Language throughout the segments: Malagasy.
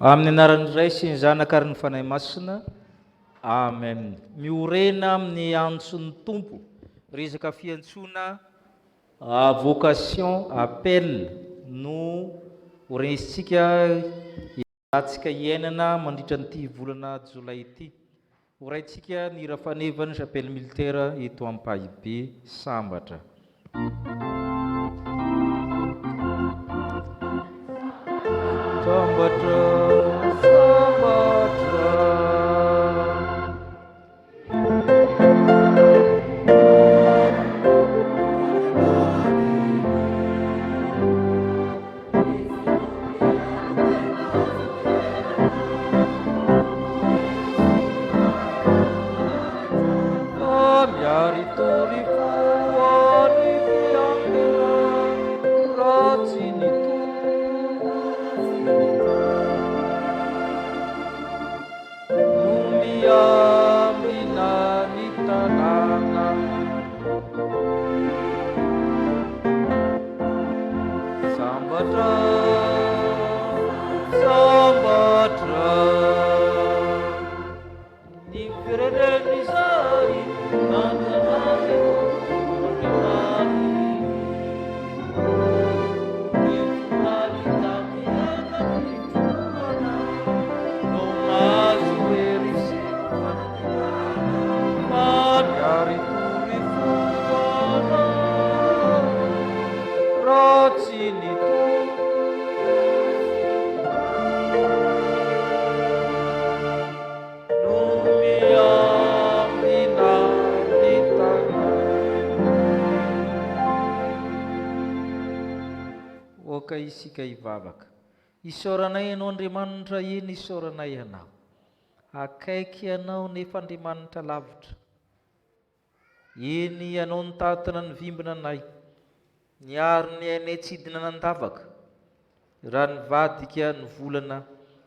Amin'ny anaran'ny Ray sy ny Zanaka ary ny Fanahy Masina. Amen. Miorena amin'ny antson'ny Tompo, resaka fiantsoana vocation, appel no horenisitsika atsika iainana mandritra nyity volana Jolay ity. Horaintsika ny hira fanevany chapelle militaire eto Ampahibe Sambatra. Sambatra, Sambatra. Miari turifu ari piangela razini tu numia minani tanana Sambatra, Sambatra ni fireneni sai nananani nananani ni fulani tamiana ni fulana no mazu erisi magari turi fuana razini tu numia oka isika hivavaka. Isaoranay ianao Andriamanitra, eny isaoranay ianao. Akaiky ianao nefa Andriamanitra lavitra. Eny ianao nitatana ny vimbina anay, niaro ny ainay tsidina nandavaka, raha nivadika ny volana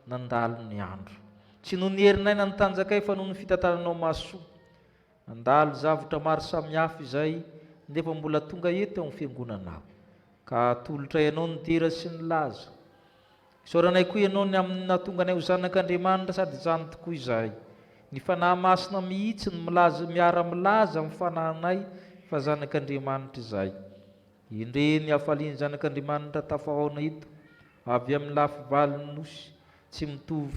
nandalo ny andro. Tsy noho ny herinay na ny tanjakay fa noho ny fitantananao mahasoa. Nandalo zavatra maro samihafa izay nefa mbola tonga eto amin'ny fiangonanao, ka atolotra ianao ny dera sy ny laza. Isaoranay koa ianao ny amin'ny nahatonga anay ho zanak'Andriamanitra sady zany tokoa izahay. Ny fanahy masina mihitsy ny miara-milaza amin'ny fanahinay fa zanak'Andriamanitra izay. Indre ny hafalian'ny zanak'Andriamanitra tafahoana eto, avy amin'ny lafy valiny nosy, tsy mitovy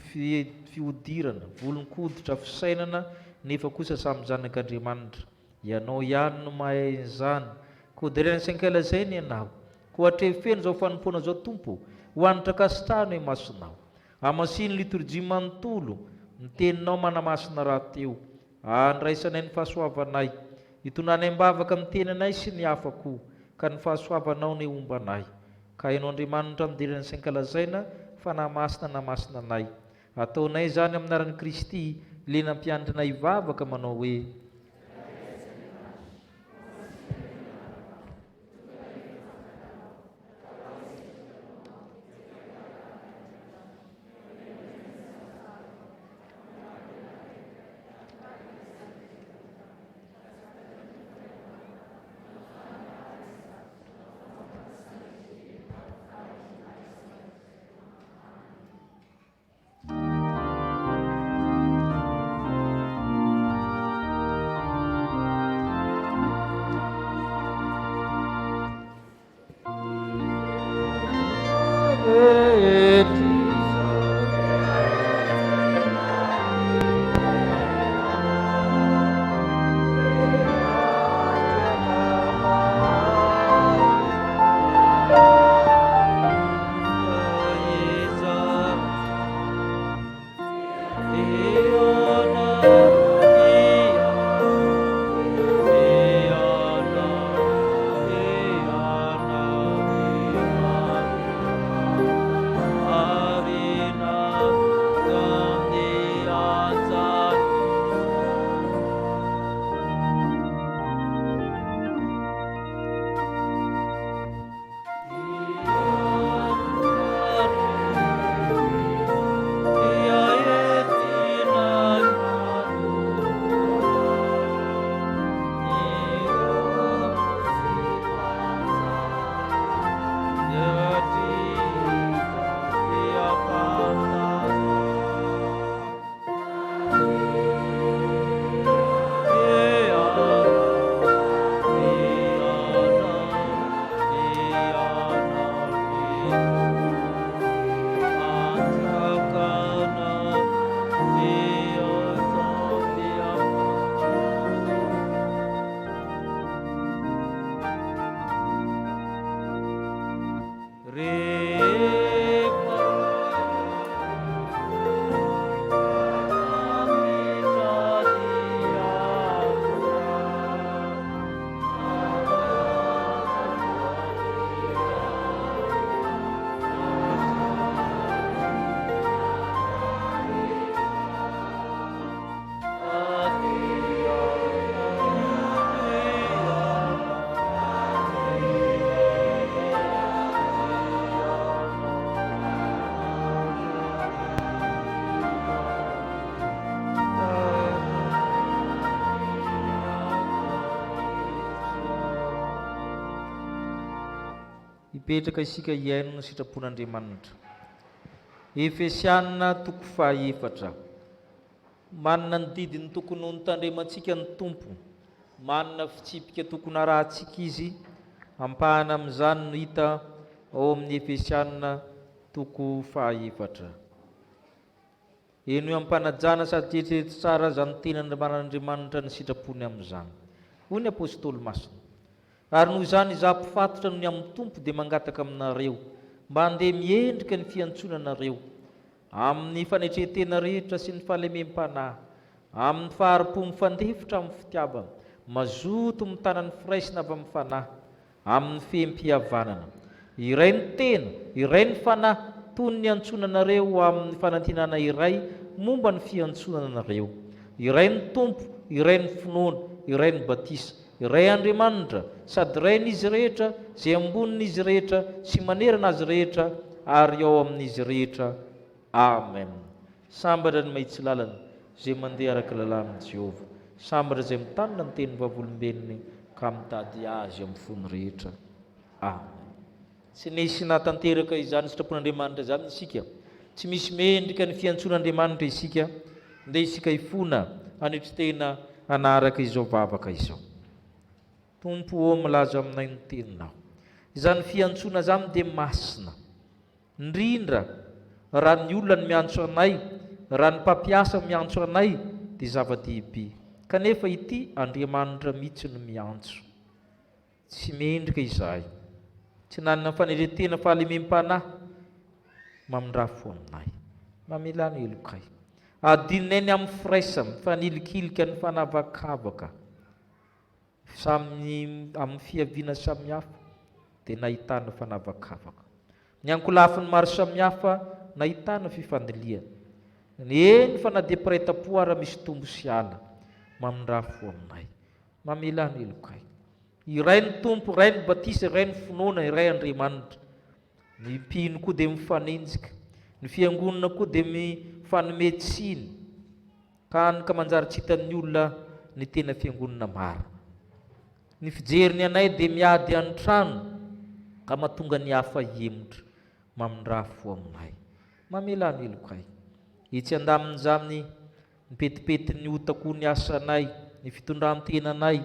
fihodirana, volonkoditra, fisainana, nefa kosa samy zanak'Andriamanitra. Ianao ihany no mahay izany. Koa derena sankela zay ny ianao, koa atrefeno zao fanompoana zao Tompo, ho anitra kasitrahano e masonao. Amasiny liturgia manontolo, ny teninao manamasina raha teo. Andraisanay ny fahasoavanay, hitonanay mbavaka amin'ny tenanay sy ny hafa koa, ka ny fahasoavanao ny ombanay. Ka ianao Andriamanitra miderana sy ankalazaina, fanahy masina namasina anay. Ataonay zany amin'ny anaran'i Kristy, le nampiandrinay hivavaka manao hoe: hipetraka isika iaino ny sitrapon'Andriamanitra. Efesianina 4:4. Manana ny didiny tokony ho nitandremantsika ny tompo, manana fitsipika tokony arahantsika izy, ampahana amin'izany no hita ao amin'ny Efesianina 4:4. Eno ampanajana sady eritrereto tsara zany tenany manan'Andriamanitra ny sitrapony amin'izany. Hoy ny apôstôly masina. Ary noho izany izaho mpifatotra ny amin'ny tompo dia mangataka aminareo mba handeha miendrika ny fiantsonanareo amin'ny fanetretena rehetra sy ny fahalemem-panahy, amin'ny faharipo mifandefitra amin'ny fitiavana, mazoto mitana ny firaisina avy amin'ny fanahy, amin'ny fehim-pihavanana. Iray ny tena, iray ny fanahy, toy ny antsonanareo amin'ny fanantenana iray momba ny fiantsonanareo. Iray ny tompo, iray ny finoana, iray ny batisa, iray Andriamanitra, sady iray n'izy rehetra, izay ambonin'izy rehetra sy manerana azy rehetra ary ao amin'izy rehetra. Amen. Sambatra ny mahitsy lalana izay mandeha araka lalàn'i Jehovah. Sambatra izay mitanina ny tenin'ny vavolombelony ka mitady azy amin'ny fony rehetra. Amen. Tsy nisy natanteraka izany sitrapon'Andriamanitra izany isika. Tsy misy mendrika ny fiantson'Andriamanitra isika, ndeha isika hifona hanetritena hanaraka izao vavaka izao. Tompo ô milaza aminay ny teninao. Izany fiantsona izany dia masina. Indrindra raha ny olona ny miantso anay, raha ny mpampiasa miantso anay dia zava-dehibe. Kanefa ity Andriamanitra mihitsy no miantso. Tsy mendrika izahay. Tsy nanana fanetretena fahalemem-panahy, mamindrafo aminay. Mamelany elokay. Adinay ny amin'ny firaisana, fanilikilika ny fanavakavaka. Samy amin'ny fiaviana samihafa dia nahitana fanavakavaka. Ny ankolafiny maro samihafa nahitana fifandiliana. Eny fa na dia piray-tam-po ara misy tombo sy ala, mamindrafo aminay. Mamelany elokay. Iray ny tompo, iray ny batisa, iray ny finoana, iray Andriamanitra. Ny mpino koa dia mifanenjika, ny fiangonana koa dia mifanometsiny, ka manjary tsy hitan'ny olona ny tena fiangonana maro. Ny fijeriny anay dia miady an-trano ka mahatonga ny hafa hemotra. Mamindrafo aminay. Mamelany elokay. Itsy andamin'izany nipetipety ny otako ny asanay, ny fitondran-tenanay,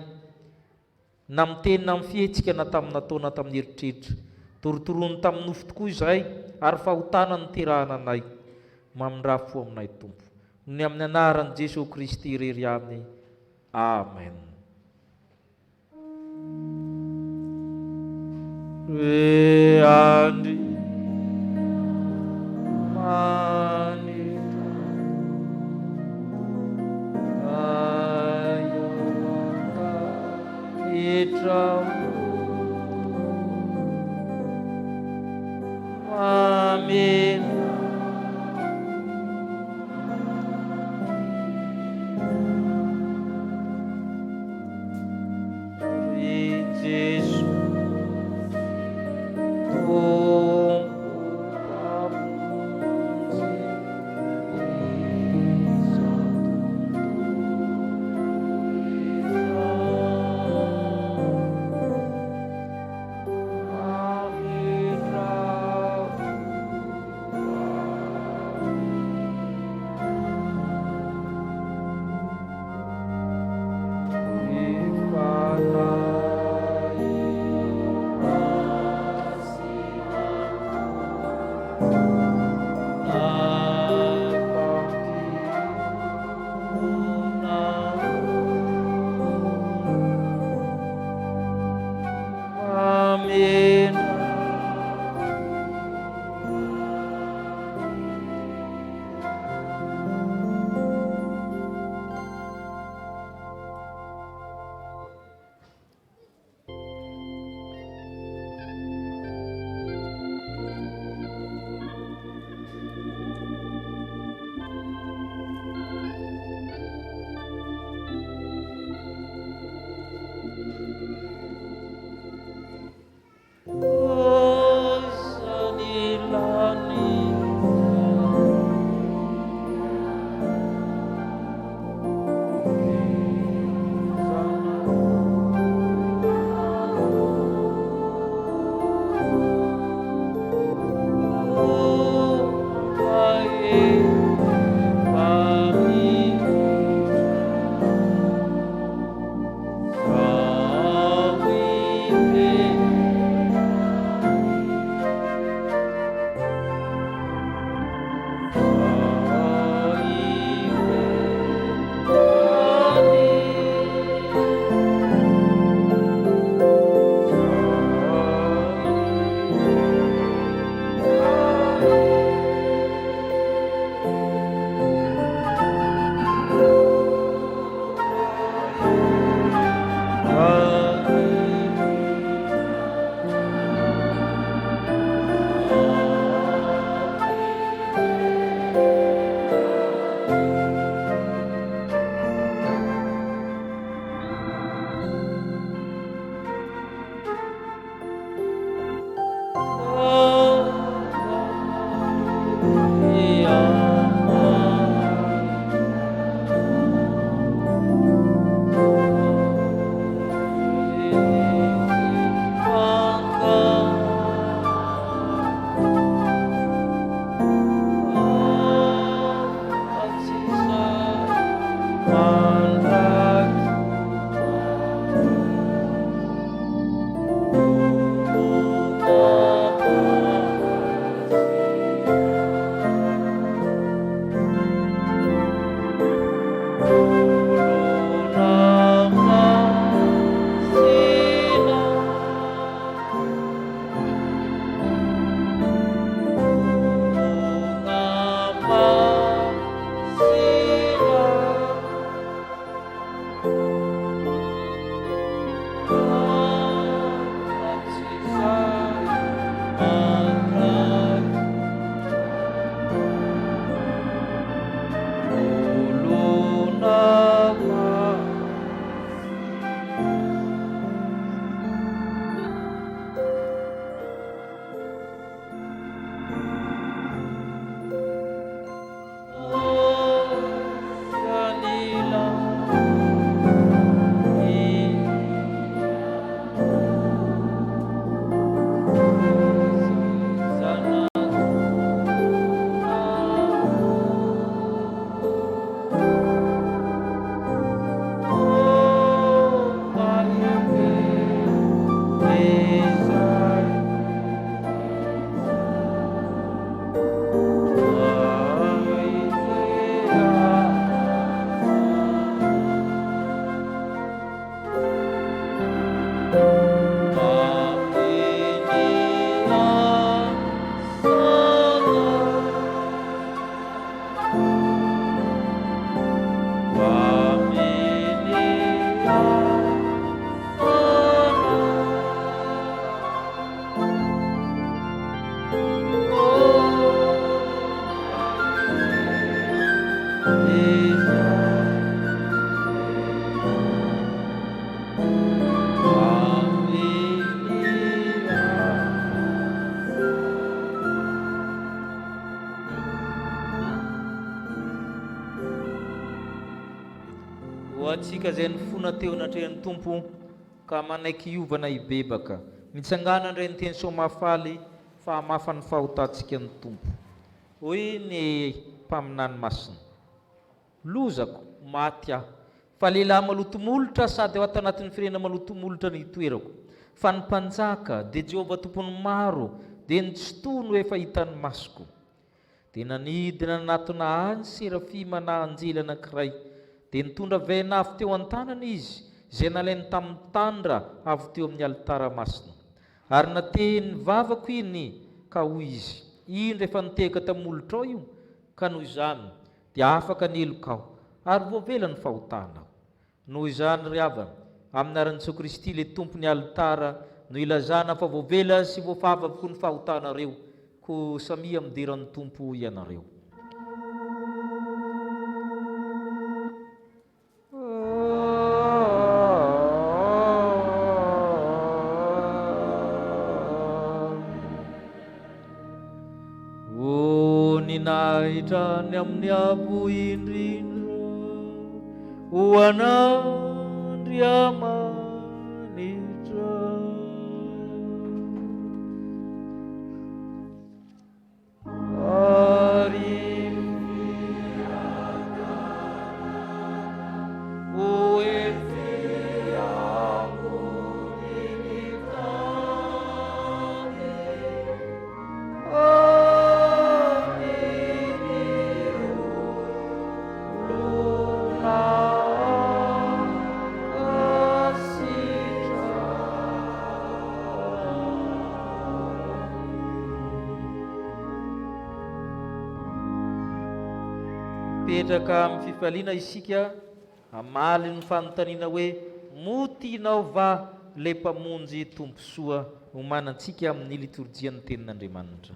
na miteny na mifihetsika na tamin'ny nataona tamin'ny eritreritra, torotorony tamin'ny nofo tokoa izahay ary fahotana ny terahana anay. Mamindrafo aminay Tompo. Ny amin'ny anaran'i Jesosy Kristy irery aminy. Amen. Andri manita ayuanga itramu amin. Jesus, oh antsika izay ny fona teo natrehan'ny tompo ka manaiky hiovana ibebaka mitsangana indray ny teny soamafaly fa mafany fahotantsika ny tompo. Hoy ny mpaminany masina: lozako maty aho fa lehilahy malotomolotra sady ao atanatin'ny firena malotomolotra ny toerako, fa ny mpanjaka dia Jehovah tompony maro dia ny tsy tono efa hitan'ny masoko. Dia nanidina nanatona any serafima na anjely anankiray, dia nitondra vainafo teo an-tanany izy izay nalainy tamin'ny tandra avy teo amin'ny alitara masina. Ary nateny vavako iny ka hoy izy: indra efa niteka tamolotra ao io, ka noho izany dia afaka ny elokao ary voavela ny fahotanao. Noho izany ry havana, amin'ny aran'i Jesoa Kristy le tompony alitara no ilazana fa voavela sy voafavavoko ny fahotanareo, ko samia mideran'ny tompo ianareo. Nahitra ny amin'ny avo indrindra ho an'Andriamanitra, ary ho petraka amin'ny fifaliana isika amaly ny fanontaniana hoe moty ianao va le mpamonjy tomposoa homanantsika amin'ny liturjian'ny tenin'Andriamanitra.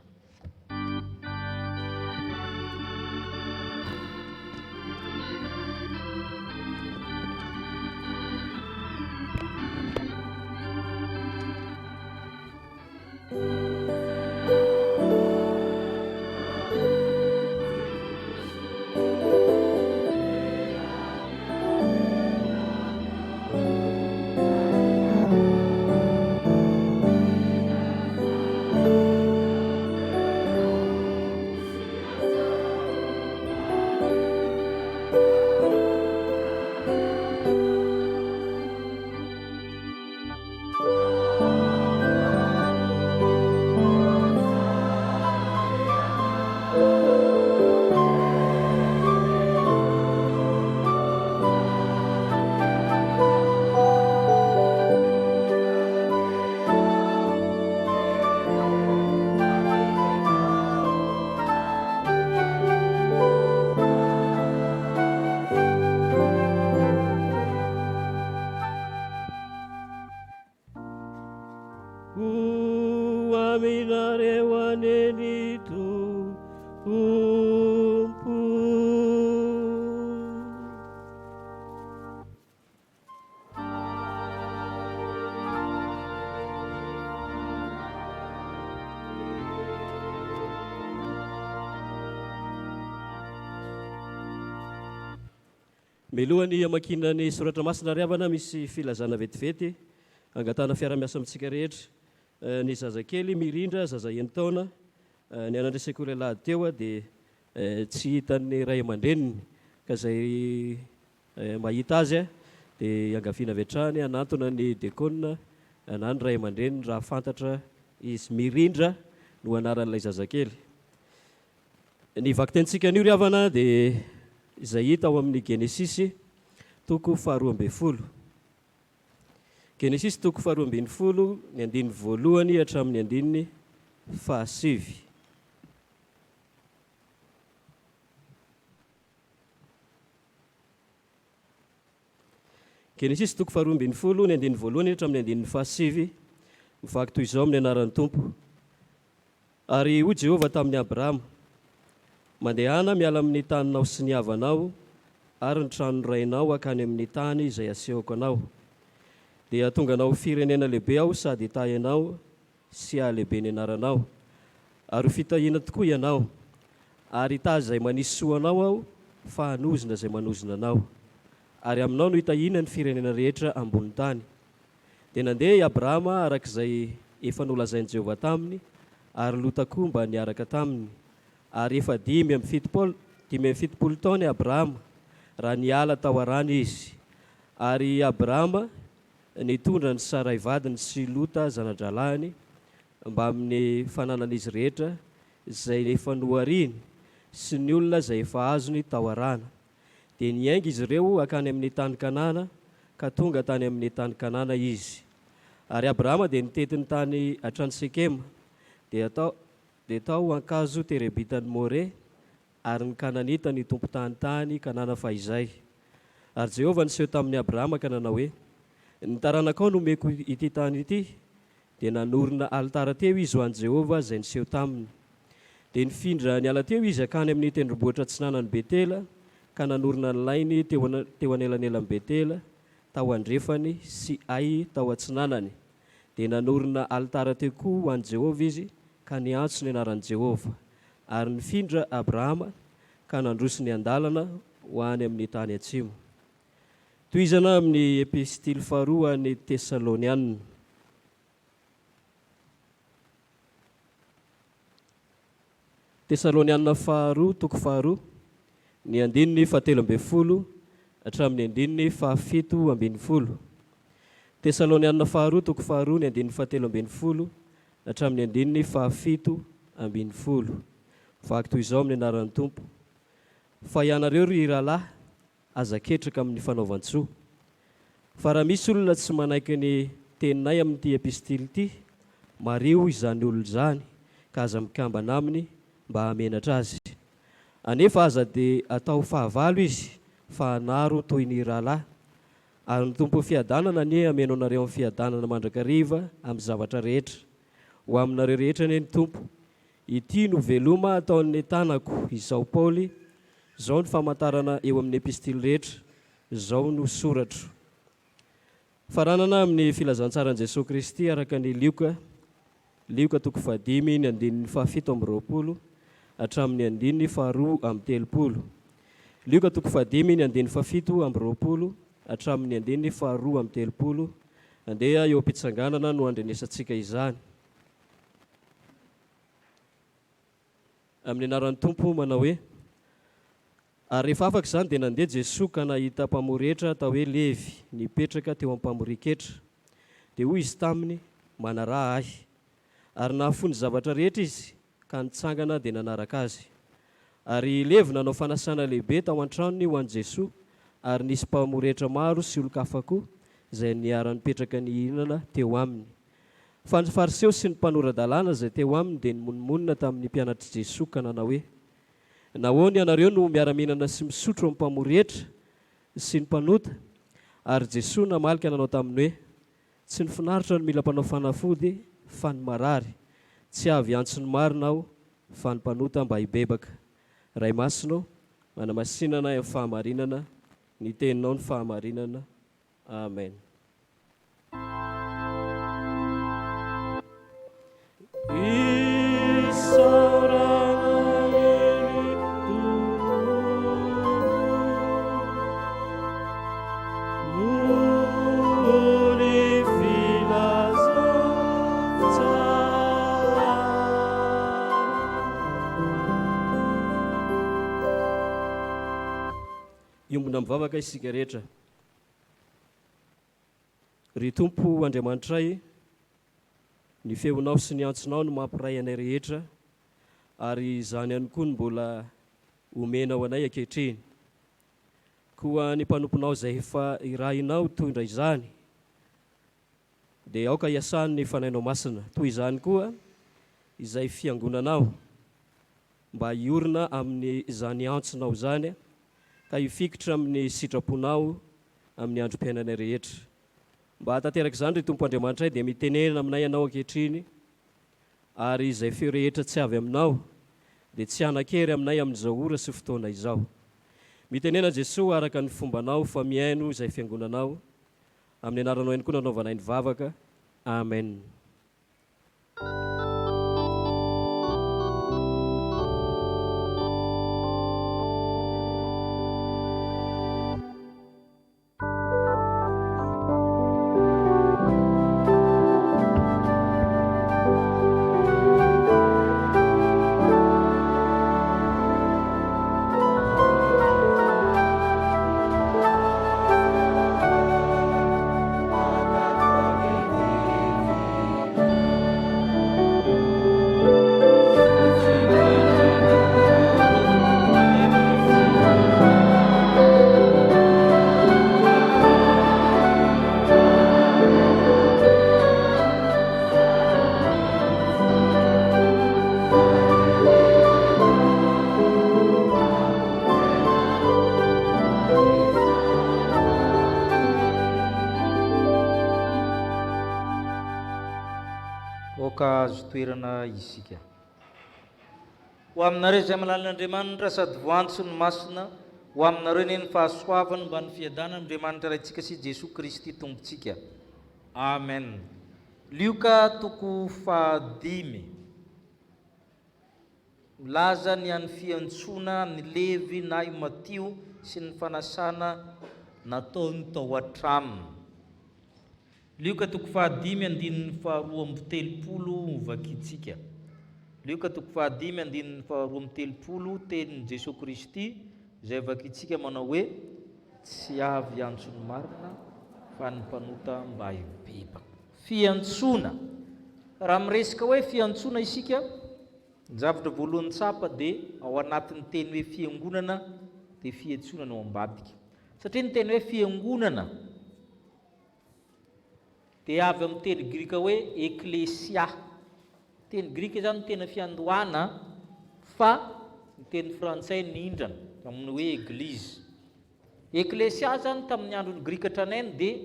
Melohany amakina ny soratra masina ry havana misy filazana vetivety angatana fiara-miasa amintsika rehetra. Ny zazakely mirindra zaza enina taona ny anandray sekoly alahady teo dia tsy hitan'ny ray aman-dreniny ka izay mahita azy dia angaviana avy hatrany anantona ny dekona na ny ray aman-dreniny raha fantatra izy mirindra no anaran'ilay zazakely. Ny vakitentsika an'io ry havana dia izay hita ao amin'ny Genesisy toko 12. Genesisy toko 12 ny andiny voalohany hatramin'ny andiny 7. Genesisy toko 12 ny andiny voalohany hatramin'ny andiny 7 mivaky toy izao amin'ny anaran'ny Tompo. Ary hoy Jehovah tamin'ny Abrahama: mandehana miala amin'ny taninao sy ny havanao ary ny trano rainao akany amin'ny tany izay asehoko anao, dia atonga anao firenena lehibe aho sady hitahy anao sy ahalehibe ny anaranao, ary fitahiana tokoa ianao, ary hitahy izay manisy soa anao aho fa hanozona izay manozona anao, ary aminao no hitahina ny firenena rehetra ambony tany. Dia nandeha i Abrahama arak'izay efa nolazain'i Jehovah taminy, ary Lota koa mba niaraka taminy. Ary efa 570 taona i Abrahama raha niala tao arany izy. Ary Abrahama nitondra ny Sarai vadiny sy Lota zana-dralahiny mba amin'ny fananan'izy rehetra izay efa nohariny sy ny olona izay efa azony tao arana. Dia niainga izy ireo akany amin'ny tany Kanana, ka tonga tany amin'ny tany Kanana izy. Ary Abrahama dia nitety ny tany atrany Sekema, dia tao ankazo terebitany More, ary ny Kananita ny tompo tany Kanana fahizay. Ary Jehovah niseho tamin'ny Abrahama ka nanao hoe, ny taranakao no omeko ity tany ity. Dia nanorina alitara teo izy ho an'i Jehovah izay niseho taminy. Dia nifindra niala teo izy akany amin'ny tendrombohitra atsinanan'ny Betela, ka nanorina ny lainy teo anelanelan'ny Betela, tao andrefany sy Ai tao atsinanany. Dia nanorina alitara teo koa ho an'i Jehovah izy, ka niantso ny anaran'i Jehovah. Ary nifindra Abrahama ka nandroso ny andalana ho any amin'ny tany atsimo. Tohizana amin'ny epistily faharoa ny Tesalonianina. Tesalonianina faharoa, toko faharoa, ny 7:10 hatramin'ny 7:17. Tesalonianina faharoa, toko faharoa, ny 7:10 hatramin'ny 7:17. Vaky toy izao amin'ny anaran'ny Tompo. Fa ianareo ry rahalahy, aza ketraka amin'ny fanaovan-tsoa. Fa raha misy olona tsy manaiky ny teninay amin'ity epistily ity, mario izany olona izany, ka aza mikambana aminy mba hamenatra azy. Anefa aza dia atao fahavalo izy, fa hanaro toy ny rahalahy. Ary ny tompo fiadanana anie hameno anareo amin'ny fiadanana mandrakariva amin'ny zavatra rehetra. Ho aminareo rehetra anie ny tompo. Ity no veloma ataon'ny tanako izao Paoly, izao ny famantarana eo amin'ny epistily rehetra, izao no soratro. Faranana amin'ny filazantsaran'i Jesosy Kristy araka ny Lioka toko 5 ny 17:20 hatramin'ny 2:2. Lioka toko 5 ny 17:20 hatramin'ny 2:2. Andeha eo am-pitsanganana no andrenesantsika izany. Amin'ny anaran'ny Tompo manao hoe, ary rehefa afaka izany dia nandeha Jesosy ka nahita mpamory hetra atao hoe Levy nipetraka teo am-pamoriketra. Dia hoy izy taminy, manaraha ahy. Ary nahafony zavatra rehetra izy ka nitsangana dia nanaraka azy. Ary Levy nanao fanasana lehibe tao an-tranony ho an'i Jesosy, ary nisy mpamory hetra maro sy olon-kafa koa izay niara-nipetraka ny hihinana teo aminy. Fa ny Fariseo sy ny mpanorandalàna izay teo aminy dia nimonmonina tamin'ny mpianatry Jesosy ka nanao hoe, nahoana ianareo no miara-mihinana sy misotro amin'ny mpamory hetra sy ny mpanota? Ary Jesosy namalika nanao taminy hoe, tsy ny finaritra no mila mpanao fanafody fa ny marary. Tsy avy antso ny marina aho fa ny mpanota mba hibebaka. Ray masonao, manamasinana amin'ny fahamarinana, ny teninao ny fahamarinana. Amen. Iombona mivavaka isika rehetra. Ry Tompo Andriamanitray, ny feonao sy ny antsonao no mampiray anay rehetra, ary izany ihany koa no mbola omenao anay ankehitriny. Koa ny mpanomponao izay efa irahinao tondra izany, dia aoka hiasany ny fanainao masina. Toy izany koa izay fiangonanao, mba hiorina amin'ny izany antsonao izany, ka hifikitra amin'ny sitraponao amin'ny androm-piainanay rehetra. Mba hatanteraka izany ry Tompo Andriamanitray dia mitenena aminay ianao ankehitriny, ary izay feo rehetra tsy avy aminao dia tsy hanan-kery aminay amin'izao ora sy fotoana izao. Mitenena Jesosy araka ny fombanao fa miaino izay fiangonanao, amin'ny anaranao ihany koa nanaovanay ny vavaka. Amen. vahoaka azo toerana isika. Ho aminareo izay malalin'Andriamanitra sady voantso ny masina, ho aminareo ny fahasoavany mba ny fiadanana Andriamanitra raintsika sy Jesosy Kristy tompontsika. Amen. Lioka toko 5. Milaza ny an'ny fiantsoana ny Levi na i Matio sy ny fanasana nataony tao atraminy. Lioka toko 5 andininy 2:30 vakitsika. Lioka toko 5 andininy 2:30 tenin'i Jesosy Kristy izay vakitsika manao hoe tsy avy antsony marina fa ny mpanota mba hibebaka. Fiantsoana. Raha miresaka hoe fiantsoana isika, ny zavatra voalohany tsapa dia ao anatin'ny teny hoe fiangonana dia fiantsonana ao ambadika. Satria ny teny hoe fiangonana dia avy amin'ny teny grika hoe eklesia. Teny grika zany tena fiandohana fa ny teny frantsay nindrana amin'ny hoe église. Eklesia zany tamin'ny andron'ny grika tranainy dia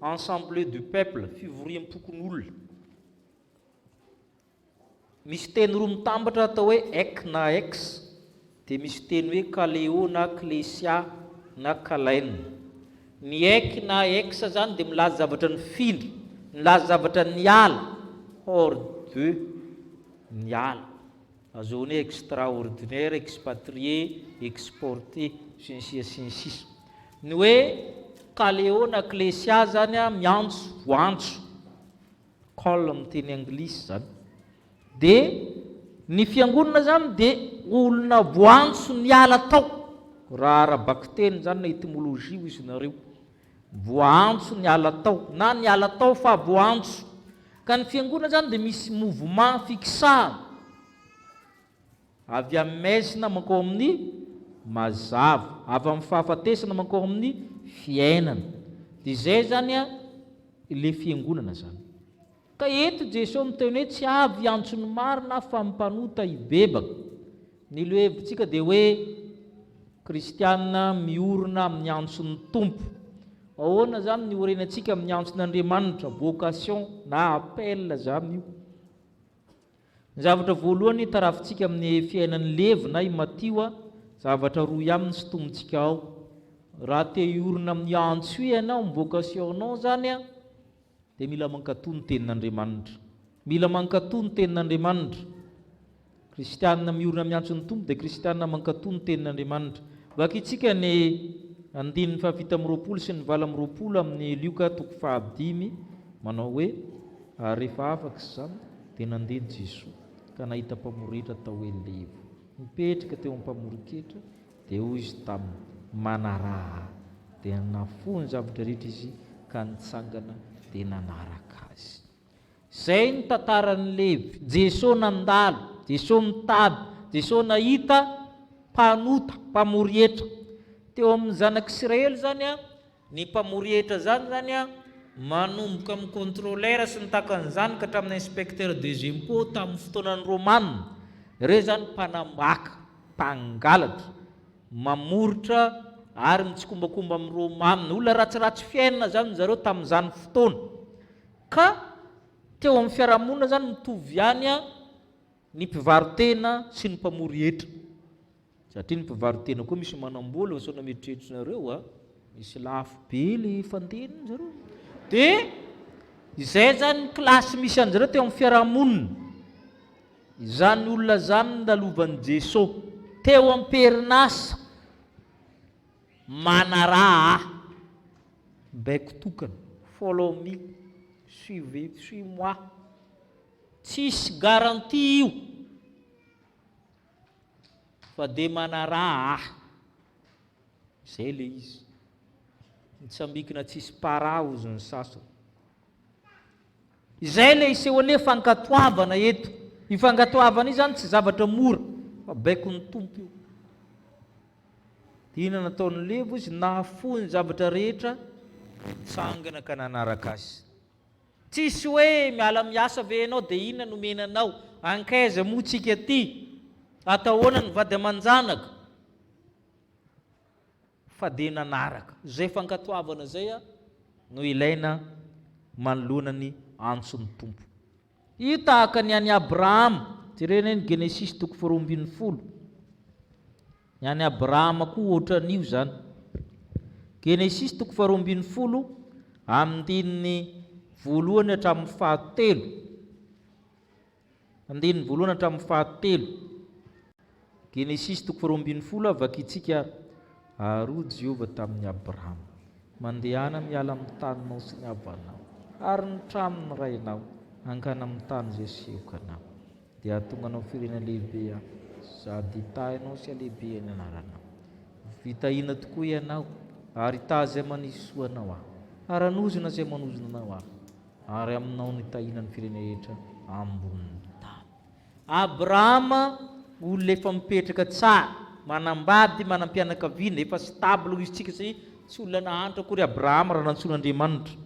ensemble du peuple, fivoriam-pokon'olona. Misy teny roa mitambatra atao hoe ek na ex, dia misy teny hoe kaleo na klesia na kalaine. Ny ek na ex zany dia milaza zavatra ny findra, milaza zavatra ny ala, hors de ny ala. Azoany hoe extraordinaire, expatrié, exporté, sy ny sisa. Ny hoe kaleo na klesia zany miantso, voantso, call amin'ny teny anglisy zany. Dia ny fiangonana zany dia olona voantso ny ala tao. Raha arabaka teny zany na etymologia izy nareo. Voantso ny ala tao, na ny ala tao fa voantso. Ka ny fiangonana zany dia misy mouvement fixable. Avy amin'ny maizina mankao amin'ny mazava, avy amin'ny fahafatesana mankao amin'ny fiainana. Dia izay zany ilay fiangonana zany. Ka eto Jesosy miteny hoe tsy avy antsony marina fa mpanota hibebaka. Ny hevitsika dia hoe kristianina miorina amin'ny antson'ny tompo. Ahoana zany ny orenantsika amin'ny antson'Andriamanitra, vocation na appel zany io. Ny zavatra voalohany tarafintsika amin'ny fiainan'ny Levi na i Matio, zavatra roa ihany sy tombontsika ao. Raha te hiorina amin'ny antso ianao, amin'ny vocationao zany dia mila mankatoa ny tenin'Andriamanitra. Mila mankatoa ny tenin'Andriamanitra. Kristianina miorina amin'ny antson'ny tompo dia kristianina mankatoa ny tenin'Andriamanitra. Vakitsika ny 7:20 sy ny 20 amin'ny Lioka toko 5 manao hoe rehefa afaka zany dia nandeha Jesosy ka nahita mpamoritra atao hoe Levi. Mipetraka teo mpamoron-ketra dia hoy izy taminy manaraha, dia nafohy ny zavatra rehetra izy ka nitsangana dia nanaraka azy. Zay ny tantaran'ny Levi. Jesosy nandalo, Jesosy mitady, Jesosy nahita mpanota, mpamorietra. Teo amin'ny zanak'Israely zany ny mpamorietra zany manomboka amin'ny contrôleur sy ny takan'izany ka hatramin'ny inspecteur des impôts tamin'ny fotoanan'ny Romanina. Ireo zany mpanambaka, mpangalatra, mamoritra ary mitsikombakomba amin'ny Romanina. Olona ratsiratsy fiainana zany zareo tamin'izany fotoana. Ka teo amin'ny fiarahamonina zany mitovy ihany ny mpivarotena sy ny mpamorietra. Satria ny mpivarotena koa misy manam-bola sao nameritreritrinareo misy lafo be le fanteniny zareo. Dia izay zany ny klasy misy an'zareo teo amin'ny fiarahamonina. Izany olona zany nalovan'i Jesosy teo am-perinasa manaraha baiko tokana, follow me, suis-moi. Tsisy garantie io fa dia manaraha. Izay le izy. Nitsambikina tsisy para ozy ny sasany. Izay le iseho hoe fankatoavana eto. Io fankatoavana io zany tsy zavatra mora fa baikon'ny tompo io. Dia ina nataon'ny Levi izy nahafohy ny zavatra rehetra, tsangana ka nanaraka azy. Tsisy hoe miala miasa ve ianao dia ina nomenanao, ankaiza moa tsika ty, atahoana ny vady aman-janaka, fa dia nanaraka. Zay fankatoavana zay no ilaina manoloana ny antson'ny tompo. io tahaka ny any Abrahama, jerena ny Genesis 2:20. Ny any Abrahama koa ohatran'io zany. Genesis 2:20 amin'ny voalohany hatramin'ny fahatelo. Andininy voalohany hatramin'ny fahatelo. Genesis 2:20 avakitsika aroa Jehova tamin'ny Abrahama, mandehana miala amin'ny taninao sy ny havanao ary ny tramony rainao hankana amin'ny tany izay asehoko anao, dia hahatonga anao firenena lehibe sady hitahinao sy alehibe ny anaranao. Vitahina tokoa ianao ary hita izay manisy soanao ary hanozona izay manozona anao ary aminao ny hitahina ny firenena rehetra ambonin'ny tany. Abrahama olona efa mipetraka tsara, manambady, manam-pianakaviana, efa stable izy tsika sy tsy olona nahantra akory Abrahama raha nantsoin'Andriamanitra.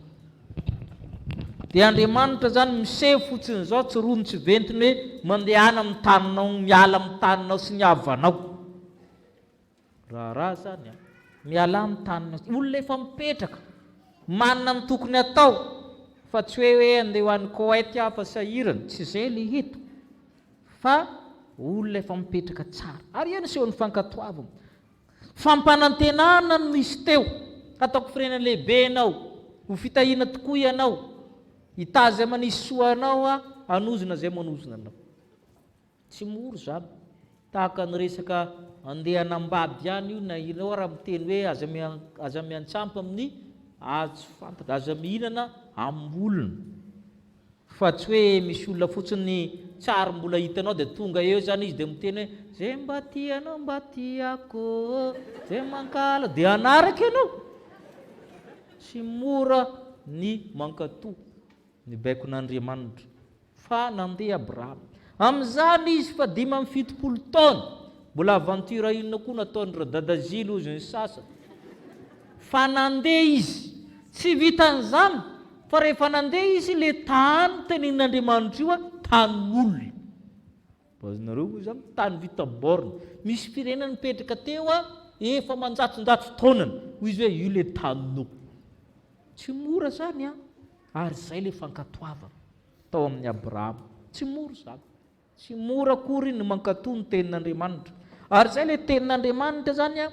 Dia Andriamanitra zany miseho fotsiny zao, tsy rony tsy ventiny hoe mandehana amin'ny taninao, miala amin'ny taninao sy ny havanao. Raha zany miala amin'ny taninao, olona efa mipetraka, manana ny tokony atao, fa tsy hoe andeha ho an'ny Koet hafa sahirana, tsy izay le hito, fa olona efa mipetraka tsara. Ary io nisehon'ny fankatoavana, fampanantenana no misy teo, ataoko firenena lehibe ianao, ho fitahiana tokoa ianao, hita izay manisy soa anao hanozona izay manozona anao. Tsy moro zany, tahaka ny resaka andeha hanambady ihany io, na ianao raha miteny hoe aza miantsampy amin'ny azo fantaka, aza mihinana ambolona, fa tsy hoe misy olona fotsiny tsara mbola hitanao dia tonga eo zany izy dia miteny hoe zay mba tianao mba tiako, zay mankala dia anaraka ianao. Tsy mora ny mankatoa ny baikon'Andriamanitra. Fa nandeha Abrahama amin'izany izy fa 570 taona, mbola aventure inona koa nataony dada-zilo ozy ny sasany, fa nandeha izy tsy vitan'izany, fa rehefa nandeha izy le tany tenin'Andriamanitra io tan'olona. Bazonareo moa zany tany vita borne, misy firenena nipetraka teo efa manjatsonjatso taonany, hoy izy hoe io le taninao. Tsy mora zany ary zay le fankatoavana tao amin'ny Abrahama. Tsy mora zany, tsy mora akory ny mankatoa ny tenin'Andriamanitra. Ary zay le tenin'Andriamanitra zany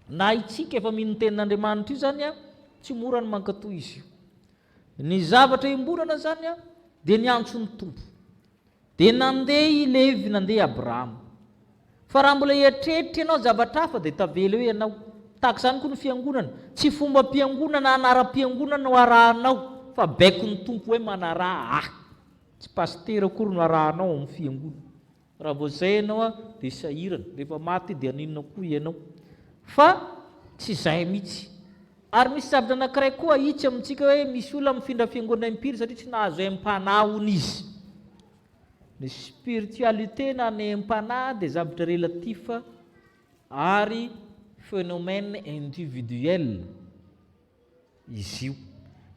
na itsika efa mino tenin'Andriamanitra io zany tsy mora ny mankatoa izy io. Ny zavatra imbonana zany dia ny antso ny tompo, dia nandeha i Levy, nandeha Abrahama. Fa raha mbola hieritreritra ianao zavatra hafa dia tavela eo ianao. Tahaka izany koa ny fiangonana, tsy fomba mpiangonana anara-piangonana no arahanao, fa baikon'ny tompo hoe manaraha. Tsy pastera akory no arahanao amin'ny fiangonana. Raha vao zay ianao dia sahirana, rehefa maty dia aninona koa ianao. Fa tsy izay mihitsy. Ary misy zavatra anankiray koa hitsy amintsika hoe misy olona mifindra fiangonana impiry satria tsy nahazo aim-panahy izy. Ny spiritualité na ny aim-panahy dia zavatra relatif ary phénomène individuel izy io.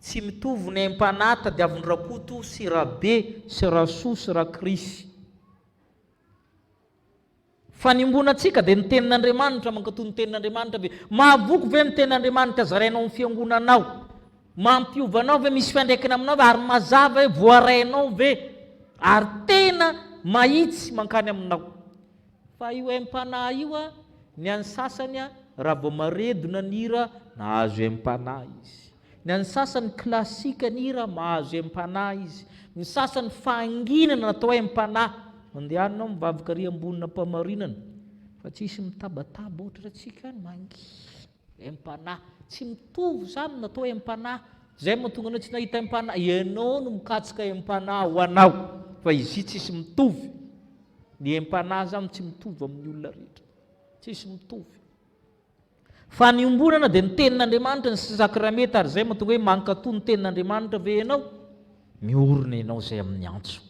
Tsy mitovy ny aim-panahy tadiavin'ny rakoto sy rabe sy rasoa sy rakrisy. Fa nimbonantsika dia ny tenin'Andriamanitra, mankatoa ny tenin'Andriamanitra ve mahavoky ve ny tenin'Andriamanitra zarainao amin'ny fiangonanao, mampiovanao ve misy fiandraikana aminao ve, ary mazava hoe voarainao ve, ary tena mahitsy mankany aminao. Fa io aim-panahy io ny an'ny sasany raha vao maredona ny hira nahazo aim-panahy izy, ny an'ny sasany klasika ny hira mahazo aim-panahy izy, ny sasany fanginana natao aim-panahy, mandehanao mivavaka ry ambonina mpamarinana fa tsisy mitabataba ohatra atsika any mangy aim-panahy. Tsy mitovy zany natao aim-panahy. Zay mahatonga anao tsy nahita aim-panahy, ianao no mikatsika aim-panahy ho anao, fa izy tsisy mitovy. Ny aim-panahy zany tsy mitovy amin'ny olona rehetra, tsisy mitovy. Fa ny ombonana dia ny tenin'Andriamanitra ny sakrameta, ary zay mahatonga hoe mankatoa ny tenin'Andriamanitra ve ianao, miorina ianao zay amin'ny antso,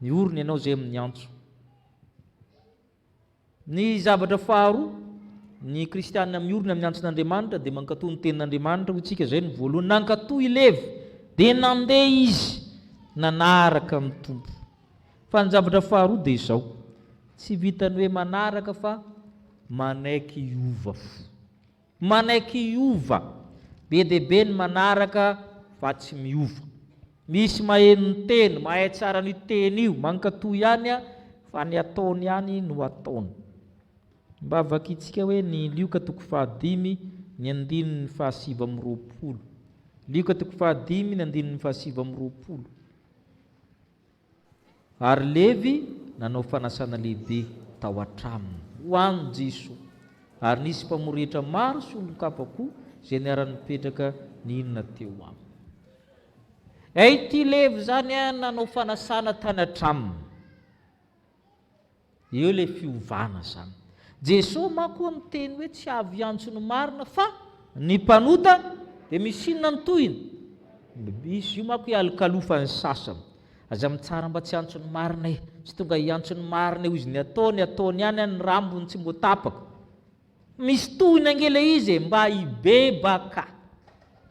miorina ianao zay amin'ny antso. Ny zavatra faharoa, ny kristianina miorina amin'ny antson'Andriamanitra dia mankatoa ny tenin'Andriamanitra. Hotsika zay ny voalohany, nankatoa i Levy dia nandeha izy nanaraka amin'ny tompo. Fa ny zavatra faharoa dia izao, tsy vitany hoe manaraka fa manaiky hiova fo. Manaiky hiova, be dia be ny manaraka fa tsy miova. misy mahay ny teny, mahay tsara ny teny io, mankatoy ihany fa ny ataony ihany no ataony. Mba vakitsika hoe ny lioka toko 5 ny 720. Lioka toko 5 ny 720. Ary Levy nanao fanasana lehibe tao an-tramony ho an'i Jesosy. Ary nisy mpamoretra maro sy olon-kafa-ko izay niara-nipetraka ninona teo aminy. Ity Levy zany nanao fanasana tany an-tramony. Eo le fiovana zany. Jesosy manko miteny hoe tsy avy antso ny marina fa ny mpanota dia misy inona ny tohiny. Izy io manko hialokalofan'ny sasany. Aza mitsara mba tsy antso ny marina tsy tonga hiantso ny marina izy ny ataony ihany ny rambony tsy mbo tapaka. Misy tohiny angela izy mba hibebaka.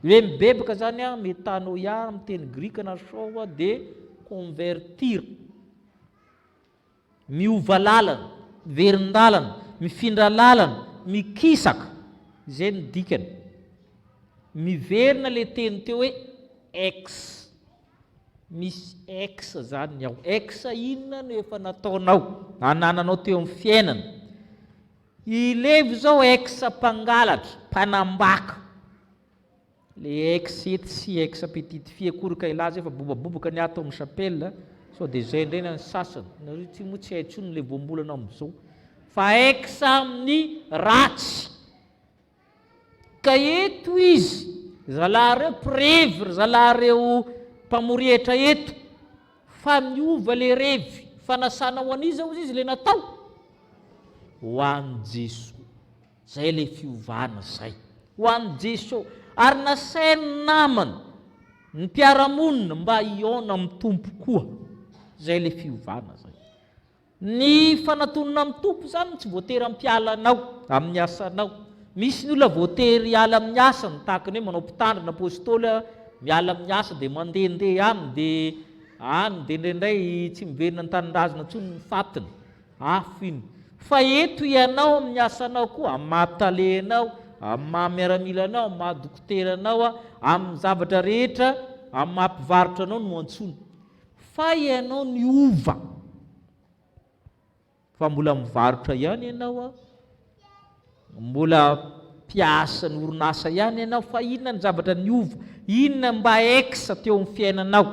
Hoe mibebaka zany metanoia amin'ny teny grika na soa dia convertir. Miova lalana, verin-dalana, mifindra lalana, mikisaka. Izay ny dikany. Miverina le teny teo hoe ex. Misy ex zany ao. Ex inona no efa nataonao, anananao teo amin'ny fiainana. I Levy zao ex mpangalatra, mpanambaka. Le ex ety sy ex petite fille akory ka ilaza efa bobabobaka ny ato amin'ny chapelle. So dia zay indray ny sasany. Nareo tsy moa tsy haintsony le voambolana amin'izao. Fa ex amin'ny ratsy. Ka eto izy, zalareo prevre, zalareo mpamorehitra eto, fa miova le revy, fanasana ho an'izy zao izy le natao ho an'i Jesosy. Zay le fiovana zay ho an'i Jesosy. Ary nasainy namany ny mpiara-monina mba hiona amin'ny tompo koa. Zay le fiovana zay. Ny fanatonana amin'ny tompo zany tsy voatery ampiala anao amin'ny asanao. Misy ny olona voatery hiala amin'ny asany, tahaka ny hoe manao mpitandrina apôstôly miala amin'ny asa dia mandehandeha any dia indraindray tsy miverina ny tanindrazana intsony ny fatiny. Afo iny. Fa eto ianao amin'ny asanao koa, amin'ny mahatalehanao, amin'ny mahamiaramilanao, amin'ny mahadokoteranao, amin'ny zavatra rehetra, amin'ny mampivarotra anao no antsony. Fa ianao ny ova. Fa mbola mivarotra ihany ianao, mbola mpiasa ny orinasa ihany ianao, fa inona ny zavatra ny ova, inona mba exa teo amin'ny fiainanao.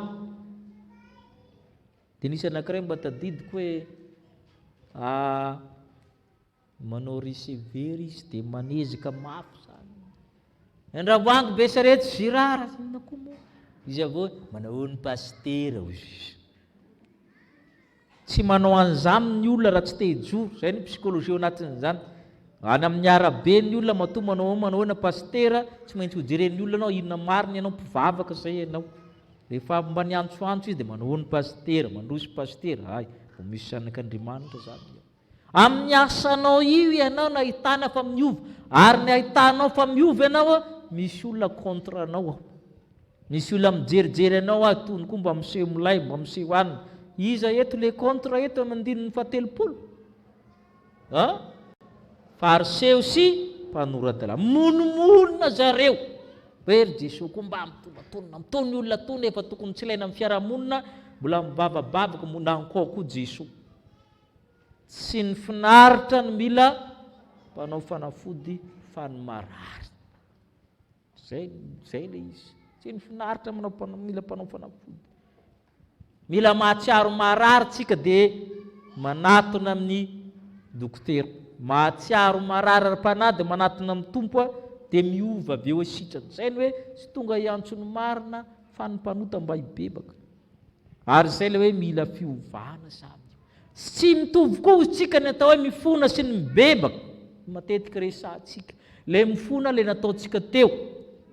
Dia nisy anankiray mba tadidiko hoe manao risevery izy dia manezika mafy zany. Andravoangy be sareto zirara izy avao manao ny pastera izy. Tsy manao an'izany ny olona raha tsy te hijoro. Zay ny psikolojia anatin'izany. Any amin'ny arabe ny olona matoa manao na pastera, tsy maintsy hojeren'ny olona anao inona marina ianao mpivavaka zay ianao. Rehefa mba niantsoantso izy dia manao ny pastera, mandroso pastera. Ay, vao misy sanak'Andriamanitra zany. Amin'ny asanao io ianao no ahitana fa miova. Ary ny ahitanao fa miova ianao, misy olona contre anao. Misy olona mijerijery anao tony koa mba miseho milay, mba miseho anina. Iza eto le contre eto amin'ny 70. Fariseo sy mpanoradala. Monomonina zareo. Ry Jesosy koa mba mitony olona tony efa tokony tsy ilaina amin'ny fiarahamonina, mbola mibavabavaka monankoa koa Jesosy. Tsy ny finaritra ny mila mpanao fanafody fa ny marary. Zay le izy. Tsy ny finaritra mila mpanao fanafody. Mila mahatsiaro marary tsika dia manatona amin'ny dokotera. Mahatsiaro marary ara-panahy dia manatona amin'ny tompo dia miova avy eo sitrany. Zay ny hoe tsy tonga hiantso ny marina fa ny mpanota mba hibebaka. Ary zay le hoe mila fiovana zany. Tsy mitovy koa tsika ny atao hoe mifona sy ny mibebaka. Matetika resantsika. Le mifona le nataontsika teo,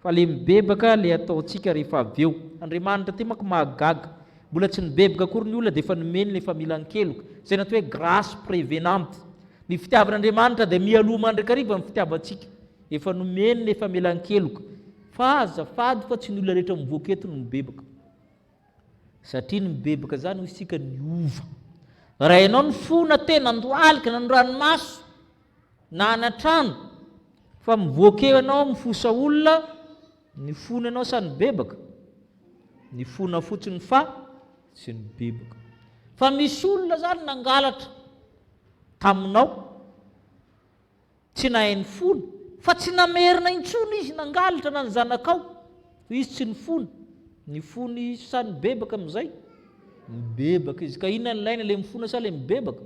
fa le mibebaka le ataontsika rehefa avy eo. Andriamanitra ty manko mahagaga. Mbola tsy nibebaka akory ny olona dia efa nomeny le familan-keloka. Zay natao hoe grâce prévenante. Ny fitiavan'Andriamanitra dia mialoha mandrakariva ny fitiavantsika. Efa nomeny le famelan-keloka. Fa azafady fa tsy ny olona rehetra mivoaka eto no mibebaka. Satria ny mibebaka zany hoy isika ny ova. Raha ianao ny fona tena andohalika na ranomaso na anatrano, fa mivoaka eo ianao mifosa olona, ny fona ianao sa ny bebaka, ny fona fotsiny fa tsy ny bebaka. Fa misy olona zany nangalatra taminao tsy nahay ny fona, fa tsy namerina intsony izy nangalatra na ny zanakao, izy tsy ny fona. Ny fony sa ny bebaka amin'izay, ny bebaka izy. Ka inona ny laina, le mifona sa le mibebaka?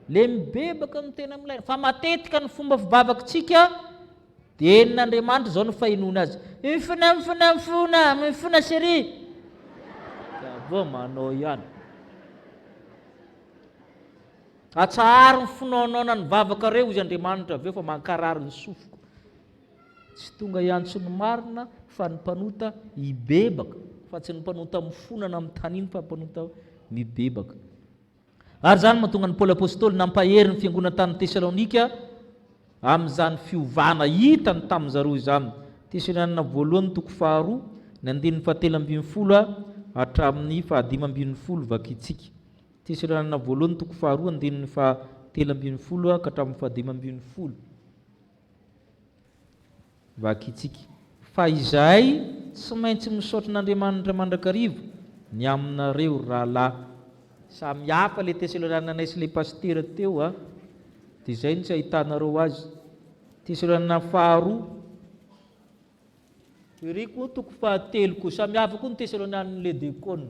Le mibebaka no tena milaina. Fa matetika ny fomba fibavakantsika dia Enin'Andriamanitra zao no fahinona azy. Mifona sery. Vao manao ihany. Atsahary ny fonaonao ny vavaka reo izy Andriamanitra aveo fa mankarary ny sofiko. Tsy tonga iantso ny marina fa ny mpanota ibebaka, fa tsy ny mpanota mifonana amin'ny taniny fa mpanota mibebaka. Ary zany mahatonga ny Paoly apôstôly nampahery ny fiangonana tany Tesalonika amin'izany fiovana hitany tamin'ny zareo izany. Tesalonika voalohany toko 2 ny andininy 7:20 hatramin'ny 5:20 vakitsika. Tesalonika voalohany toko 2 andininy 7:20 ka hatramin'ny 5:20 vakitsika. Fa izahay tsy maintsy misaotra n'Andriamanitra mandrakariva ny aminareo rahalahy. Samy hafa le Tesalonika naisy le pastera teo a, dia izay ny tsy ahitanareo azy. Tesalonika 2 ery koa toko 3 koa, samy hafa koa ny Tesalonika le dekôna.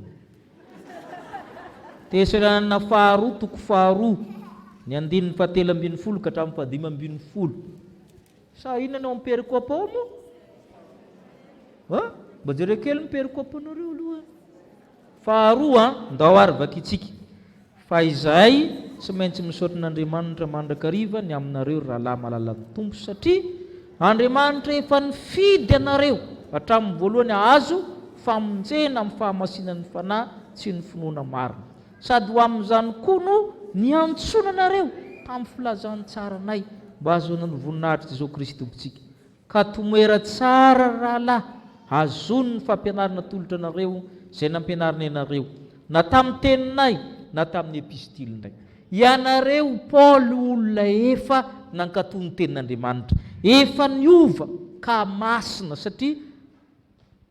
Tesalonika 2 toko 2 ny andininy 7:20 ka hatramin'ny 5:20. Sa inona no amperikopa ao mo? Mba jere kely miperikopanareo aloha. 2 ndao ary vakitsika. Fa izahay tsy maintsy misaotra n'Andriamanitra mandrakariva ny aminareo rahalahy malala ny Tompo, satria Andriamanitra efa nifidy anareo hatramin'ny voalohany azo famonjena amin'ny fahamasinan'ny fanahy tsy ny finoana marina, sady ho amin'izany koa no niantsona anareo tamin'ny filazantsaranay mba ahazoana ny voninahitra Jesosy Kristy tompontsika. Ka tomoera tsara rahalahy, azony ny fampianarana tolotra anareo izay nampianarina ianareo, na tamin'ny teninay na tamin'ny epistilinay. Ianareo Paoly olona efa nankatoy ny tenin'Andriamanitra, efa niova ka masina, satria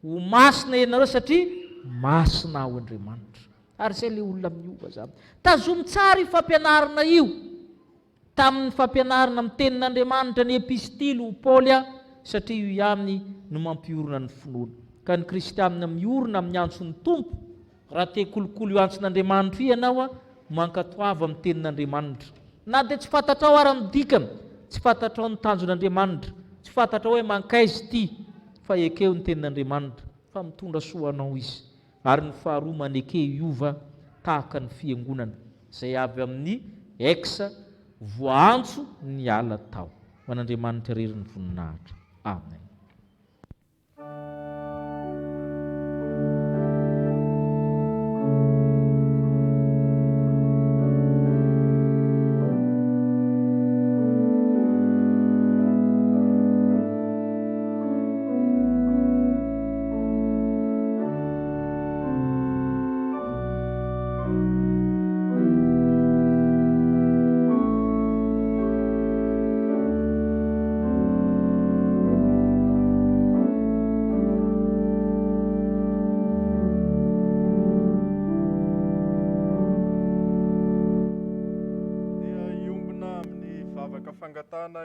ho masina ianareo satria masina ao Andriamanitra. Ary izay le olona miova zany. Tazomy tsara io fampianarana io tamin'ny fampianarana amin'ny tenin'Andriamanitra ny epistily ho Paoly, satria io ihany no mampiorona ny finoana. Ka ny kristianina miorona amin'ny antson'ny Tompo, raha te kolokolo io antson'Andriamanitra ianao mankatoava amin'ny tenin'Andriamanitra. Na dia tsy fantatrao ary amin'ny dikany, tsy fantatrao ny tanjon'Andriamanitra, tsy fantatrao hoe mankaizy ity, fa ekeo ny tenin'Andriamanitra fa mitondra soanao izy. Ary ny faharoa maneke iova tahaka ny fiangonana izay avy amin'ny exa voantso ny ala tao. Ho an'Andriamanitra irery ny voninahitra. Amen.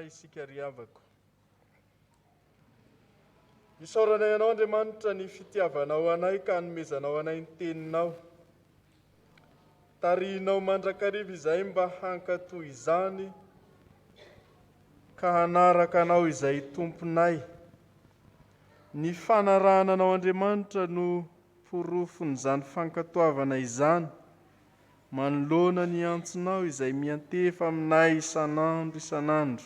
Isika riavako, isaoranay ianao Andriamanitra ny fitiavanao anay ka hanomezanao anay ny teninao. Tarihinao mandrakariva izay mba hankatoy izany ka hanaraka anao izay tomponay. Ny fanarahananao Andriamanitra no porofon'izany fankatoavana izany, manoloana ny antsonao izay miantefa aminay isanandro isanandro.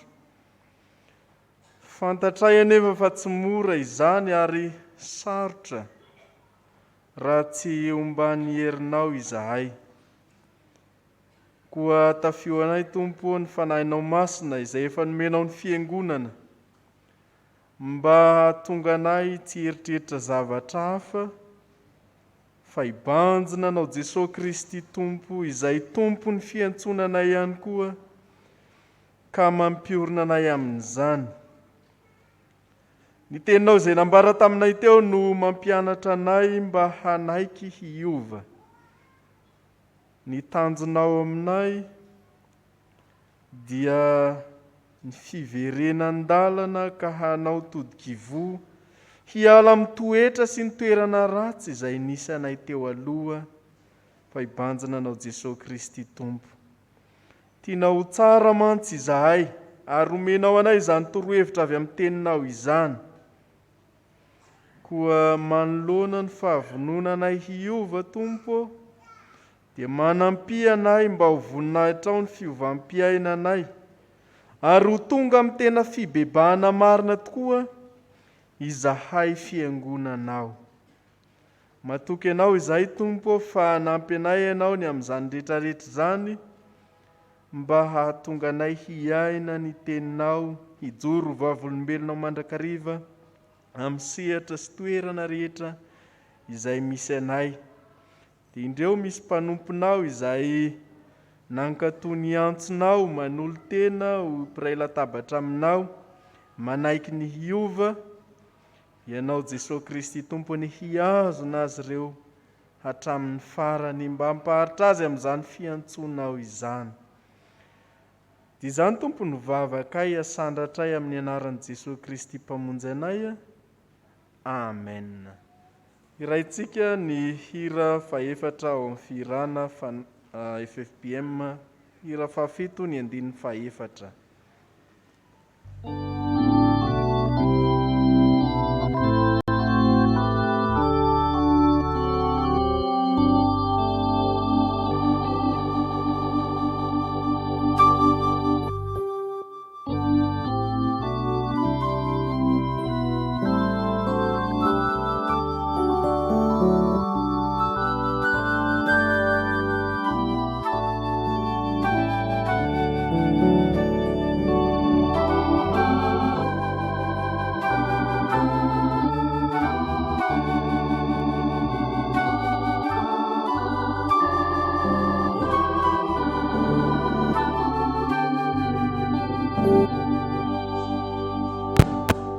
Fantatray anefa fa tsy mora izany ary sarotra raha tsy ombany herinao izahay. Koa tafio anay Tompo ny fanahinao masina izay efa nomenao ny fiangonana, mba hahatonga anay tsy eritreritra zavatra hafa, fa hibanjina anao Jesosy Kristy Tompo izay Tompo ny fiantsonanay ihany koa, ka mampiorina anay amin'izany. Ny teninao izay nambara taminay teo no mampianatra anay mba hanaiky hiova. Ny tanjonao aminay dia ny fiverenan-dalana ka hanao todi-kivoa, hiala amin'ny toetra sy ny toerana ratsy izay nisy anay teo aloha, fa hibanjina anao Jesosy Kristy Tompo. Tianao tsara mantsy izahay, ary omenao anay izany torohevitra avy amin'ny teninao izany. Koa manoloana ny fahavononanay hiova, Tompo, dia manampy anay mba ho voninahitra ao ny fiovam-piainanay, ary ho tonga amin'ny tena fibebahana marina tokoa izahay fiangonanao. Matoky anao izay, Tompo, fa hanampy anay ianao ny amin'izany rehetrarehetra izany, mba hahatonga anay hiaina ny teninao, hijoro vavolombelonao mandrakariva amin'ny sehatra sy toerana rehetra izay misy anay. Dia indreo misy mpanomponao izay nankatony antsonao manolo tena ho mpiray latabatra aminao, manaiky ny hiova, ianao Jesosy Kristy Tompony hiazona azy ireo hatramin'ny farany, mba hampaharitra azy amin'izany fiantsonao izany. Dia izany, Tompo, no vavakay asandratray amin'ny anaran'i Jesosy Kristy mpamonjy anay. Amen. Iraintsika ny hira faefatra ao amin'ny firana FFPM, hira fafito ny andininy faefatra.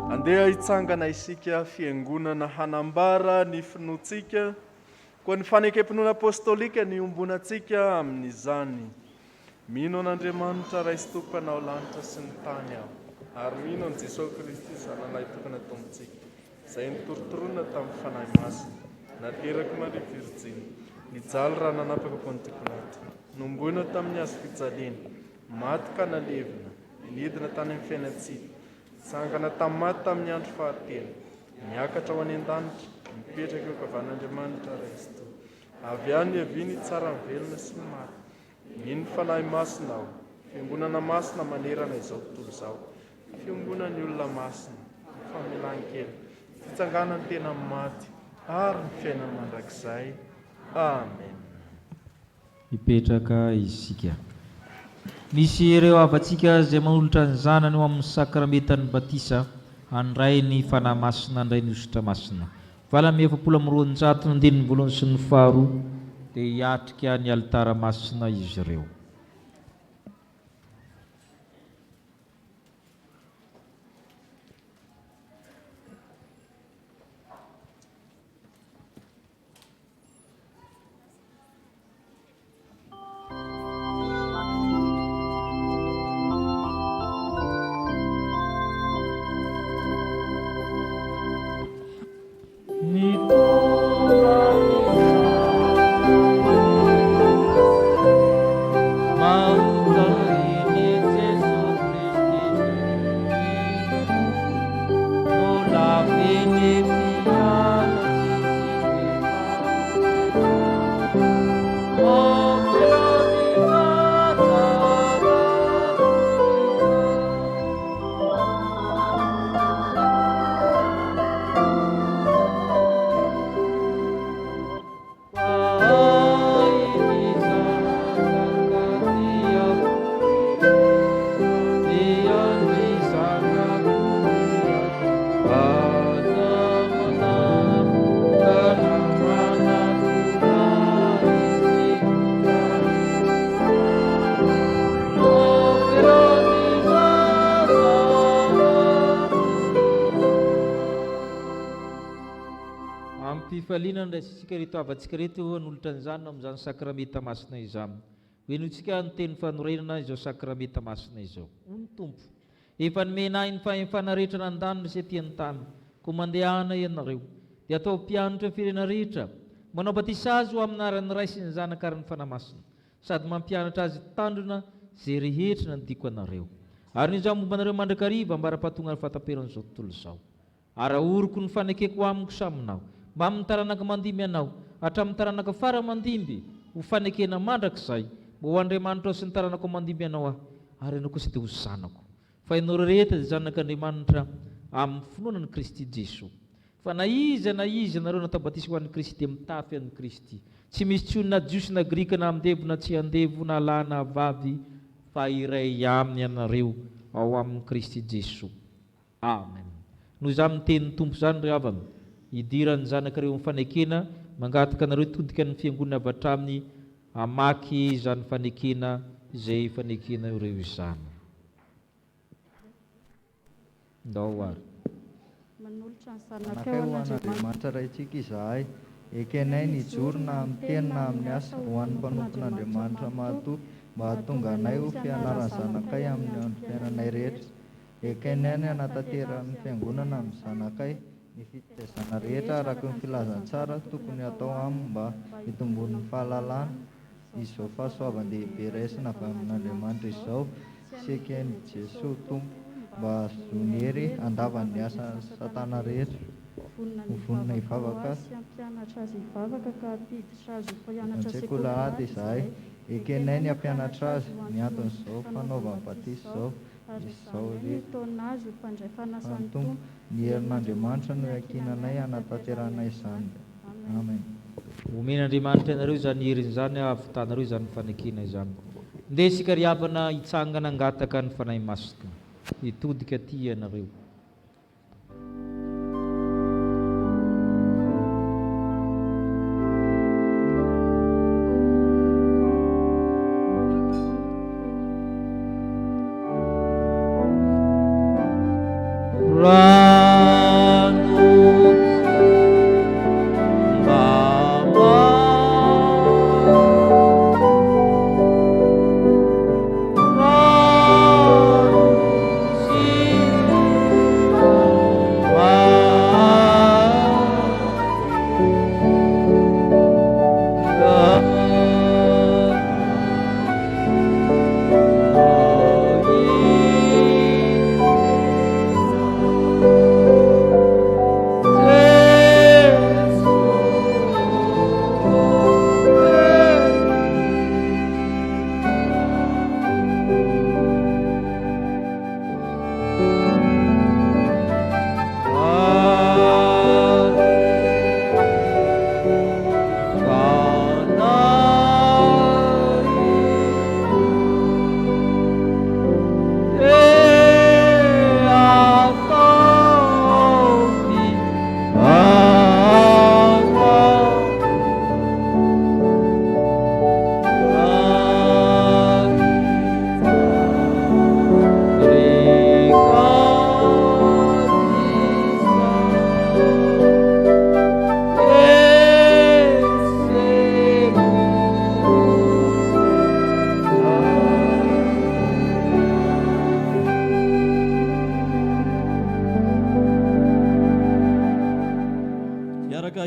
Andeha hitsangana isika fiangonana hanambara ny finoantsika, koa ny fanekem-pinoana apôstôlika ny ombonantsika amin'izany. Mino an'Andriamanitra ray sy tomponao lanitra sy ny tany aho, ary mino an' Jesosy Kristy zananay tokony ataontsika, izay nitorotorona tamin'ny fanahy masina, nateraky Maria Virjiny, nijaly raha nanapaka Ponty Pilato, nomboina tamin'ny hazo fijaliana, maty ka nalevina, nidina tany amin'ny fiainantsika, sangana tamin'ny tamin'ny andro fahatelo, miakatra ho any an-danitra, mipetraka eo ankavan'Andriamanitra ray sy toa. Avy any havia ny tsara velona sy ny maty. Mino ny fanahy masina aho, fiangonana masina manerana izao tontolo izao, fiangonan'ny olona masina, famelan-kely, fitsanganany tena maty, ary ny fiainana mandrakizay. Amen. Mipetraka isika. Misy ireo avantsika izay manolotra ny zanany eo amin'ny sakramentany batisa, handray ny fanahy masina, handray ny osotra masina. Valamy 720 ny andininy voalohany sy ny faharoa, dia hiatrika ny alitara masina izy ireo. fifaliana ndraisitsika reto avatsika reto hanolotra an'izany amin'izany sakramenta masina izany. Hoe notsika ny teny fanorenana izao sakramenta masina izao. Ny tompo efa nomena ny fahefana rehetra nan-danitra sy aty an-tany, koa mandehana ianareo dia atao mpianatra firena rehetra, manao batisazy ho amin'ny anaran'ny Ray sy ny Zanaka ary ny fanamasina, sady mampianatra azy tandrona zay rehetra nandiko anareo. Ary ny izao momba anareo mandrakariva ambara-pahatonga ny fataperan'izao tontolo izao. Arahoriko ny fanekeko amiko saminao, mba amin'ny taranaka mandimby anao, hatramin'ny taranaka fara mandimby, ho fanekena mandrakizay, mba ho Andriamanitra sy ny taranako mandimby anao aho, ary ianao kosa dia ho zanako. Fa ianao rehetra dia zanak'Andriamanitra amin'ny finoana ny Kristy Jesosy. Fa na iza ianareo natabatisa ho an'ny Kristy mitafy an'ny Kristy. Tsy misy tsony na jiosy na grika na andevo na tsy andevo na lahy na vavy, fa iray aminy ianareo ao amin'ny Kristy Jesosy. Amen. Noho izany miteny tompo izany ry havana, idiran'ny zanakareo amin'ny fanekena, mangataka anareo todika ny fiangonana avy hatraminy hamaky izany fanekena izay fanekena ireo izany. Ndao ary. Manolotra ny zanakao an'Andriamanitra raitsika izahay, ekenay nijorona amin'ny teny na amin'ny asa ho an'ny mpanompon'Andriamanitra mahatoky, mba hahatonga anay ho fianaran'ny zanakay amin'ny fiainanay rehetra. Ekenay ny hanatanterahany fiangonana amin'ny zanakay, ny fitezana rehetra araka ny filazantsara tokony atao aminy mba hitombon'ny fahalalana izao fahasoavan-dehibe raisina avy amin'Andriamanitra izao, sy eken'i Jesosy Tompo mba azony hery andavan'ny asa satana rehetra. Ho vonona hivavaka Ampianatra azy hivavaka ka hampiditra azy ho mpianatra sekoly ahady izahay, ekenay ny ampianatra azy ny anton'izao fanaovany batisa izao, izao ny taona azy ho mpandray fanasany Tompo, ny herin'Andriamanitra no iakinanay hanatanteranay izany. Amen. Omen'Andriamanitra ianareo izany heriny izany, ahavitanareo izany fanekena izany. Ndesika ry havana hitsangana angataka ny fanahy masika, hitodika aty ianareo.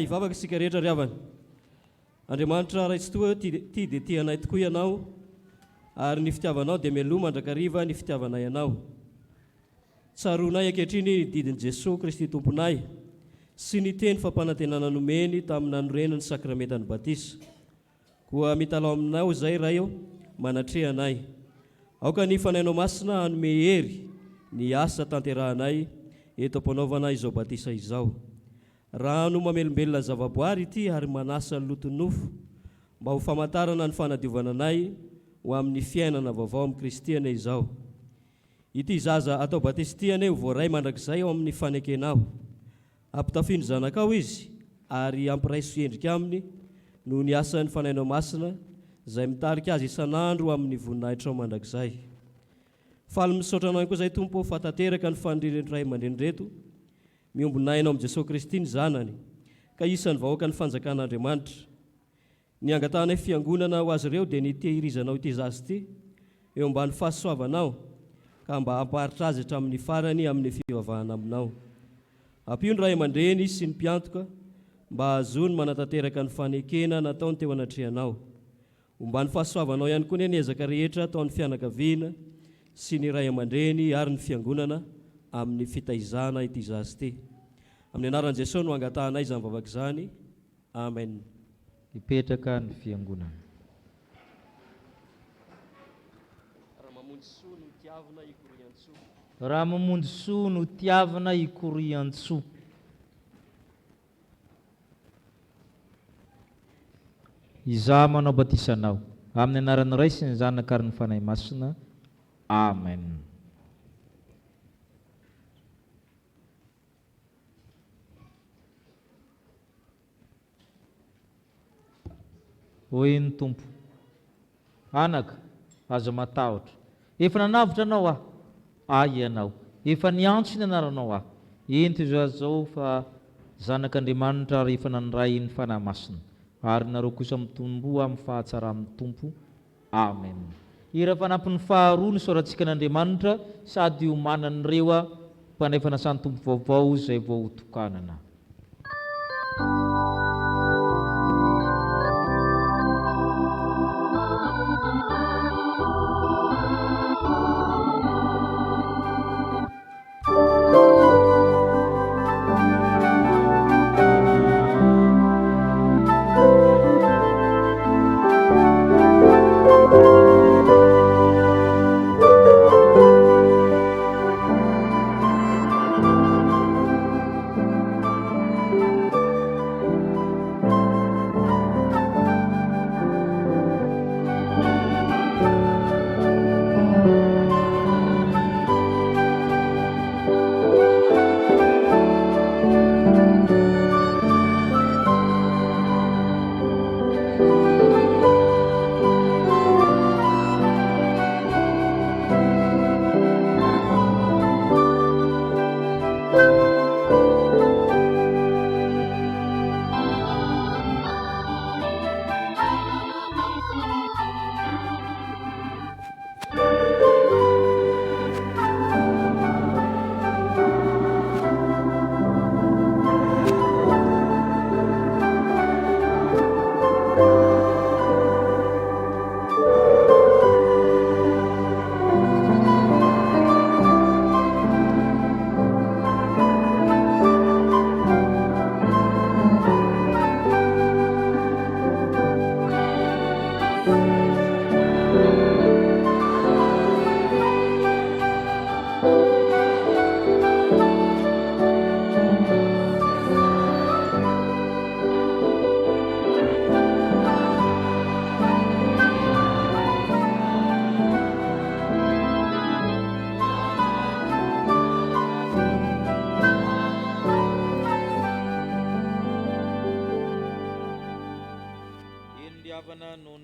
Hivavaka isika rehetra ry havana. Andriamanitra raitsy toa ty dia tianay tokoa ianao, ary ny fitiavanao dia mialoha mandrakariva ny fitiavanay ianao. Tsaronay ankehitriny didin'i Jesosy Kristy Tomponay sy ny teny fampanantenana nomeny tamin'ny nanorenany sakramentany batisa. Koa mitalao aminao izay ray eo manatrehanay. Aoka ny fanainao masina hanome hery ny asa tanterahanay eto ampanaovana izao batisa izao. Rano mamelombelona zavaboary ity ary manasa ny lotonofo mba ho famantarana ny fanadiovana anay ho amin'ny fiainana vaovao amin'ny Kristiana izao. Ity zaza atao batisa ity anay ho voaray mandrakizay ao amin'ny fanekenao. Ampitafiany zanakao izy ary ampiraiso endrika aminy noho ny asan'ny fanainao masina izay mitarika azy isan'andro amin'ny voninahitra ao mandrakizay. Faly misaotra anao koa izay Tompo fatateraka ny faniriren'ny ray aman-dreny reto, miombonainao amin'ny Jesosy Kristy ny zanany, ka isan'ny vahoaka ny fanjakan'Andriamanitra. Ny angatanay fiangonana ho azy ireo dia ny tehirizanao ity zasy ity eo ambany fahasoavanao ka mba hampaharitra azy hatramin'ny farany amin'ny fivavahana aminao. Ampio ny ray aman-dreny sy ny mpiantoka mba ahazony manatanteraka ny fanekena nataony teo anatrehanao. Mba ny fahasoavanao ihany koa ny ezaka rehetra ataon'ny fianakaviana sy ny ray aman-dreny ary ny fiangonana amin'ny fitaizana ity zasy ity. Amin'ny anaran'i Jesosy no angatanay izany vavaka izany. Amen. Ipetraka ny fiangonana. Raha mamonjy soa no tiavana ikorian-tsoa. Izaho manao batisanao amin'ny anaran'ny Ray sy ny Zanaka ary ny Fanahy Masina. Amen. Hoy ny Tompo: anaka, aza matahotra. Efa nanavitra anao aho, ay ianao. Efa niantso ny anaranao aho. Ento izao fa zanak'Andriamanitra ary efa nandray ny fanahy masina. Ary nareo kosa mitomboa amin'ny fahatsara amin'ny Tompo. Amen. Ira fanampin'ny faharoa ny soratsika n'Andriamanitra sady omanan'ireo mpanefana sany Tompo vaovao izay vao hotokanana.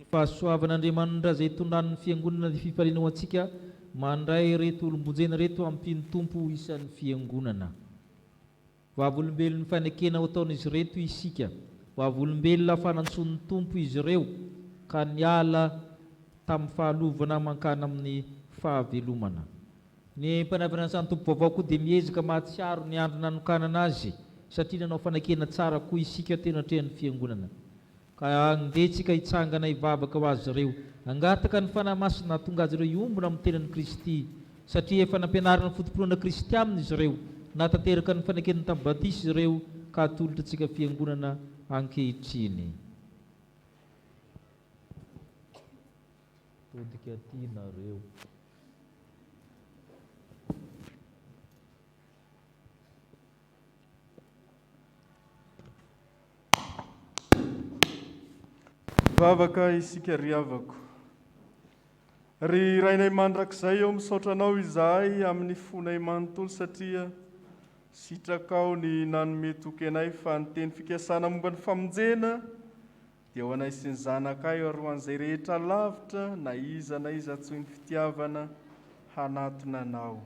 Fahasoavan'Andriamanitra izay tondrany fiangonana ny fifaliana ho antsika mandray reto olombonjena reto ampiny Tompo isan'ny fiangonana. Vavolombelon'ny fanekena ho ataon'izy reto isika. Vavolombelona fanantson'ny Tompo izy ireo ka niala tamin'ny fahalovana mankana amin'ny fahavelomana. Ny mpanavana sany Tompo vaovao koa dia miezaka mahatsiaro ny andro nanokanana azy satria nanao fanekena tsara koa isika tena trehan'ny fiangonana. Ka andetsika hitsangana hivavaka ho azy ireo, angataka ny fanahy masina tonga azy ireo iombona amin'ny tenan'i Kristy satria efa nampianarana ny fotompolona Kristy aminy izy ireo, natanteraka ny fanekena tamin'ny batisy izy ireo ka atolotra antsika fiangonana ankehitriny. Todika tianareo. Vavaka isika ry havako. Ry rainay mandrakizay eo misaotra anao izahay amin'ny fonay manontolo satria sitrakao ny nanome toky anay fa ny teny fikasana momba ny famonjena dia ho anay sy ny zanakay ary ho an'izay rehetra lavitra na iza tsoy ny fitiavana hanatona anao.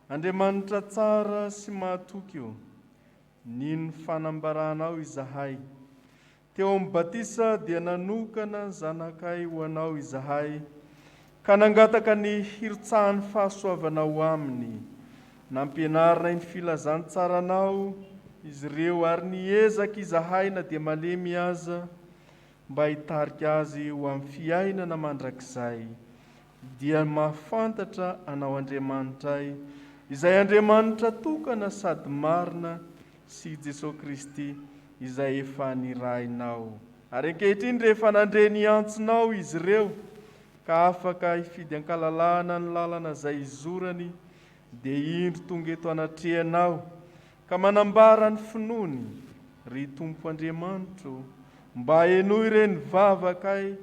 Andriamanitra tsara sy mahatoky io, nino fanambaranao izahay. Teo amin'ny batisa dia nanokana ny zanakay ho anao izahay, ka nangataka ny hirotsahan'ny fahasoavanao aminy. Nampianarina ny filazantsaranao izy ireo ary niezaka izahay na dia malemy aza mba hitarika azy ho amin'ny fiainana mandrakizay. Dia mahafantatra anao Andriamanitray, izay Andriamanitra tokana sady marina, sy Jesosy Kristy izay efa nirahinao. Ary ankehitriny rehefa nandre ny antsonao izy ireo, ka afaka hifidy ankalalana ny lalana izay izorany, dia indro tonga eto anatrehanao, ka manambara ny finoany ry Tompo Andriamanitro, mba henoy ireny vavakay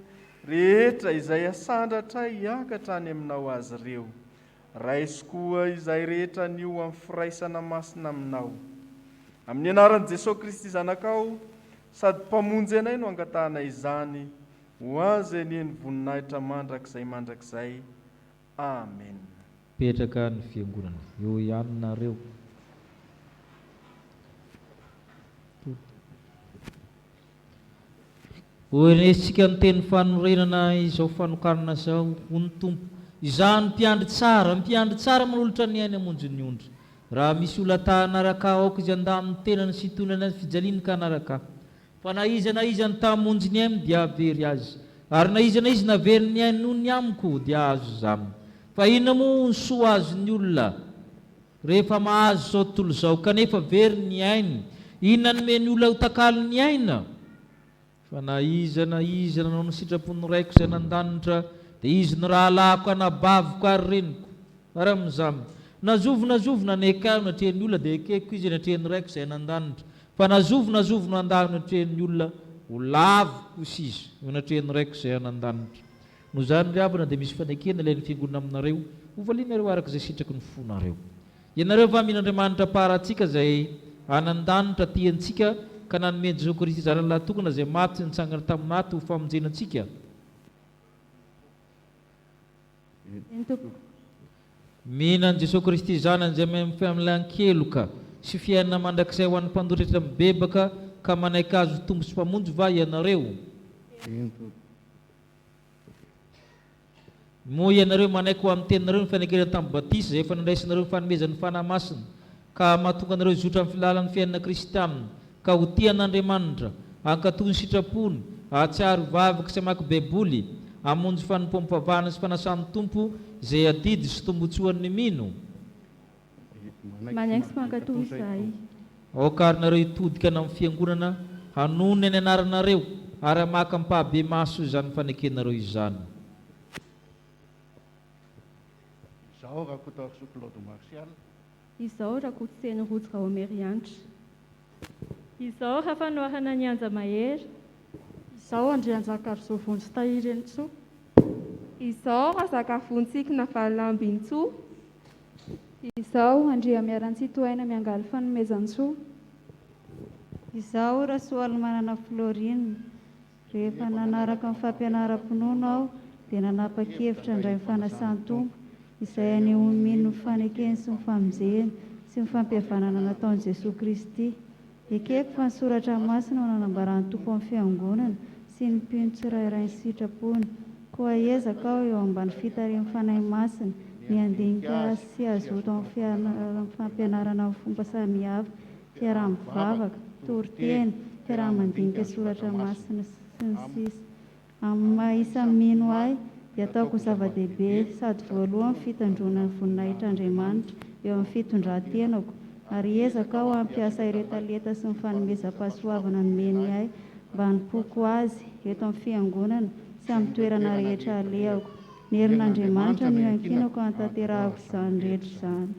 rehetra izay asandratray hiakatra any aminao azy ireo. Raisy koa izay rehetra nio amin'ny firaisana masina aminao. Amin'ny anaran'i Jesosy Kristy zanakao, sady mpamonjy anay no angatahana izany, ho azy eny voninahitra mandrakizay. Amen. Petraka ny fiangonana, eo ihany nareo. Oenesika ny teny fanorenana izao fanokanana zao, hony Tompo, izany mpiandry tsara manolotra ny ainy amonjy ny ondry. Raha misy olata anaraka aoka izy andaminy tenany sy tonana fijaliany ka anaraka. Fa na izy tamonjy ny ainy dia avery azy, ary na izy navery ny ainy noho ny amiko dia azo zaminy. Fa inona moa ny soa azony olona rehefa mahazo zao tontolo zao kanefa very ny ainy? Inona no meny olona ho takalo ny aina? Fa na iza nanao ny sitrapony raiko izay nandanitra, dia izy ny rahalahako anabaviko ary reniko. Ary amin'izany nazovona nekaio natrehan'ny olona dia ekeko izy natrehan'ny raiko izay nandanitra. Fa nazovona andalo natrehan'ny olona ho laviko sy izy io natrehan'ny raiko izay nandanitra. No zany ry abana dia misy fanekena ilay ny fiangonana aminareo, ho valianareo araka izay sitraky ny fonareo. Ianareo va min'Andriamanitra paratsika izay anandanitra tiantsika, ka nanome Jesosy Kristy zanany lahatokana izay maty nitsangana taminaty ho famonjenantsika. Mihinan Jesosy Kristy zanany izay mifamelan-keloka sy fiainana mandrakizay ho an'ny mpandotretra mibebaka, ka manaiky azo tombo sy mpamonjy va ianareo? Moa ianareo manaiky ho amin'ny teninareo ny fanekenana tamin'ny batisa izay efa nandraisanareo ny fanomezan'ny fanahy masina, ka mahatonga anareo zotra amin'ny filalan'ny fiainana kristianina, ka ho tia an'Andriamanitra, hankatoy ny sitrapony, hahatsiaro vavaka sy hamaky baiboly, hamonjy fanompom-pavahana sy fanasan'ny Tompo izay adidy sy tombotsoan'ny mino. Manaiky sy mankatoy izahay. Aoka ary nareo hitodika amin'ny fiangonana, hanony ny anaranareo ary hamaky amin'ny pahabe maso izany fanekenareo izany. Izao Rakototseny Rotsika Omerianitra. Izao Hafanoahana Nyanja Mahery. Izao Andrianjaka Arzovonjy Tahirenitsoa. Izao Razakavonjikina Valambintsoa. Izao Andria Miarantsitoaina Miangaly Fanomezantsoa. Izao Rasoaly Manana Florine. Rehefa nanaraka amin'ny fampianaram-pinono aho dia nanapa-kevitra indray ny fanasan-tompo izay anehoany ny fanekeny sy ny famonjeny sy ny fampihavanana nataon'i Jesosy Kristy. Ekeko fa ny soratra masina ho nanambarany tompo amin'ny fiangonana sy ny mpino tsirairay ny sitrapony. Koa ezaka aho eo ambany fitarian'ny fanahy masina ny andinika sy azoto amin'ny fampianarana amin'ny fomba samihafa, fiaraha-mivavaka, toriteny, fiaraha-mandinika soratra masina sy ny sisa. Amin'ny maha-isa mino ahy dia ataoko zava-dehibe sady voalohany fitandrona ny voninahitr'Andriamanitra eo amin'ny fitondran-tenako, ary ezaka aho hampiasa iretaleta sy ny fanomezam-pahasoavana nomeny ahy mba hanipoko azy eto amin'ny fiangonana sy amin'ny toerana rehetra alehako. Ny herin'Andriamanitra no iankinako hantanterahako izany rehetra izany.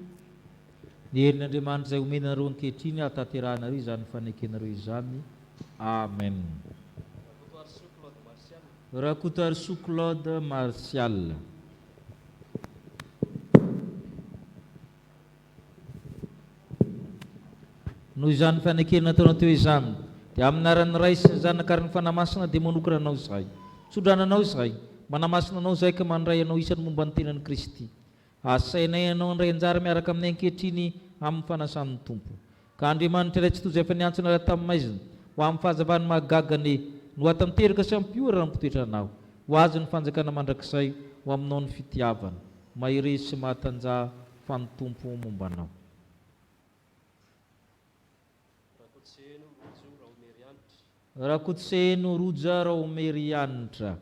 Ny herin'Andriamanitra izay omenareo ankehitriny hatanteranareo izany fanekenareo izany. Amen. Rakoto Arso Claude Martial. Noho izany fanekena nataonao teo izany dia amin'ny anaran'ny Ray sy ny Zanaka ary ny fanahy masina dia manokana anao izahay, tsodrananao izahay, manamasina anao izahay ka mandray anao isan'ny momba ny tenan'i Kristy. Asainay anao andray anjara miaraka amin'ny ankehitriny amin'ny fanasan'ny Tompo. ka Andriamanitra iray tsy toy izay efa niantsona ilay tamin'ny maizina ho amin'ny fahazavany mahagagany no hatanteraka sy ampiory raha mipitoetranao ho azy ny fanjakana mandrakizay ho aminao ny fitiavana mahiresy sy mahatanjah fa ny tompo mombanao. Rakotseno roja Raomerianitra.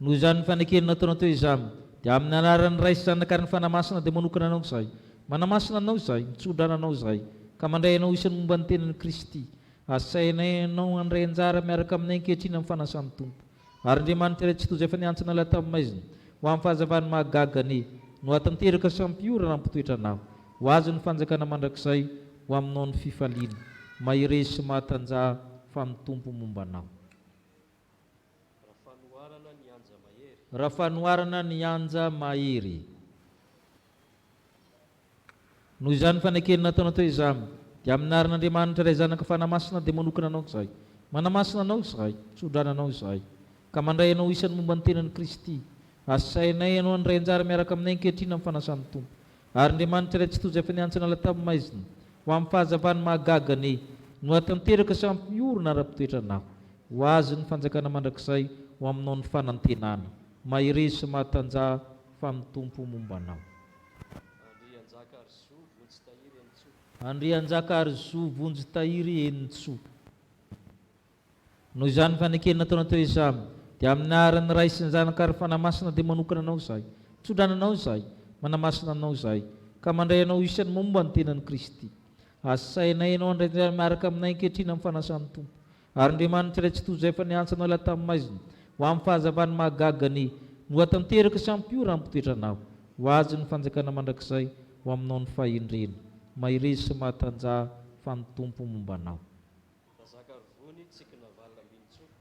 Noho izany fanekeny nataonao teo izany dia amin'ny anaran'ny Ray sy Zanaka ary ny fanamasina dia manokana anao izay, manamasina anao izay, mitsodrana anao izay, ka mandray anao isan'ny momba ny tenan'i Kristy, asainay anao handray anjara miaraka amin'ny ankehitriny amin'ny fanasan'ny tompo. Ary Andriamanitra iray tsy toy izay efa niantsona ilay tamin'ny maizina ho amin'ny fahazavany mahagagany no hatanteraka sy hampiora raha mipitoetranao ho azy ny fanjakana mandrakizay ho aminao ny fifaliana mahiresy sy mahatanjah fa ny tompo mombanao. Raha fanoharana ny anja mahery. Noho izany fanekeny nataonao teo izany dia amin'ny anaran'Andriamanitra iray Zanaka fanamasina dia manokana anao izay, manamasina anao izay, tsodrana anao izay, ka mandray anao isan'ny momba ny tenan'i Kristy, asainay anao handray anjara miaraka amin'ny ankehitriny amin'ny fanasan'ny tompo. Ary Andriamanitra iray tsy toy izay efa niantsona ilay tamin'ny maizina ho amin'ny fahazavany mahagagany no hatanteraka sy hampiorona ara-pitoetranao ho azy ny fanjakana mandrakizay ho aminao ny fanantenana mahiresy sy mahatanjah fa ny tompo mombanao. Andrianjaka Arzo Vonjy Tahiry Enitsoa. Noho izany fanekeny nataonao teo izany dia amin'ny anaran'ny Ray sy ny Zanaka ary fanamasina dia manokana anao izay, tsodrana anao izay, manamasina anao izay, ka mandray anao isan'ny momba ny tenan'i Kristy, asainay anao handray anjara miaraka aminay ankehitriny amin'ny fanasan'ny tompo. Ary Andriamanitra iray tsy toy izay efa niantsona ilay tamin'ny maizina ho amin'ny fahazavany mahagagany no hatanteraka sy hampiora raha mipitoetranao ho azy ny fanjakana mandrakizay ho aminao ny fahendrena mahiresy sy mahatanjah fa ny tompo mombanao.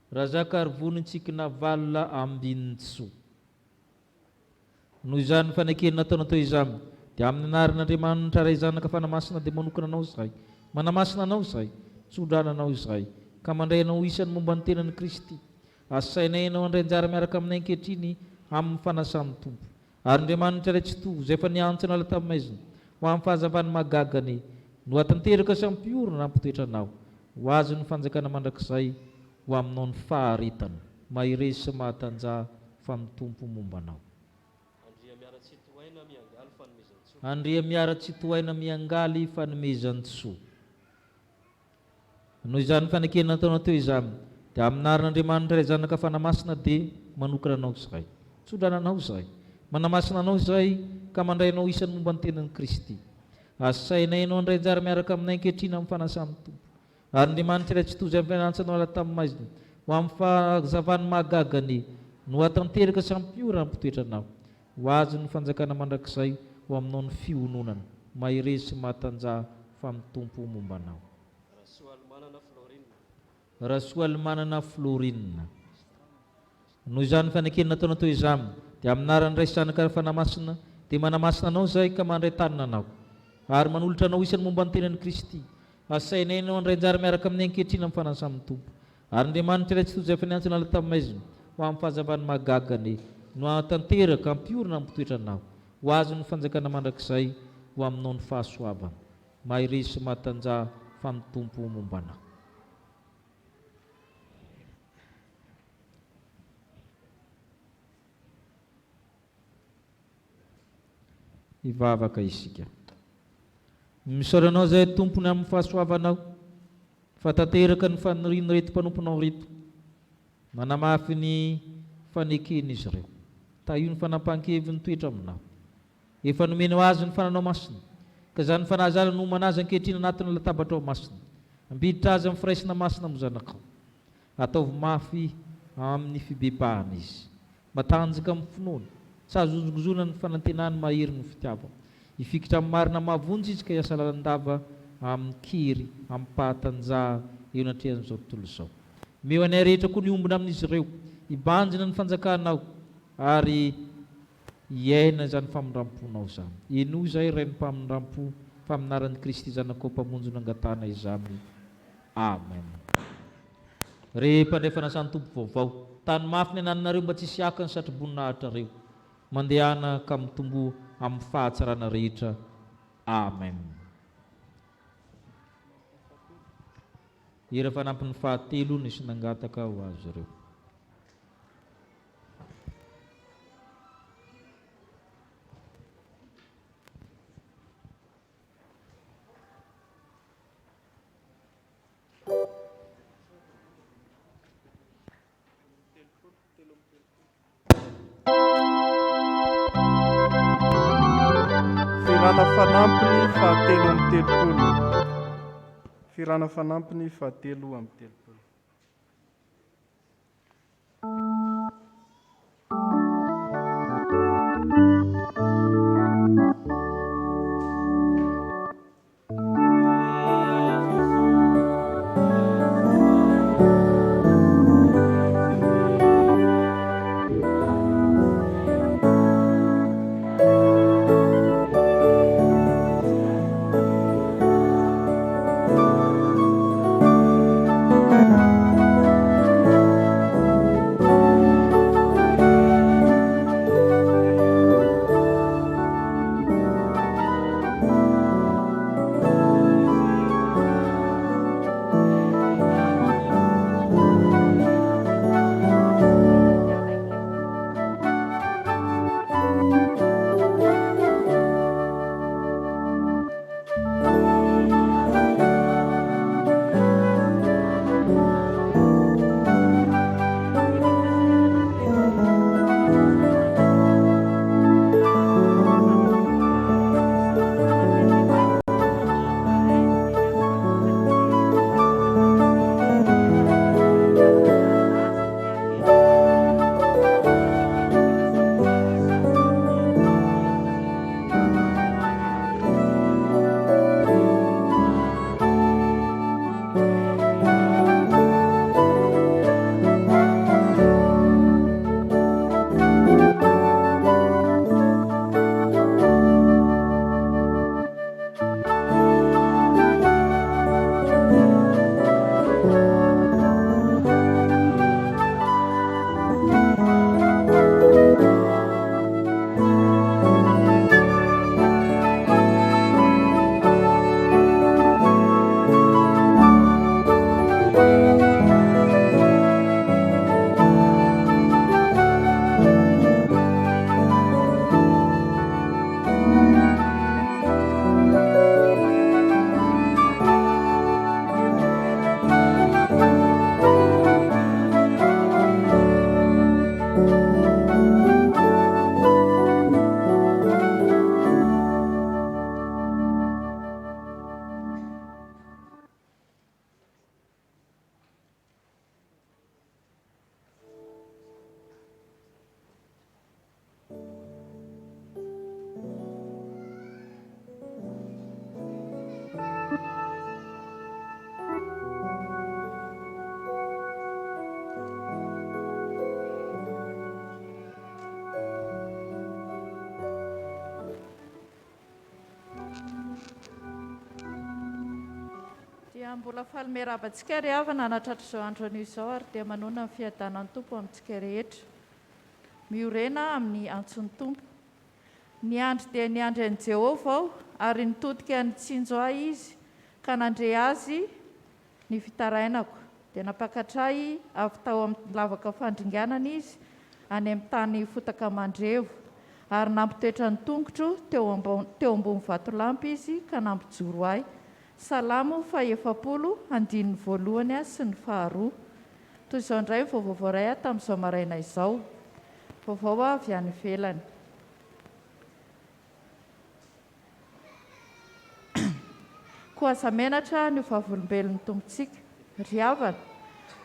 Razaka Arvony Tsikinavalina Ambinitsoa. Noho izany fanekeny nataonao teo izany dia amin'ny anaran'Andriamanitra Ray Zanaka fanamasina dia manokana anao izay, manamasina anao izay, tsodrana anao izay, ka mandray anao isan'ny momba ny tenan'i Kristy, asainay anao handray anjara miaraka amin'ny ankehitriny amin'ny fanasan'ny tompo. Ary Andriamanitra iray tsy toy izay efa niantsona ilay tamin'ny maizina ho amin'ny fahazavany mahagagany no hatanteraka sy hampiorona raha mipitoetranao ho azy ny fanjakana mandrakizay ho aminao ny faharetana mahiresy sy mahatanjah fa ny tompo mombanao. Andria miara tsy tohaina miangaly fanomezan-tsoa. Noho izany fanekeny nataonao teo izany dia amin'ny anaran'Andriamanitra Ray Zanaka fanamasina dia manokana anao izay, tsodrana anao izay, manamasina anao izay, ka mandray anao isan'ny momba ny tenan'i Kristy, asainay anao handray anjara miaraka amin'ny ankehitriny amin'ny fanasan'ny tompo. Ary Andriamanitra iray tsy toy izay niantsona ilay tamin'ny maizina ho amin'ny fahazavany mahagagany no hatanteraka sy hampiora raha mipitoetranao ho azy ny fanjakana mandrakizay ho aminao ny fihononana mahiresy sy mahatanjah fa ny tompo mombanao. Rasoalimanana Florine. Noho izany fanekeny nataonao teo izany dia amin'ny anaran'ny Ray sy Zanaka ary fanamasina dia manamasina anao izay ka mandray tanina anao ary manolotra anao isan'ny momba ny tenan'i Kristy, asainay anao handray anjara miaraka amin'ny ankehitriny amin'ny fanasan'ny tompo. Ary Andriamanitra iray tsy toy izay efa niantsona ilay tamin'ny maizina ho amin'ny fahazavany mahagagany no hatanteraka hampiorona amin'ny mipitoetranao ho azy ny fanjakana mandrakizay ho aminao ny fahasoavana mahiresy sy mahatanjah fa ny tompo mombanao. Ivavaka isika. Misaotra anao izay tompony amin'ny fahasoavanao fa tanteraka ny faniriany reto mpanomponao reto, manamafy ny fanekeny izy ireo, tahio ny fanampan-keviny toetra aminao, efa nomenao azy ny fananao masina, ka izany fanazana no manazy ankehitriny anatin'ny latabatra ao masina, ambiditra azy amin'ny firaisana masina mo zanakao, ataovy mafy amin'ny fibebahana izy, matanjaka amin'ny finoana, tsy azozongozona ny fanantenany mahery ny fitiavana, ifikitra amin'ny marina mahavonjy izy ka hiasa lalandava amin'ny kery, amin'ny pahatanjah eo anatrehan'izao tontolo izao. Meo anay rehetra koa ny ombona amin'izy ireo, hibanjina ny fanjakanao ary hiaina izany famindramponao izany. Eno izay iray ny mpamindrampo fa amin'ny anaran'i Kristy Zanakao mpamonjy no angatana izany. Amen. Rehefa ndray fanasan'ny tompo vaovao, tany mafy ny ananareo mba tsy siaka ny satroboninahitra reo, mandehana ka mitombo amin'ny fahatsarana rehetra Amen. Hira fanampin'ny fahatelo nisy nangataka ho azy ireo. Firana fanampiny fahatelo amby telopolo. Firana fanampiny fahatelo amby telopolo. Mbola faly miarabantsika ry havana anatratra izao andro anio izao ary dia manona ny fiadanan'ny tompo amintsika rehetra. Miorena amin'ny antson'ny tompo. Ny andro dia ny andro an'i Jehovah ao ary nitodika ny tsinjo ahy izy ka nandre azy ny fitarainako. Dia napakatray avy tao amin'ny lavaka fandringanana izy any amin'ny tany fotaka mandrevo ary nampitoetra ny tongotro teo ambony vatolampy izy ka nampijoro ahy. Salamo faha-efapolo andininy voalohany sy ny faharoa. Toy izao indray ny vaovao iray tamin'izao maraina izao. Vaovao avy any ivelany. Koa aza menatra ny vavolombelon'ny tompontsika. Ry havana,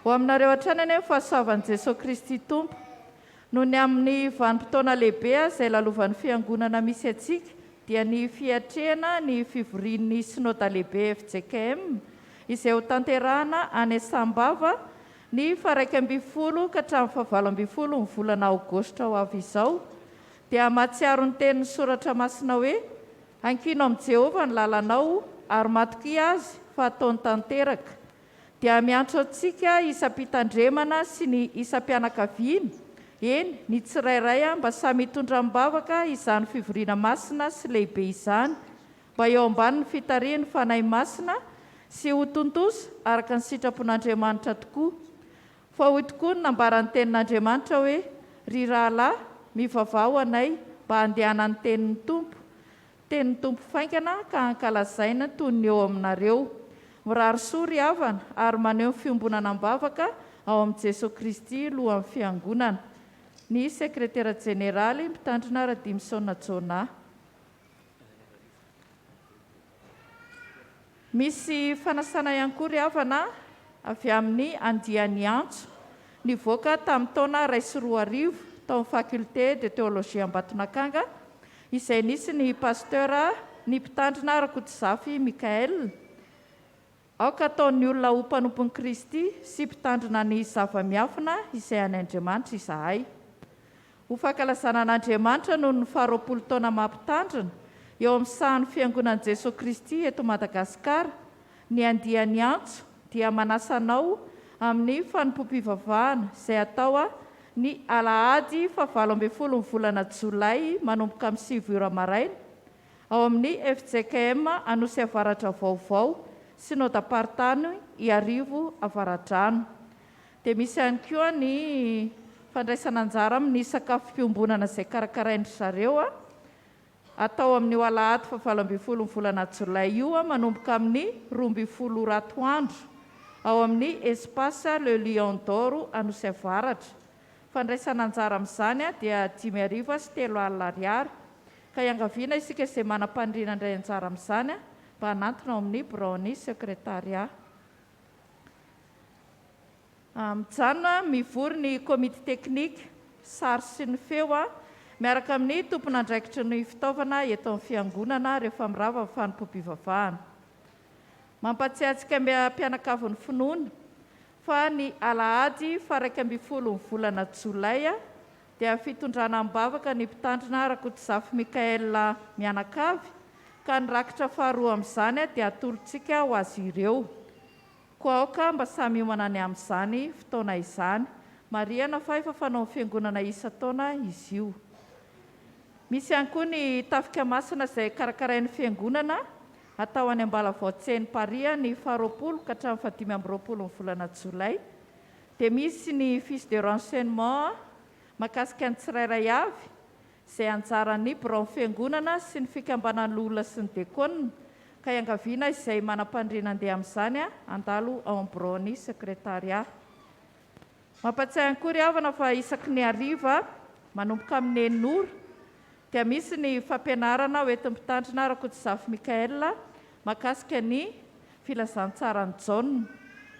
ho aminareo hatrany anie ny fahasoavan'i Jesosy Kristy Tompo, noho ny amin'ny vanim-potoana lehibe izay lalovan'ny fiangonana misy atsika, dia ny fiatrehana ny fivorian'ny synode lehibe FJKM izay ho tanterahana any Sambava ny faha 1 ka hatramin'ny faha 20 ny volana Aogositra ho avy izao, dia mahatsiaro ny tenin'ny soratra masina hoe ankino amin'i Jehovah ny lalanao ary matoky azy fa ataony tanteraka. Dia miantso antsika isam-pitandremana sy ny isam-pianakaviana, eny ny tsirairay mba samy hitondra mibavaka izany fivoriana masina sy lehibe izany mba eo amban'ny fitariany fanahy masina sy ho tontosa araka ny sitrapon'Andriamanitra tokoa. Fa hoy tokoa ny nambarany tenin'Andriamanitra hoe ry rahalahy mivavao anay mba handehana ny tenin'ny Tompo faingana ka hankalazaina toy ny eo aminareo. Mirary soa ry havana ary maneho fiombonana am-bavaka ao amin'i Jesosy Kristy lohan'ny fiangonana. Ny sekretera jeneraly mitandrina Radimson Jona. Misy fanasana ihany koa ry havana avy amin'ny andiany antso nivoaka tamin'ny taona 2012 tao amin'ny faculté de théologie Ambatonakanga, izay nisy ny pasteur ny mpitandrina Rakotomanga Mikael. Aoka ataon'ny olona ho mpanompon'i Kristy sy mpitandrina ny zava-miafina izay any Andriamanitra izahay. Ho fankalazana an'Andriamanitra noho ny 20 taona mampitandrina eo amin'ny sahan'ny fiangonan'i Jesosy Kristy eto Madagasikara, ny andiany antso dia manasa anao amin'ny fanompom-pivavahana izay atao ny alahady 17 ny volana Jolay manomboka amin'ny 7 maraina ao amin'ny FJKM Anosy Avaratra Vaovao Synode Apartany Iarivo Avaradrano. Dia misy ihany koa ny fandraisana anjara amin'ny sakafo fiombonana izay karakarain'ny zareo atao amin'ny alahady 17 ny volana Jolay io manomboka amin'ny 12 ratoandro ao amin'ny Espace Le Lion d'Or Anosy Avaratra. Fandraisana anjara amin'izany dia 5 sy 3 alina ariary. Ka iangaviana isika izay manam-pandriana indray anjara amin'izany mba hanantona ao amin'ny bureau-ny sekretariat. Mijanona mivory ny komity teknika sary sy ny feo miaraka amin'ny tompon'andraikitry ny fitaovana eto amin'ny fiangonana rehefa mirava ny fanompom-pivavahana. Mampatsiahy antsika mpianakavin'ny finoana fa ny alahady 21 ny volana Jolay dia fitondrana am-bavaka ny mpitandrina Rakotomanga Mikael mianakavy ka nirakitra faharoa amin'izany dia atolontsika ho azy ireo. Koa aoka mba samy homana ny amin'izany fotoana izany. Mariana fa efa fanao fiangonana isa-taona izy io. Misy ihany koa ny tafika masina izay karakarain'ny fiangonana atao any Ambalavao-Tseny Paris ny 20 ka hatramin'ny 15 ny volana Jolay. Dia misy ny fiche de renseignement mahakasika ny tsirairay avy izay anjaran'ny bureau fiangonana sy ny fikambanan'ny olona sy ny dekona. Ka iangaviana izay manam-pandriana andeha amin'izany andalo ao amin'ny bureau-ny sekretariat. Mampatsiahy ihany koa ry havana fa isaky ny hariva manomboka amin'ny 9 dia misy ny fampianarana hoentin'ny mpitandrina Rakotomanga Mikael mahakasika ny filazantsarany jaune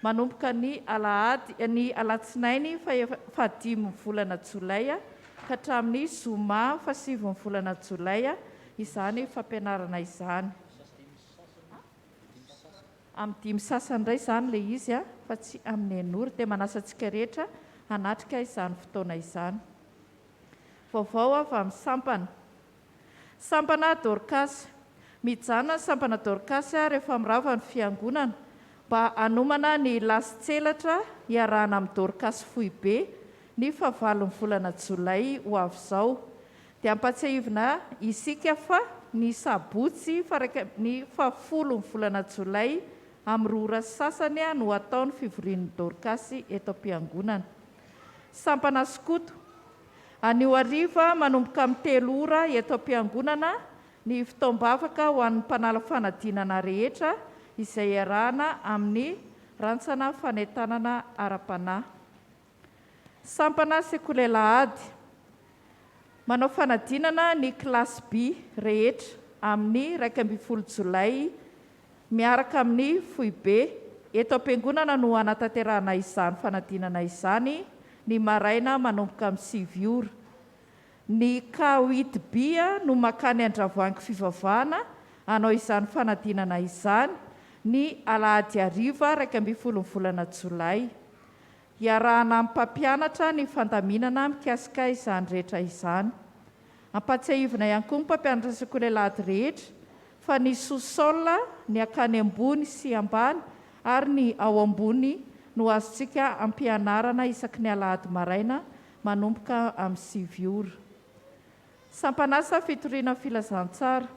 manomboka ny alatsinainy 15 volana Jolay ka hatramin'ny zoma 7 volana Jolay izany fampianarana izany. Amin'ny 5 sasany indray izany ilay izy fa tsy amin'ny 9 dia manasa antsika rehetra hanatrika izany fotoana izany. Vaovao avy amin'ny sampana. Sampana Dorcas. Mijanona ny sampana Dorcas rehefa mirava ny fiangonana mba hanomana ny lasin-tselatra iarahana amin'ny Dorcas Foibe ny 9 volana Jolay ho avy izao. Dia ampatsiahivina isika fa ny sabotsy ny 10 volana Jolay amin'ny 2 ora sasany no ataony fivorian'ny Dorcas eto am-piangonana. Sampana Skoto. Anio hariva manomboka amin'ny 3 ora eto am-piangonana ny fitaom-bavaka ho an'ny mpanala fanadinana rehetra izay iarahana amin'ny rantsana fanentanana ara-panahy. Sampana Sekolelahady. Manao fanadinana ny kilasy B rehetra amin'ny 12 Jolay miaraka amin'ny Foibe. Eto am-piangonana no hanatanterahana izany fanadinana izany ny maraina manomboka amin'ny 7 ora. Ny K8B no makany Andravoahangy fivavahana hanao izany fanadinana izany ny alahady hariva 12 volana Jolay. Iarahana amin'ny mpampianatra ny fandaminana mikasika izany rehetra izany. Ampatsiahivina ihany koa ny mpampianatra sekolelahady rehetra fa ny sous-sol ny akany ambony sy ambany ary ny ao ambony no azontsika ampianarana isaky ny alahady maraina manomboka amin'ny 7 ora. Sampanasa fitoriana filazantsara.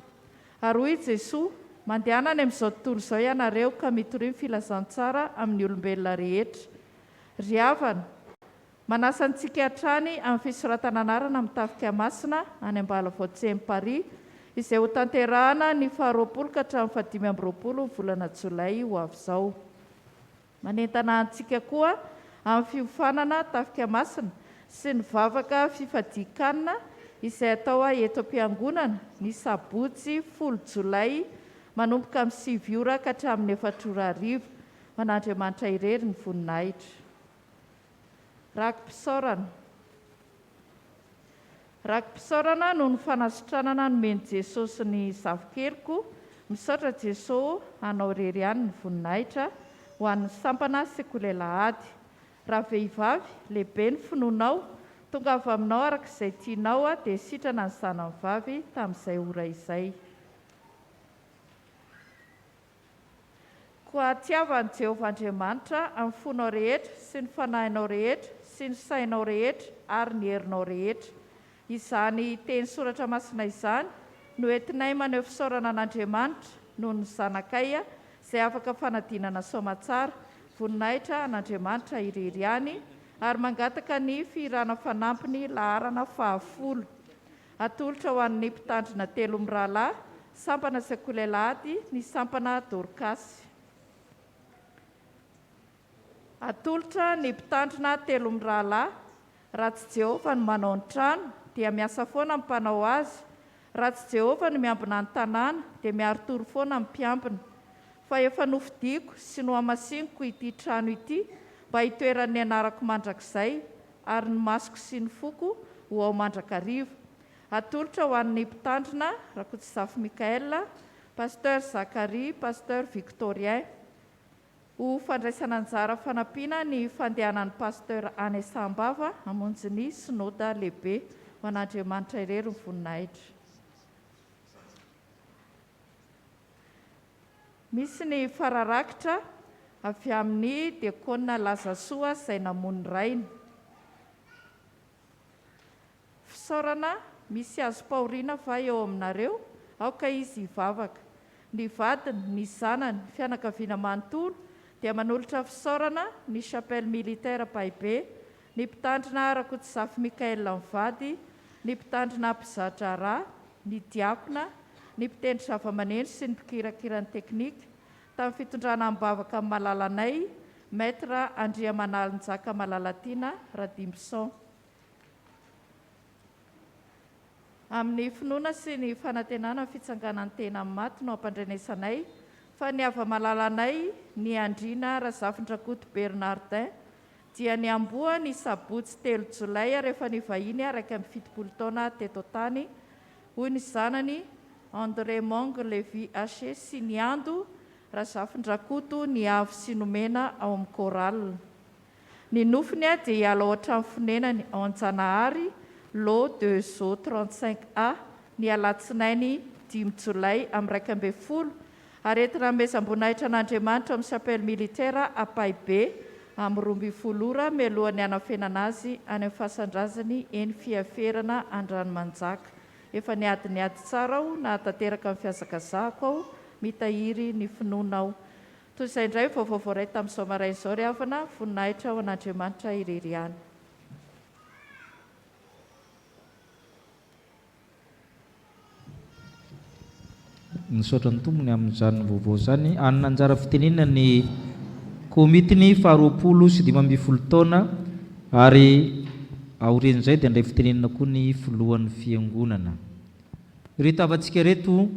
Ary hoy Jesoa, mandehana any amin'izao tontolo izao ianareo ka mitoriny filazantsara amin'ny olombelona rehetra. Ry havana, manasa antsika hatrany amin'ny fisoratana anarana amin'ny tafika masina any Ambalavoa Paris, izay ho tanterahana ny 20 ka hatramin'ny 25 volana Jolay ho avy izao. Manentana antsika koa amin'ny fiofanana tafika masina sy ny vavaka fifadikanana izay atao eto am-piangonana ny Sabotsy 10 Jolay manomboka amin'ny 7 ora ka hatramin'ny 4 ora hariva. Man'Andriamanitra irery ny voninahitra. Rakim-pisaorana. Rakim-pisaorana noho ny fanasitranana nomeny Jesosy ny zavikeriko, misaotra Jesosy hanao irery ihany ny voninahitra ho an'ny sampana sekoly alahady. Raha vehivavy, lehibe ny finoanao, tonga avy aminao araka izay tianao dia sitrana ny zanany vavy tamin'izay ora izay. Koa tiavan'i Jehovah Andriamanitra amin'ny fonao rehetra sy ny fanahinao rehetra sy ny sainao rehetra ary ny herinao rehetra. Izany teny soratra masina izany no entinay maneho fisaorana an'Andriamanitra noho ny zanakay izay afaka fanadinana soamatsara, voninahitra an'Andriamanitra irery ihany ary mangataka ny firana fanampiny laharana 10. Atolotra ho an'ny mpitandrina 3 mirahalahy, sampana sekoly alahady, ny sampana Dorcas. Atolotra ny mpitandrina 3 mirahalahy, raha tsy Jehovah no manao ny trano dia miasa foana ny mpanao azy, raha tsy Jehovah no miambina ny tanàna dia miarotoro foana ny mpiambina. Fa efa nofidiako sy nohamasiniko ity trano ity mba hitoeran'ny anarako mandrakizay ary ny masoko sy ny foko ho ao mandrakariva. Atolotra ho an'ny mpitandrina Rakotsizafy Mikaela, Pasteur Zakaria, Pasteur Victorien. Ho fandraisana anjara fanampiana ny fandehanan'ny Pasteur Ane Sambava hamonjy ny Synoda lehibe. Ho an'Andriamanitra irery ny voninahitra. Misy ny fararakitra avy amin'ny diakona Lazasoa izay namony rainy. Fisaorana misy azo paoriana fa eo aminareo, aoka izy hivavaka. Ny vadiny, ny zanany, fianakaviana manontolo dia manolotra fisaorana ny chapelle militaire Paibe, ny mpitandrina Rakotsizafy Mikaela mivady, ny mpitandrina mpizatra rà, ny diakona, ny mpitendry zava-maneno sy ny mpikirakirany teknika, tamin'ny fitondrana mibavaka amin'ny malalanay, Maître Andriamanalonjaka Malalatiana Radimson. Amin'ny finoana sy ny fanantenana fitsanganan'ny tena amin'ny maty no ampandrenesanay, fa ny ava-malalanay ny Andriana Razafindrakoto Bernardin dia ny amboa ny Sabotsy 3 Jolay rehefa ny vahiny araka amin'ny 70 taona teto tany, hoy ny zanany André Mong Levi Haché sy ny ando Razafindrakoto ny avy sy nomena ao amin'ny koral. Ny nofiny dia hiala ao an-trano fonenany ao Anjanahary, lot 2 zo 35A, ny alatsinainy 5 Jolay amin'ny 12, ary entina mezam-boninahitra an'Andriamanitra amin'ny chapelle militaire à Paibe amin'ny 12 ora mialohan'ny hanafenana azy any amin'ny fahasandrazany eny fiaferana Andranomanjaka. Efa niady tsara aho na tanteraka amin'ny fihazakazahako aho mitahiry ny finoana aho. Toy izay indray vaovao voaray tamin'izao maraina izao ry havana, voninahitra ho an'Andriamanitra irery ihany. Nisaotra ny tombony amin'izany vaovao zany. Anona anjara fitenena ny komitiny 20 taona ary aorian'izay dia indray fitenenana koa ny filohan'ny fiangonana. Reto avantsika reto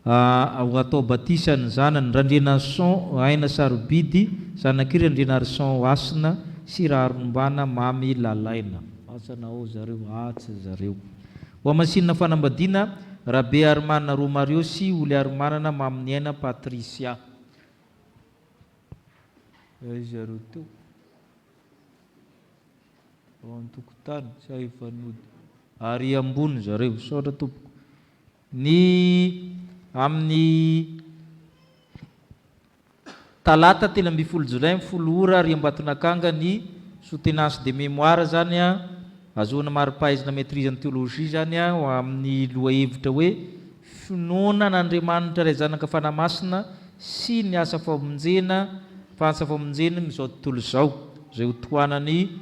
atao batisany zanany Randriana Son Aina Sarobidy, zanak'iry Randriana Arson Asina sy Raharombana Mamy Lalaina. Asana ao zareo, atsa zareo. Ho amasinina fanambadiana Rabe Armana Romario sy Oly Armanana Mamy Aina Patricia. Zareo teo ao an-tokotany sy ahifanody ary ambony zareo, saotra tompoko. Ny amin'ny talata 13 Jolay 10 ora ary Ambatonakanga ny soutenance de mémoire zany azoana maripahaizana maîtrise en théologie zany amin'ny loha hevitra hoe finoanan'Andriamanitra ray zanaka fanamasina sy ny asa famonjena m'izao tontolo izao zay ho toanany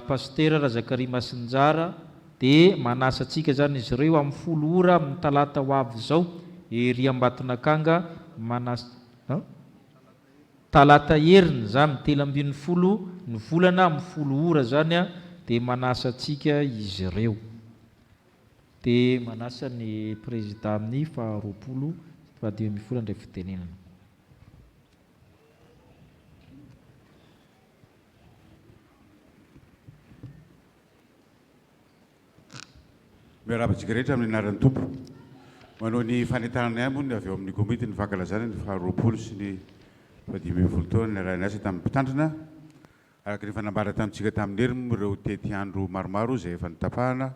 pastera Razakaria Masinjara dia manasa antsika zany izy ireo amin'ny 10 ora amin'ny talata ho avy izao ery Ambatonakanga talata heriny zany 7-20 ny volana amin'ny 10 ora zany dia manasa antsika izy ireo. Dia manasa ny président amin'ny 20 ndray fitenenana. Miarabantsika rehetra amin'ny anaran'ny tompo. Manao ny fanentanana amony avy eo amin'ny komity ny fankalazana ny 20 sy ny 20 taona ny raha ny asa tamin'ny mpitandrina araka ny fanambara tamintsika tamin'ny heriny ireo tety andro maromaro izay efa nitapahana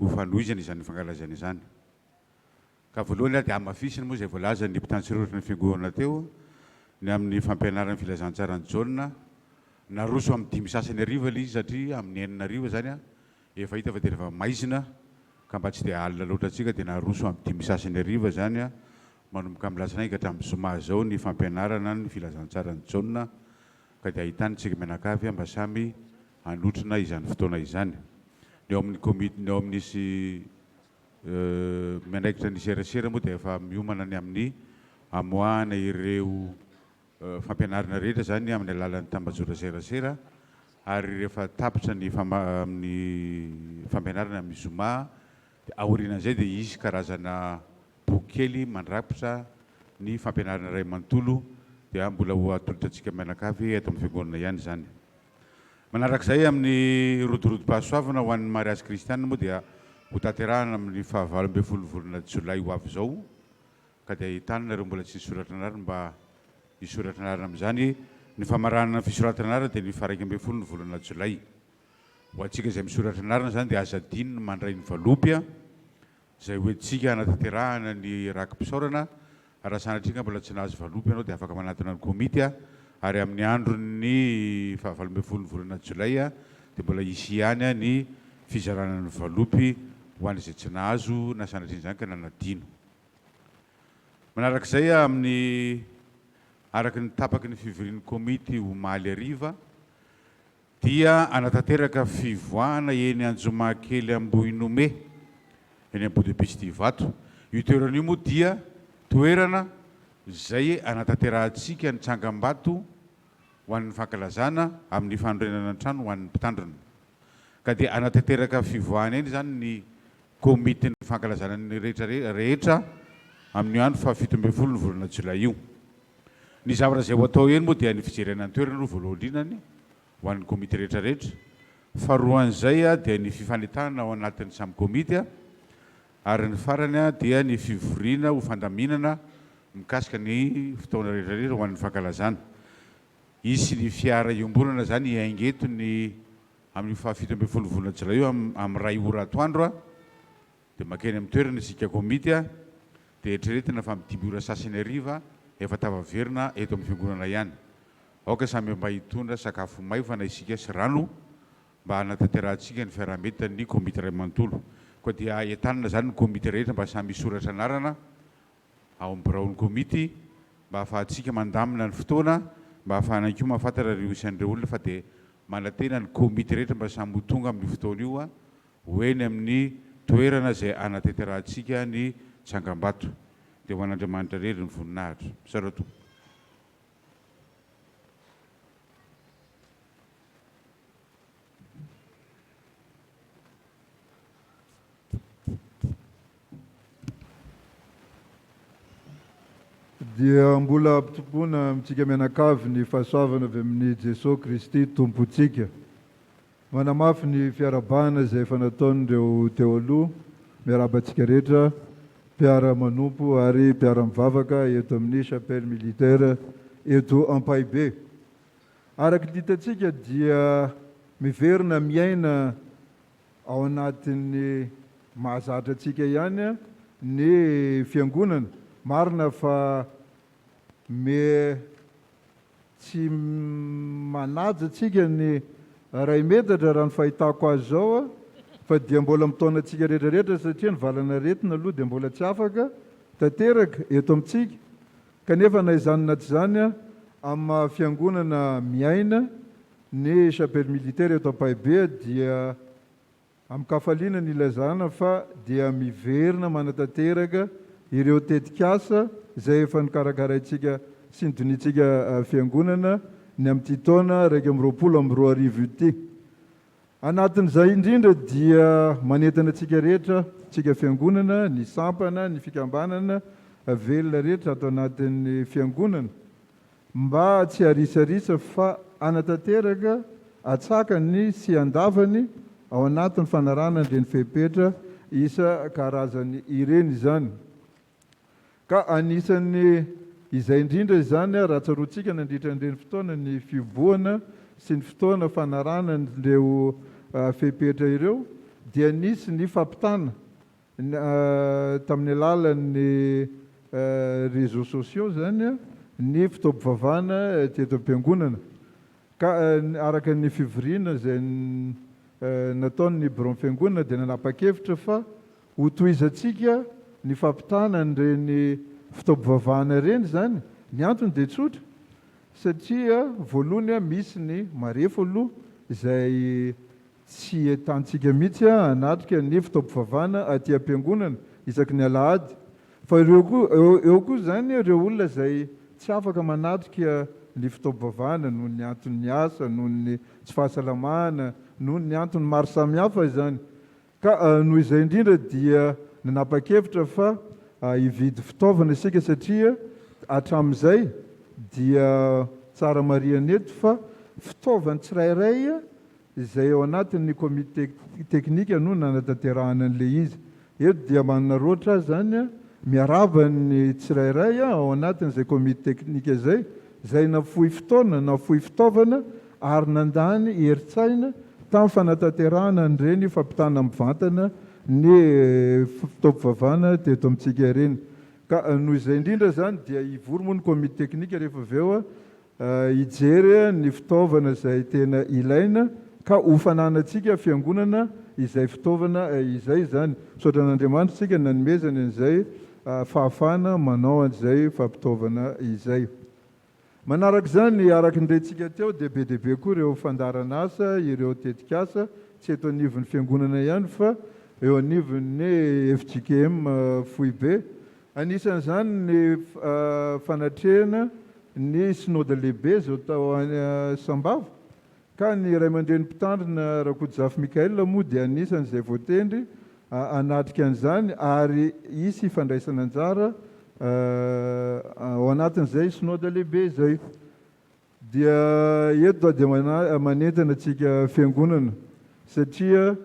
ho fanohizana izany fankalazana izany. Ka voalohany dia amafisiny moa izay voalaza ny mpitandron-tseroratra ny fiangonana teo ny amin'ny fampianaran'ny filazantsarany jaune naroso amin'ny 5 sasany ariva ilay izy satria amin'ny 9 ariva zany efa hita fa dia rehefa maizina ka mba tsy dia alina loatra antsika dia naroso amin'ny 5 sasany ariva zany manomboka amin'ny lasinainy ka hatramin'ny zoma zao ny fampianarana ny filazantsarany jaune ka dia ahitantsika mianakavy mba samy hanotrona izany fotoana izany. Ny eo amin'ny komity ny eo amin'nisy mianaikitra ny serasera moa dia efa miomana ny amin'ny amoahana ireo fampianarana rehetra zany amin'ny alalan'ny tambajora serasera ary rehefa tapitra ny amin'ny fampianarana amin'ny zoma aorianan'izay dia isy karazana boky kely mandrapitra ny fampianarana ray manontolo dia mbola ho atolotra antsika mianakavy eto amin'ny fiangonana ihany zany. Manarak'izay amin'ny rodorodo-pahasoavana ho an'ny mariazy kristianina moa dia ho tanterahana amin'ny 29 volana jolay ho avy izao ka dia ahitana nareo mbola tsy nisoratra anarana mba hisoratra anarana amin'izany ny famaranana ny fisoratana anarana dia ny 12 volana jolay. Ho antsika izay misoratra anarana zany dia aza dininy mandray ny valopy izay hoentsika hanatanterahana ny rakim-pisaorana raha sanatrika mbola tsy nahazo valopy ianao dia afaka manatona ny komity ary amin'ny androny 12 volana jolay dia mbola hisy ihany ny fizarana ny valopy ho an'izay tsy nahazo na sanatriny zany ka nanadino. Manarak'izay amin'ny araky ny tapaky ny fivorian'ny komity omaly ariva dia anatanteraka fivoahana eny Anjomakely Ambohinome eny Ambodimpisitivato. Io toerana io moa dia toerana izay anatanterantsika ny tsangam-bato ho an'ny fankalazana amin'ny fanorenana trano ho an'ny mpitandrina. Ka dia anatanteraka fivoahana eny zany ny komity ny fankalazana ny rehetra amin'ny andro 17 volana jolay io. Ny zavatra izay ho atao eny moa dia ny fijerena ny toerana aloha voalohan'indrindra ho an'ny komity rehetrarehetra. Faharoan'izay dia ny fifanitana ao anatin'ny samy komity ary ny farany dia ny fivoriana ho fandaminana mikasika ny fotoana rehetrarehetra ho an'ny fankalazana. Isy ny fiara iombonana zany haingeto ny amin'ny 17 volana jolay io amin'ny 2 ora atoandro dia makeny amin'ny toerana isika komity dia eritreretina fa amin'ny 5 ora sasany ariva efa tavaverina eto amin'ny fiangonana ihany. Aoka samy mba hitondra sakafo maivana isika sy rano mba hanatanterantsika ny fiaraha-mianina ny komity ray manontolo. Koa dia entanina zany ny komity rehetra mba samy hisoratra anarana ao amin'ny biraon'ny komity mba ahafahantsika mandamina ny fotoana mba ahafahana koa mahafantatra ireo isan'ireo olona fa dia manantena ny komity rehetra mba samy ho tonga amin'ny fotoana io ho eny amin'ny toerana izay hanatanterantsika ny tsangam-bato. Dia ho an'Andriamanitra rery ny voninahitra. Sarato. Dia mbola ampitompona amintsika mianakavy ny fahasoavana avy amin'ny Jesosy Kristy tompontsika. Manamafy ny fiarabana izay efa nataon'ireo teo aloha, miarabantsika rehetra, mpiara-manompo ary mpiara-mivavaka eto amin'ny chapelle militaire eto Ampahibé. Araka ny hitantsika dia miverina miaina ao anatin'ny mahazatra antsika ihany ny fiangonana. Marina fa tsy manaja antsika ny ray metatra raha ny fahitako azy zao fa dia mbola mitaona antsika rehetrarehetra satria ny valana retina aloha dia mbola tsy afaka tanteraka eto amintsika, kanefa na izany na tsy zany a amin'ny fiangonana miaina ny chapelle militaire eto Ampahibea dia amin'ny kafaliana ny ilazana fa dia miverina manatanteraka ireo tetikasa izay efa nikarakaraintsika sy nidonitsika fiangonana ny amin'ity taona 2022 ity. Anatin'izay indrindra dia manentana antsika rehetra, tsika fiangonana, ny sampana, ny fikambanana velona rehetra ato anatin'ny fiangonana mba tsy harisarisa fa anatanteraka atsakany sy andavany ao anatin'ny fanarana indreny fepetra isa karazany ireny izany. Ka anisan'ny izay indrindra izany raha tsaroantsika nandritra indreny fotoana ny fiboana sy ny fotoana fanarana ireo fepetra ireo dia nisy ny fampitana tamin'ny alalan'ny réseaux sociaux zany ny fitaovam-pivavahana teto am-piangonana. Ka araka ny fivoriana izay nataon'ny bureau fiangonana dia nanapa-kevitra fa hotoizantsika ny fampitana an'ireny fitaovam-pivavahana ireny zany. Ny antony dia tsotra satria voalohany misy ny marefo aloha izay tsy etantsika mihitsy hanatrika ny fitaovam-pivavahana aty am-piangonana isaky ny alahady. Fa eo koa zany ireo olona izay tsy afaka manatrika ny fitaovam-pivavahana noho ny antony asa, noho ny tsy fahasalamana, noho ny antony maro samihafa izany. Ka noho izay indrindra dia nanapa-kevitra fa hividy fitaovana isika satria hatramin'izay dia tsara mariana eto fa fitaovany tsirairay izay ao anatin'ny komite teknika no nanatanterahana an'ilay izy. Eto dia manana roatra zany miarava ny tsirairay ao anatin'izay komite teknika izay, izay nafohy fotoana, nafohy fitaovana ary nandany heritsaina tamin'ny fanatanterahana an'ireny fampitana mivantana ny fitaovam-pivavahana teto amintsika ireny. Ka noho izay indrindra zany dia hivory moa ny komite teknika rehefa avy eo hijery ny fitaovana izay tena ilaina ka hofananantsika fiangonana izay fitaovana izay zany. Saotra an'Andriamanitra tsika nanomezany an'izay fahafahana manao an'izay fampitaovana izay. Manaraka izany araka niretsika teo dia be dia be koa ireo fandarana asa, ireo tetikasa tsy eto anivon'ny fiangonana ihany fa eo anivon'ny FJKM Foibe. Anisan'izany ny fanatrehana ny synode lehibe izao tao Sambava. Ka ny Ray aman-dreny mpitandrina Rakotojafy Mikael moa dia anisan'izay voatendry hanatrika an'izany ary hisy ifandraisana anjara ao anatin'izay synode lehibe izay. Dia eto dia manentana antsika fiangonana satria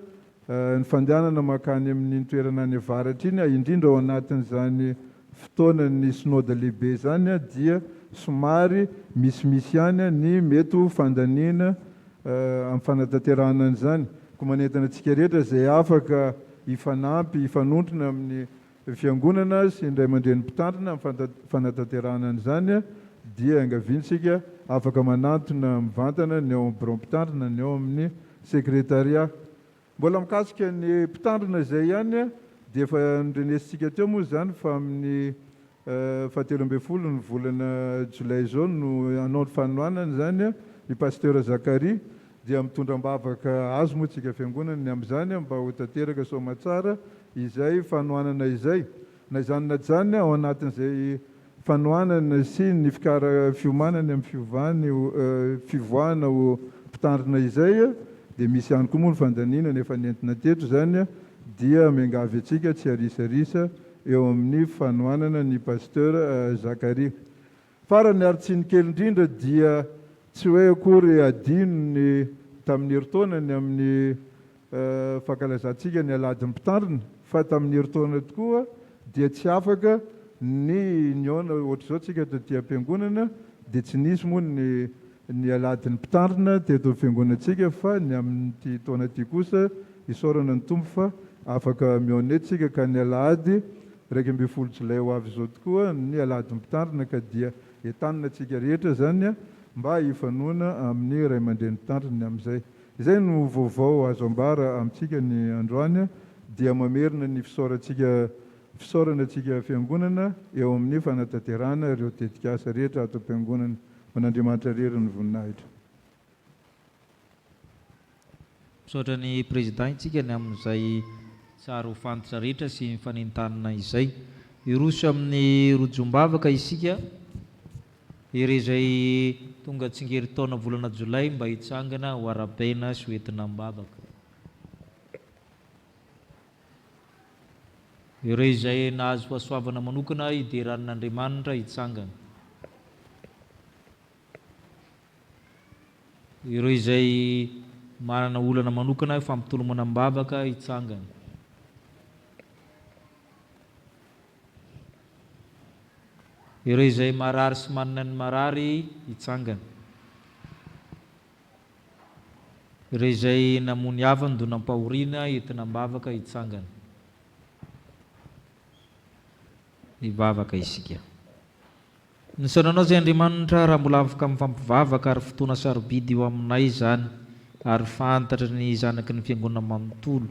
ny fandehanana makany amin'ny toerana any avaratra iny indrindra ao anatin'izany fotoanan'ny synode lehibe zany dia somary misimisy ihany ny mety ho fandaniana amin'ny fanatanterahana an'izany. Ko manentana antsika rehetra izay afaka hifanampy, hifanontrona amin'ny fiangonana sy ny Ray aman-dreny mpitandrina amin'ny fanatanterahana an'izany dia angaviantsika afaka manantona mivantana ny ao amin'ny bureau mpitandrina, ny ao amin'ny sekretariat. Mbola mikasika ny mpitandrina izay ihany dia efa nodrenesitsika teo moa zany fa amin'ny 17 ny volana Jolay izao no hanao ny fanohanana zany ny pasteur Zakary dia mitondram-bavaka azo moa tsika fiangonana ny amin'izany mba ho tanteraka soamatsara izay fanohanana izay. Na izany na zany ao anatin'izay fanohanana sy ny fiomanana amin'ny fivoahana ho mpitandrina izay dia misy ihany koa moa ny fandaniana efa nentina teto zany dia miangavy antsika tsy harisarisa eo amin'ny fanohanana ny pasteur Zakary. Farany ary tsy ny kely indrindra dia tsy hoe akory adino ny tamin'ny herintaonany amin'ny fankalazantsika ny aladin'ny mpitandrina fa tamin'ny herintaona tokoa dia tsy afaka ny union ohatr'izao tsika taty am-piangonana dia tsy nisy moa ny aladin'ny mpitandrina teto fiangonantsika fa ny amin'ity taona ity kosa isaorana ny tompo fa afaka mionetsika ka ny alahady 12 Jolay ho avy izao tokoa ny aladin'ny mpitandrina ka dia entanina antsika rehetra zany mba hifanoana amin'ny Ray aman-dreny mpitandrina amin'izay. Izay no vaovao azo ambara amintsika ny androany dia mamerina ny fisaorantsika fisaorana antsika fiangonana eo amin'ny fanatanterahana ireo tetikasa rehetra ato am-piangonana. Manandriamanitra rery ny voninahitra. Misaotra ny président itsika ny amin'izay tsara ho fantatra rehetra sy mifanintanana izay. Iroso amin'ny rojombavaka isika ire izay tonga tsingerin-taona volana Jolay mba hitsangana ho arabaina sy hoentina mibavaka. Ireo izay nahazo fahasoavana manokana hideran'Andriamanitra hitsangana. Ireo izay manana olana manokana fampitolomana mibavaka hitsangana. Ireo izay marary sy manana ny marary hitsangana. Ireo izay namony havany donam-pahoriana entina mibavaka hitsangana. Mivavaka isika. Nisaonanao zay Andriamanitra raha mbola afaka mifampivavaka ary fotoana sarobidy eo aminay zany ary fantatra ny zanaky ny fiangonana manontolo.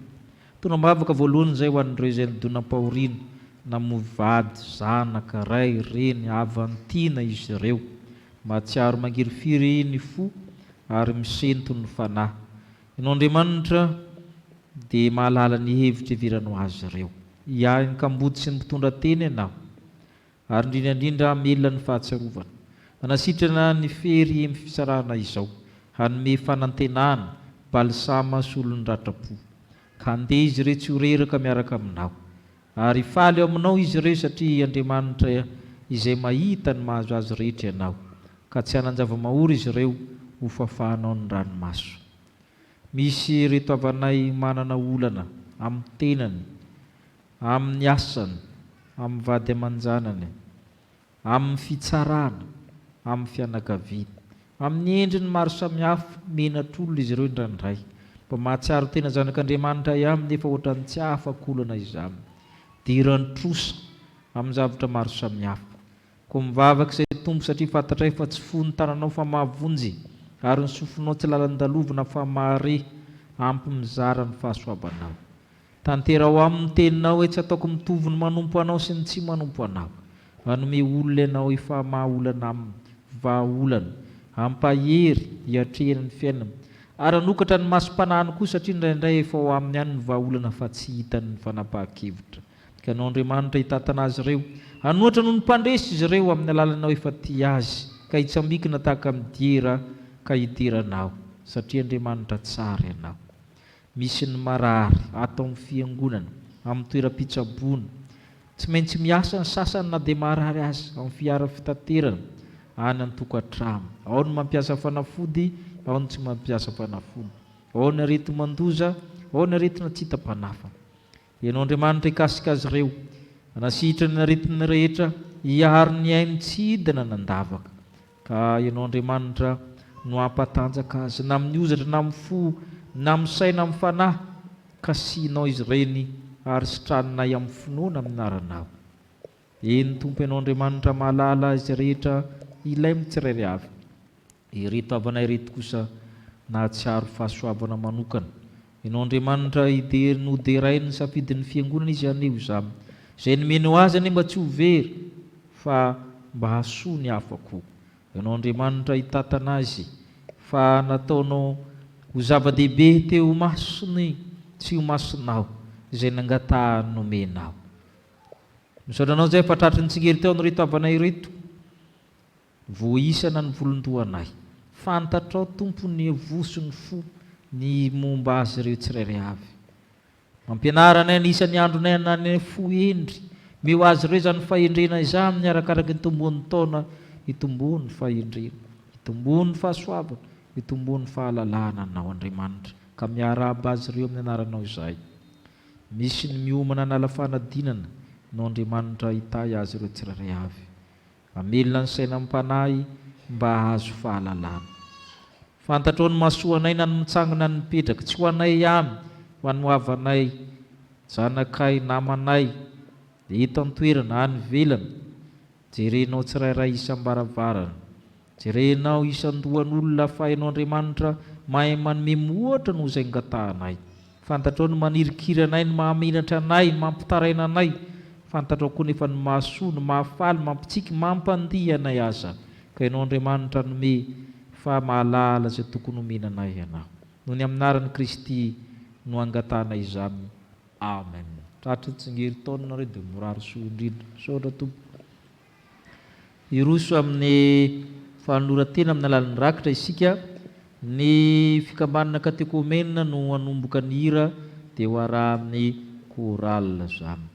Tona mivavaka voalohany zay ho an'ireo izay donam-pahoriana namoy vady, zanaka, ray, reny, havantiana izy ireo. Mahatsiaro mangirifiry ny fo ary misento ny fanahy. Ianao Andriamanitra dia mahalala ny hevitra iviranao azy ireo. Iahy ny kambody sy ny mpitondra teny ianao. Ary indrindrandrindra amelona ny fahatsarovana. Anasitrana ny fery amin'ny fisarahana izao. Hanome fanantenana, balsama sy olony ratrapo. Ka handeha izy ireo tsy ho reraka miaraka aminao. Ary faly eo aminao izy ireo satria Andriamanitra izay mahita ny mahazo azy rehetra ianao. Ka tsy hanan-java-mahory izy ireo ho fafanao ny ranomaso. Misy reto avanay manana olana amin'ny tenany, amin'ny asany, amin'ny vady aman-janany, amin'ny fitsarana, amin'ny fianakaviana, amin'ny endriny maro samihafa menatr'olona izy ireo indrandray. Mba mahatsiaro tena zanak'Andriamanitra ihany nefa ohatran'ny tsy afaka olana izany. Dirany trosa amin'ny zavatra maro samihafa. Koa mivavaka izay tompo satria fantatray fa tsy fony tananao fa mahavonjy ary ny sofinao tsy lalan-dalovina fa mahare ampy mizara ny fahasoavanao. Tanterao amin'ny teninao hoe tsy ataoko mitovy ny manompo anao sy ny tsy manompo anao. Hanome olona ianao efa mahaolana aminy, vahaolana, ampahery hiatrehana ny fiainana. Ary hanokatra ny masom-panahiny koa satria indraindray efa ho aminy ihany ny vahaolana fa tsy hitany fanapahan-kevitra. Ka ianao Andriamanitra hitantana azy ireo, hanoatra noho ny mpandresy izy ireo amin'ny alalanao efa tia azy, ka hitsambikina tahaka midiera ka hidiranao satria Andriamanitra tsara ianao. Misy ny marary ato amin'ny fiangonana, amin'ny toeram-pitsaboana. Tsy maintsy miasa ny sasany na dia marary azy amin'ny fiara fitaterana, any an-tokantrano. Ao ny mampiasa fanafody, ao ny tsy mampiasa fanafody. Ao ny areti mandoza, ao ny aretina tsy hita-panafa. Ianao Andriamanitra hikasika azy ireo, anasitra ny aretina rehetra hiaro ny ainy tsy hidina nandavaka. Ka ianao Andriamanitra no ampatanjaka azy na amin'ny ozatra na amin'ny fo na amin'ny saina amin'ny fanahy, ka siinao izy ireny ary sitranonay amin'ny finoana aminaranao. Eny Tompo ianao Andriamanitra mahalala azy rehetra ilay mitsirairay avy. Ireto avanay reto kosa nahatsiaro fahasoavana manokana. Ianao Andriamanitra noderainy ny safidin'ny fiangonana izy aneo izany. Izay nomeny ho azy anie mba tsy ho very fa mba hasoa ny hafa koa. Ianao Andriamanitra hitantana azy fa nataonao ho zava-dehibe teo masony tsy ho masonao izay nangatahany nomenao. Misaotranao zay fa tratry ny tsingery teo ny reto avanay reto, voaisana ny volondohanay. Fantatrao Tompo ny voso ny fo ny momba azy ireo tsirairay avy. Mampianaranay ny isan'ny andronay anany fo endry, meo azy ireo izany fahendrena izany miarakaraky ny tombon'ny taona, hitomboany fahendrena, hitomboany fahasoavana, hitomboany fahalalahana anao Andriamanitra. Ka miarahaba azy ireo amin'ny anaranao izay. Misy ny miomana nala fanadinana, no Andriamanitra hitay azy ireo tsirairay avy. Amelona ny saina amin'ny mba hahazo fahalalana. Fantatrao ny masoanay na ny mitsangana ny mipetraka, tsy ho anay ihany, ho an'ny havanay, zanakay, namanay, eto an-toerana, any velana. Jerenao tsirairay isam-baravarana, jerenao isan-dohan'olona fa ianao Andriamanitra mahay manome moatra noho izay ngatahanay. Fantatrao ny manirikiry anay, ny mahamenatra anay, ny mampitaraina anay, fantatra koa nefa ny mahasoa ny mahafaly mampitsiky mampandihy anay aza ka ianao Andriamanitra nome fa mahalala izay tokony omena anay ianao noho ny aminaran'i Kristy no angatana izany. Amen. Tratra tsingery taona nareo dia morary soa indrindra. Saotra Tompo. Iroso amin'ny fanoloran-tena amin'ny alalan'ny rakitra isika ny fikambanana katekomena no anomboka ny hira dia ho araha amin'ny chorale zany.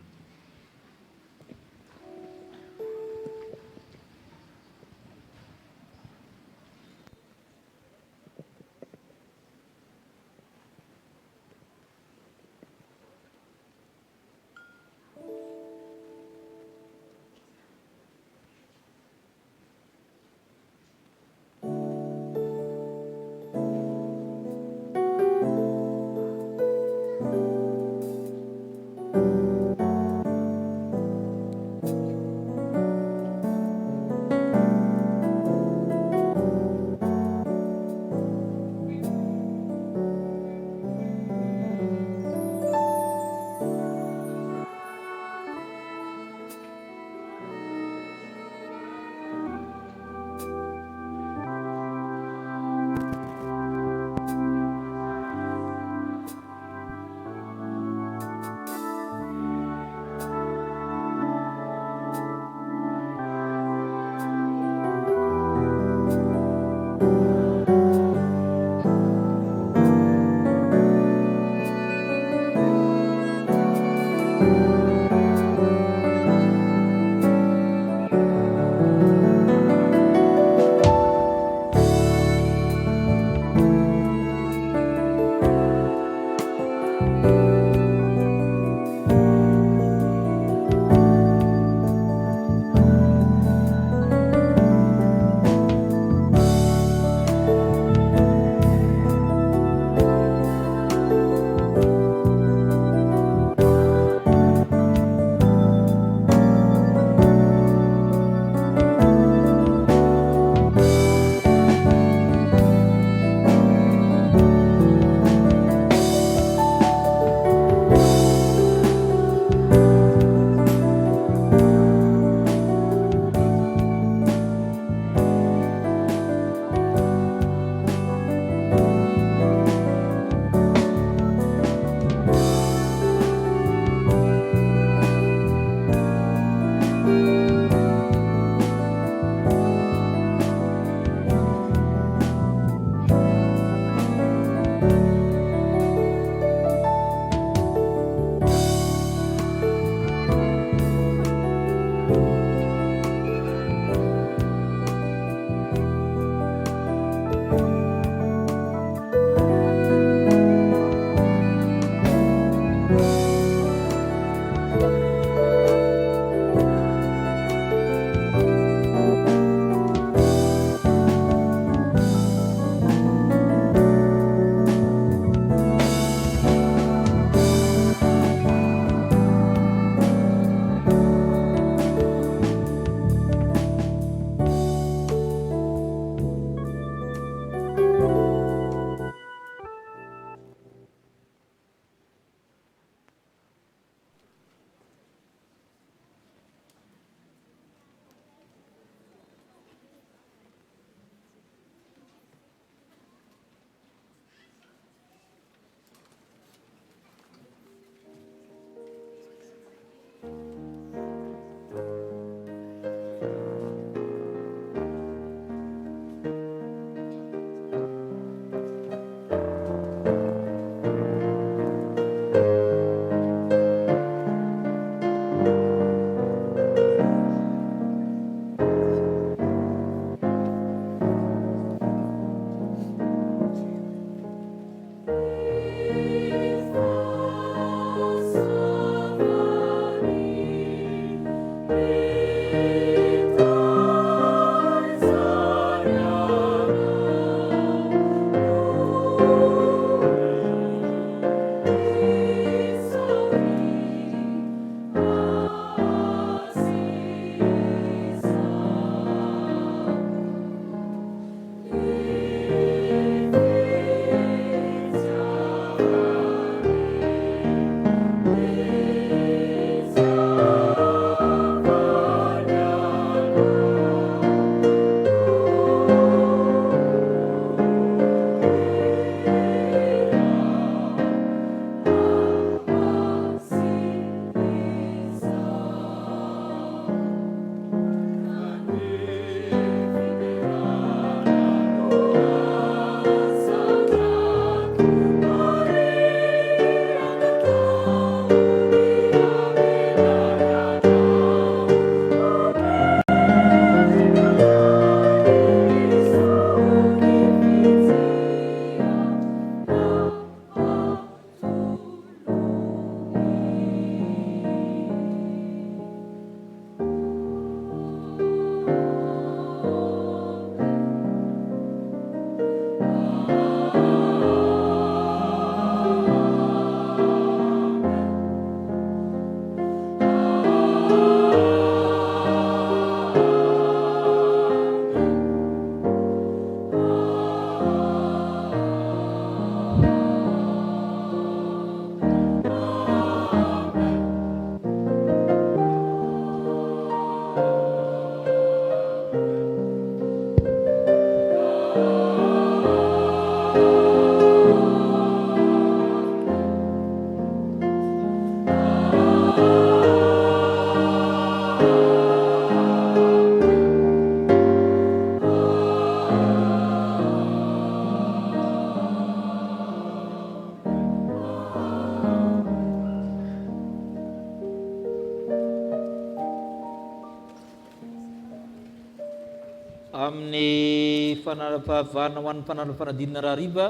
amin'ny fanarapahavana ho an'ny fanarafanadinana rahariva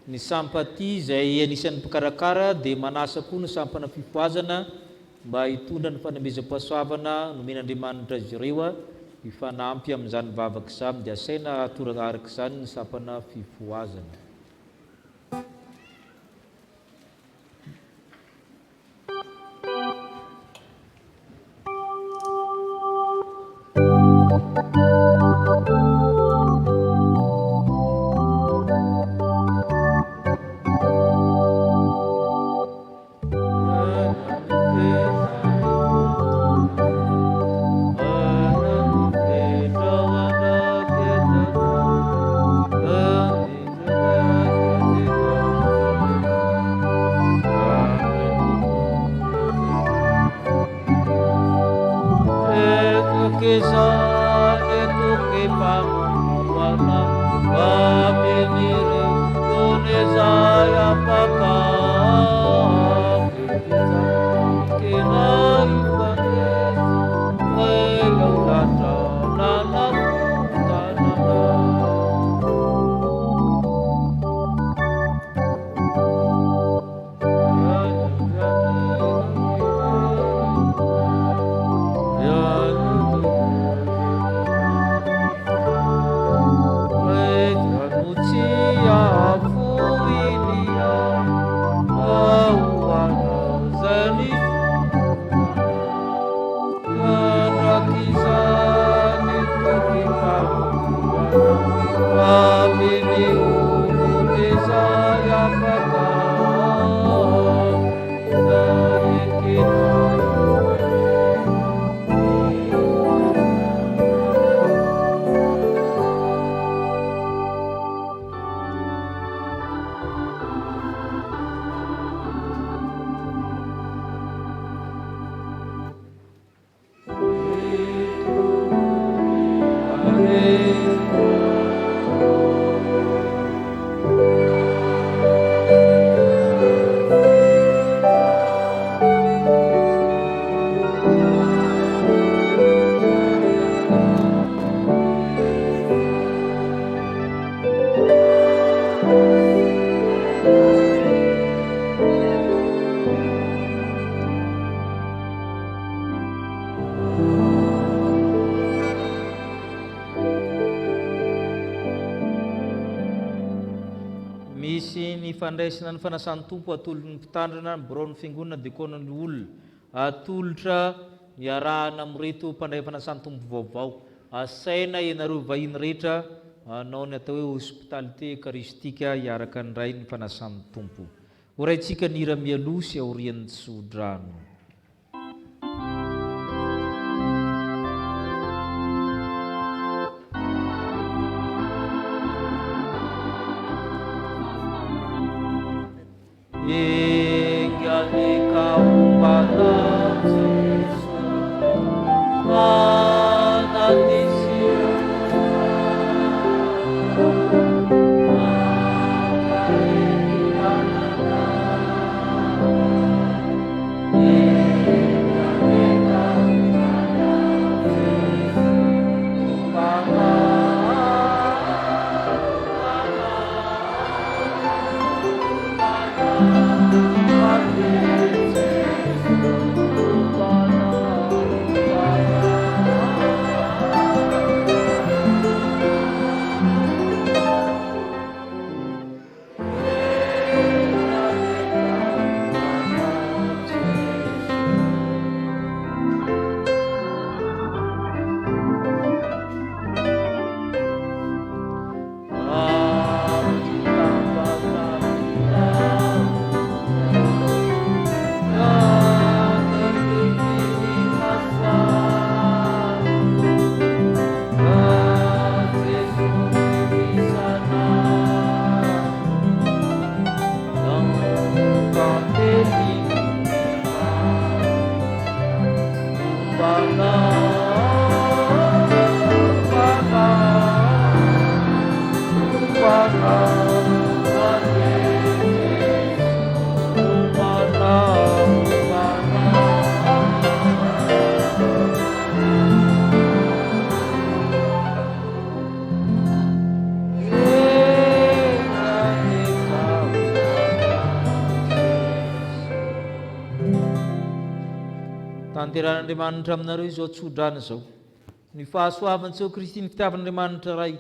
ny sampaty izay anisan'ny mpikarakara dia manasa koa ny sampana fifoazana mba hitondra ny fanomezam-pahasoavana nomen'Andriamanitra azy ireo hifanampy amin'izany vavaka izany dia asaina atorana araka izany ny sampana fifoazana. Fandraisana ny fanasany tompo atolon'ny mpitandrina borao ny fiangonana diakonan'ny olona atolotra miarahana amin'ireto mpandray fanasany tompo vaovao asaina ianareo vahiny rehetra hanao ny atao hoe hospitalité eucharistique hiaraka ny ray ny fanasany tompo horaintsika ny hira mialoha sy aorian'ny tsodrano. tanteran'Andriamanitra aminareo izao tsodrana izao ny fahasoavantseo Kristy ny fitiavan'Andriamanitra ray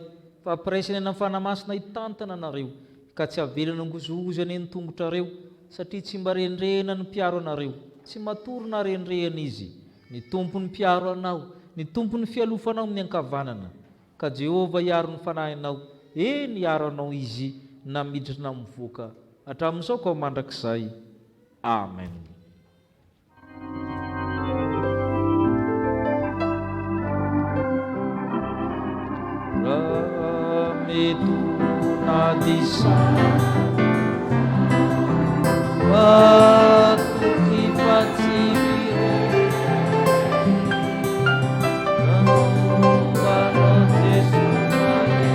fampiraisany any amin'ny fanamasina hitantana anareo ka tsy avelana ngozozany ny tongotrareo satria tsy mba rendrehana ny mpiaro anareo tsy matorona rendrehana izy ny tompony mpiaro anao ny tompony fialofanao amin'ny ankavanana ka Jehova hiaro ny fanahinao eny hiaro anao izy namiditra namivoaka hatramin'izao ka ho mandrakizay amen. Rametuna disa waktu kipat sibiro Rambana Jesumane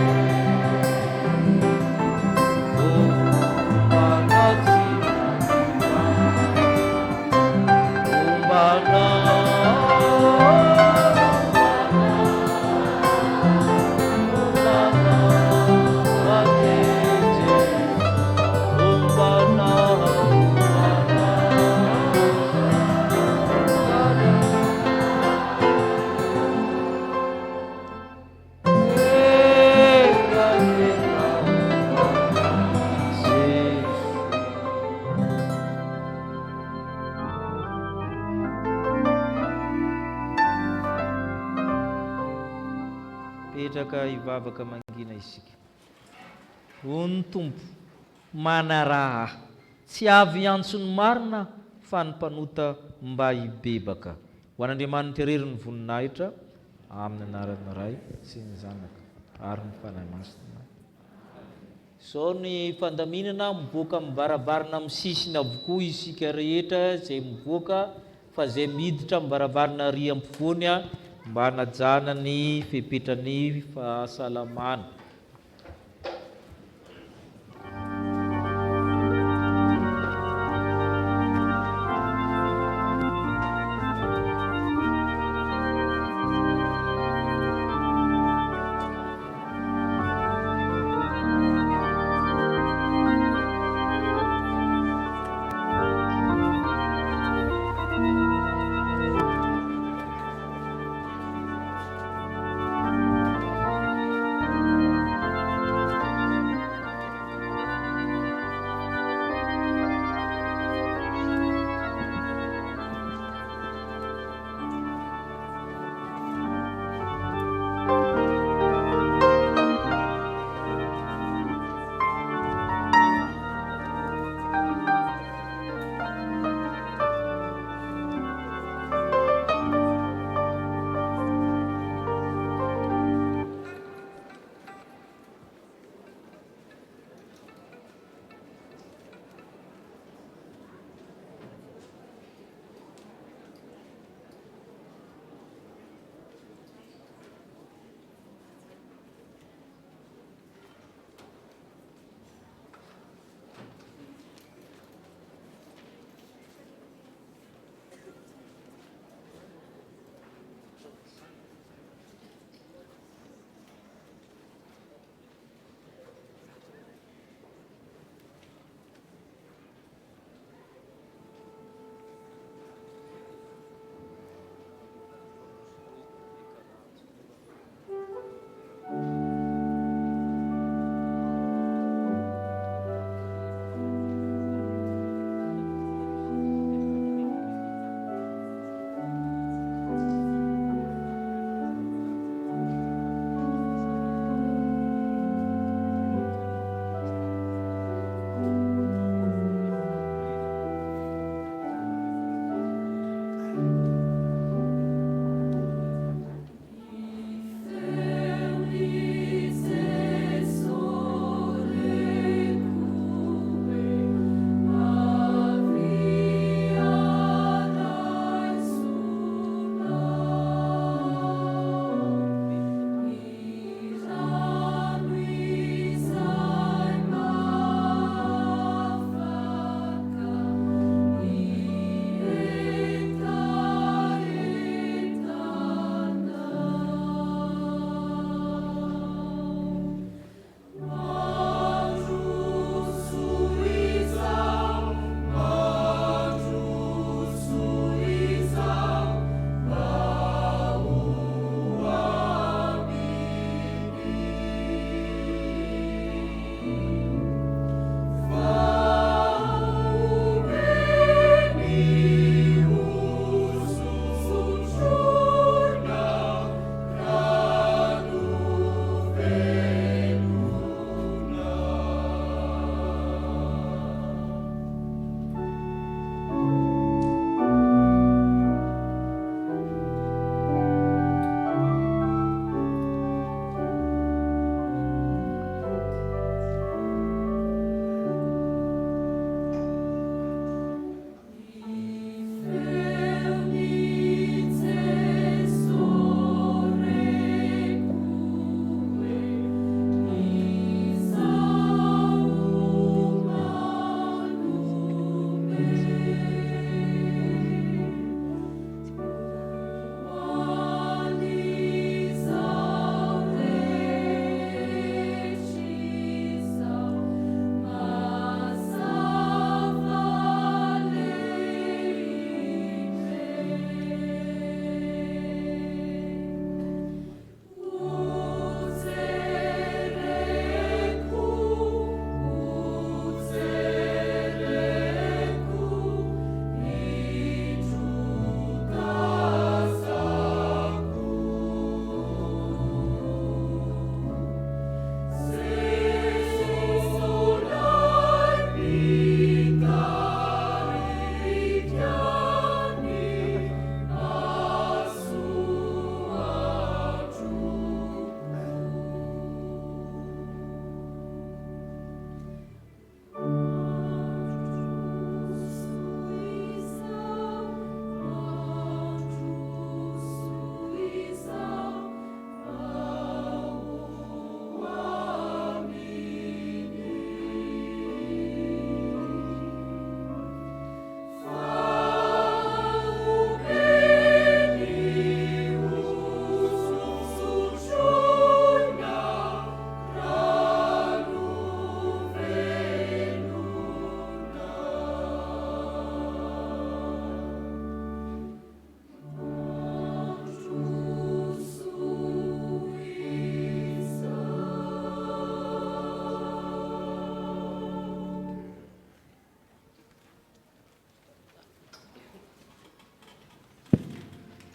Umbana Simaniwa Umbana petraka ivavaka mangina isika. Ony Tompo manaraha tsy avy antsony marina fa ny mpanota mba hibebaka ho an'Andriamanitra irery ny voninahitra amin'ny anarany ray sy ny zanaka ary ny fanahy masina. Sao ny fandaminana mivoaka mibarabarina amin'ny sisiny avokoa isika rehetra izay mivoaka fa izay miditra mibarabarina ry ampovoany mba hanajana ny fepetrany fahasalamana.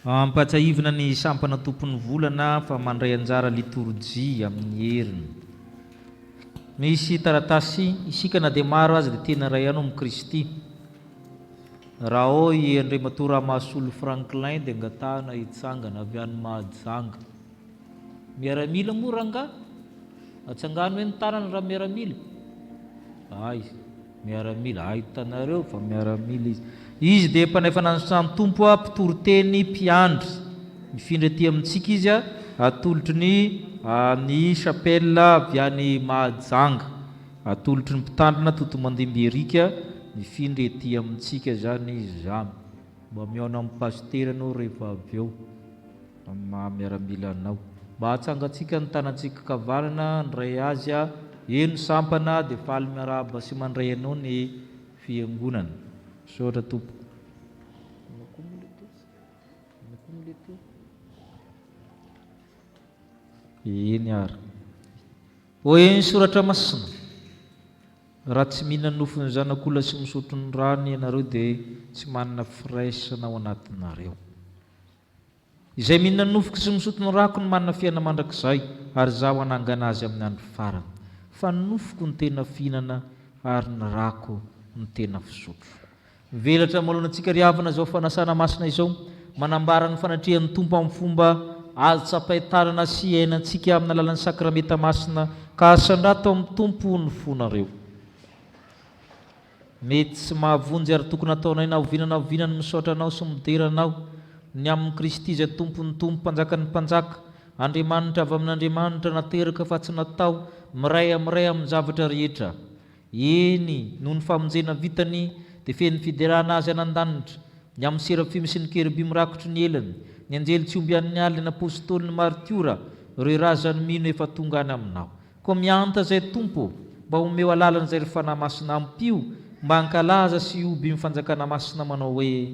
Ampatsahivana ny sampana tompon'ny volana fa mandray anjara liturjia amin'ny heriny. Misy taratasy isika na dia maro azy dia tena ray anao amin'ny Kristy. Raha hoy Andriamatora Mahasolo Franklin dia angatahana hitsangana avy any Mahajanga. Miaramila moa ranga? Atsangano hoe ny tanana raha miaramila? Ay, miaramila. Hitanareo fa miaramila izy. Izy dia mpanefana ny tompo mpitoroteny mpiandry. Mifindra aty amintsika izy atolotry ny chapelle avy any Mahajanga. Atolotry ny mpitandrina toto Mandimberika. Mifindra aty amintsika zany izy zany. Mba miaona amin'ny pasteur anao rehefa avy eo miaramila anao. Mba hatsangatsika ny tanantsika kavanana ndray azy eno sampana dia faly miarahaba sy mandray anao ny fiangonana. Sotra tompo. Eny ary. Hoy ny soratra masina. Raha tsy mihinana nofony zanak'olona sy misotro ny rano ianareo dia tsy manana firaisana ao anatinareo. Izay mihinana nofoky sy misotro ny rako no manana fiaina mandrakizay, ary zaho hanangana azy amin'ny andro farany. Fa ny nofoko ny tena fihinana ary ny rako ny tena fisotro. Mivelatra malona antsika riavana izao fanasana masina izao, manambara ny fanatrihan'ny tompo amin'ny fomba azo tsapahitanana sy iainantsika amin'ny alalan'ny sakramenta masina, ka asandrato amin'ny tompo ny fonareo. Mety tsy mahavonjy ary tokony ataonay na ovinana misaotra anao sy mideranao ny amin'ny Kristy izay tompony tompo mpanjaka ny mpanjaka, Andriamanitra avy amin'Andriamanitra nateraka fa tsy natao miray amin'ny zavatra rehetra. Eny noho ny famonjena vitany dia feno fiderana azy anan-danitra, ny amin'ny serafimy sy ny kerubi mirakotry ny elany, ny anjely tsy omby amin'ny alina, ny apôstôly, ny martiora, ireo razany mino efa tonga any aminao. Koa mianta zay tompo mba homeo alalana zay fanahy masina ampio, mba hankalaza sy oby mifanjakana masina manao hoe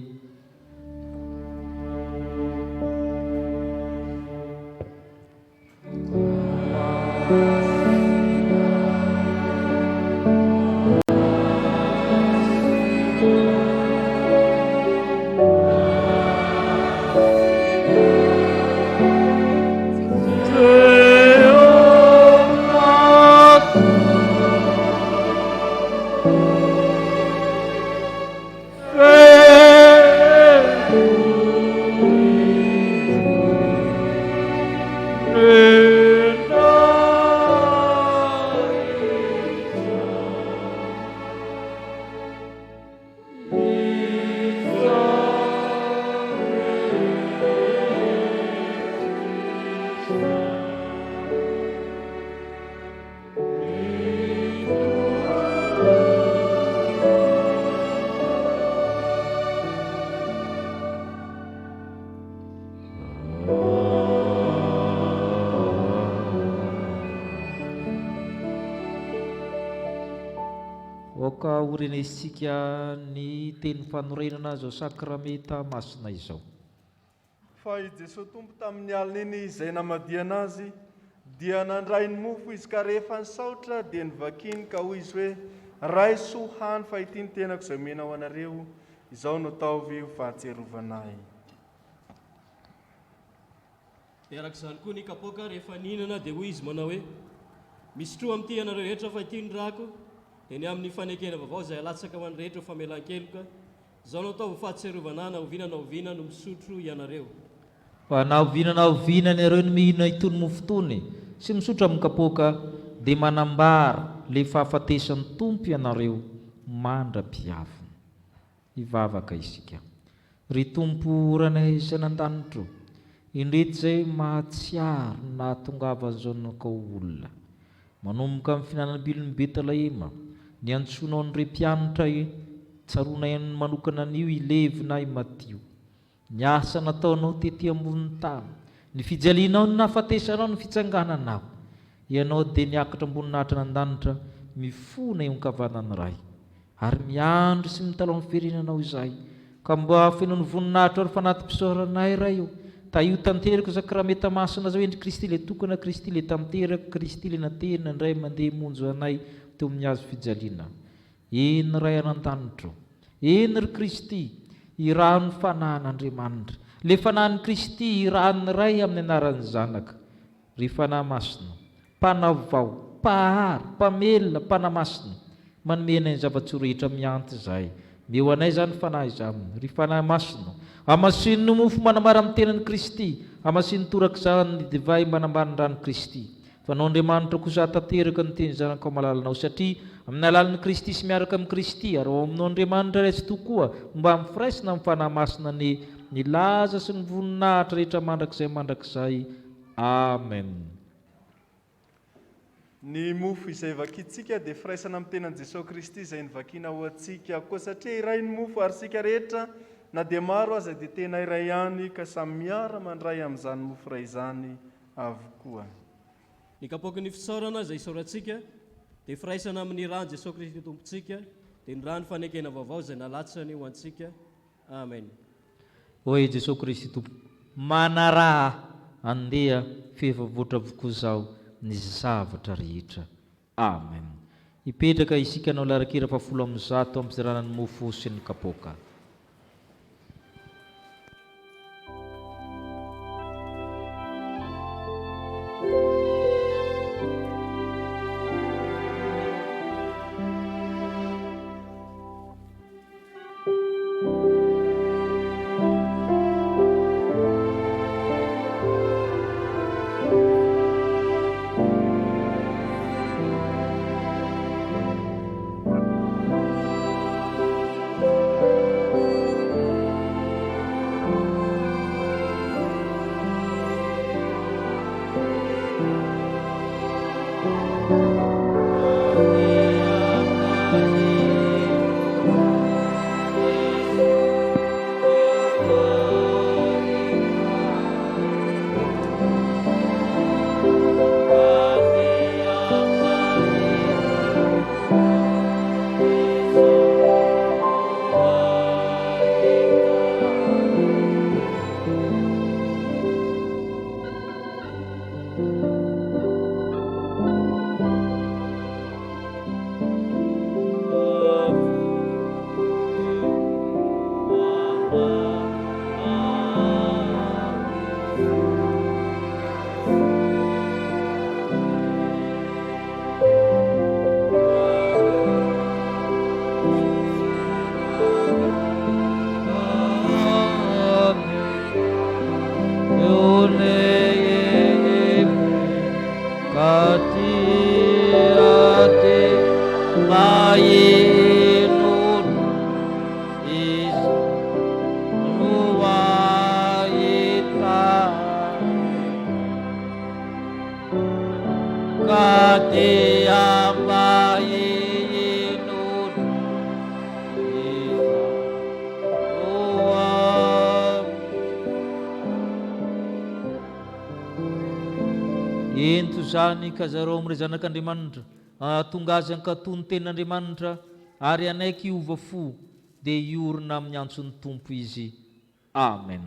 oka orenesika ny teny fanorenana zao sakramenta masina izao. Fa i Jesosy tompo tamin'ny alina iny izay namadiana azy dia nandray ny mofo izy ka rehefa nisaotra dia nivakiny ka hoy izy hoe ray soa hany fa ity ny tenako izay omena ho anareo, izao no ataovy ho fahatserovanahy. Arak'izany koa ny kapoaka rehefa nihinana dia hoy izy manao hoe misotro amin'ity ianareo rehetra fa ity ny rako dia ny amin'ny fanekena vaovao izay alatsaka ho an'ny rehetra famelan-keloka, izao no ataovy ho fahatserovanahy, na oviana no misotro ianareo. Fa na oviana ianareo no mihinana itony mofo itony sy misotro amin'ny kapoaka dia manambara le fahafatesan'ny tompo ianareo mandra-piavina. Hivavaka isika. Ry tompo ranay izay nan-danitro, indreto izay mahatsiaro na tongava an'izao nakao olona, manomboka amin'ny finanam-bilon'ny Betlehema, ny antsoinao ny mpianatra tsaronay manokana an'io ilevina imatio, ny asa nataonao tety ambonin'ny tany, ny fijalianao ny nahafatesanao ny fitsangananao, ianao dia niakatra amboninahitra nan-danitra mifona eo ankavanany ray, ary miandry sy mitalao amin'ny firenanao izay, ka mba fenony voninahitra ary fanaty-pisaoranay ray io, ta io tanteraka sakramenta masina zao endry Kristy le tokana, Kristy le tanteraka, Kristy le natena indray mandeha monjo anay teo amin'ny hazo fijaliana. Eny ray anan-danitro, eny ry Kristy, irahan'ny fanan'Andriamanitra, Le fanahy Kristy ranoray amin'ny anaran'ny zanaka, ry fanahy masina, mpanavao, mpahary, mpamelona, mpanamasina, manomena ny zava-tsy rehetra mianty izay. Meo anay zany fanahy izany, ry fanahy masina, amasin'ny mofo manambara amin'ny tenan'i Kristy, amasin'ny torak'izany divay manambara ny rano Kristy. Fanao Andriamanitra kosa tanteraka ny teny zanaka ao malalanao, satria amin'ny alalan'i Kristy sy miaraka amin'ny Kristy ary ao aminao Andriamanitra resy tokoa mba mifiraisina amin'ny fanahy masina ny laza sy ny voninahitra rehetra mandrakizay. Amen. Ny mofo izay vakintsika dia firaisana amin'ny tenan'i Jesosy Kristy izay nivakiana ho antsika koa, satria iray ny mofo ary sika rehetra na dia maro aza dia tena iray ihany ka samy miara mandray amin'izany mofo iray izany avokoa. Ny kapoaky ny fisaorana izay isaorantsika dia firaisana amin'ny rano Jesosy Kristy tompontsika dia ny rano fanekena vaovao izay nalatsany ho antsika. Amen. Oe Jesosy Kristy tompo, manaraha andeha fihefavoatra avokoa zao ny zavatra rehetra. Amen. Ipetraka isika nao larakira 100 amin'ny fizaranany mofo sy ny kapoaka. Ento zany kazarao amin'ireo zanak'Andriamanitra, tonga azy ankatony tenin'Andriamanitra ary anaiky hiova fo dia hiorina amin'ny antson'ny Tompo izy. Amen.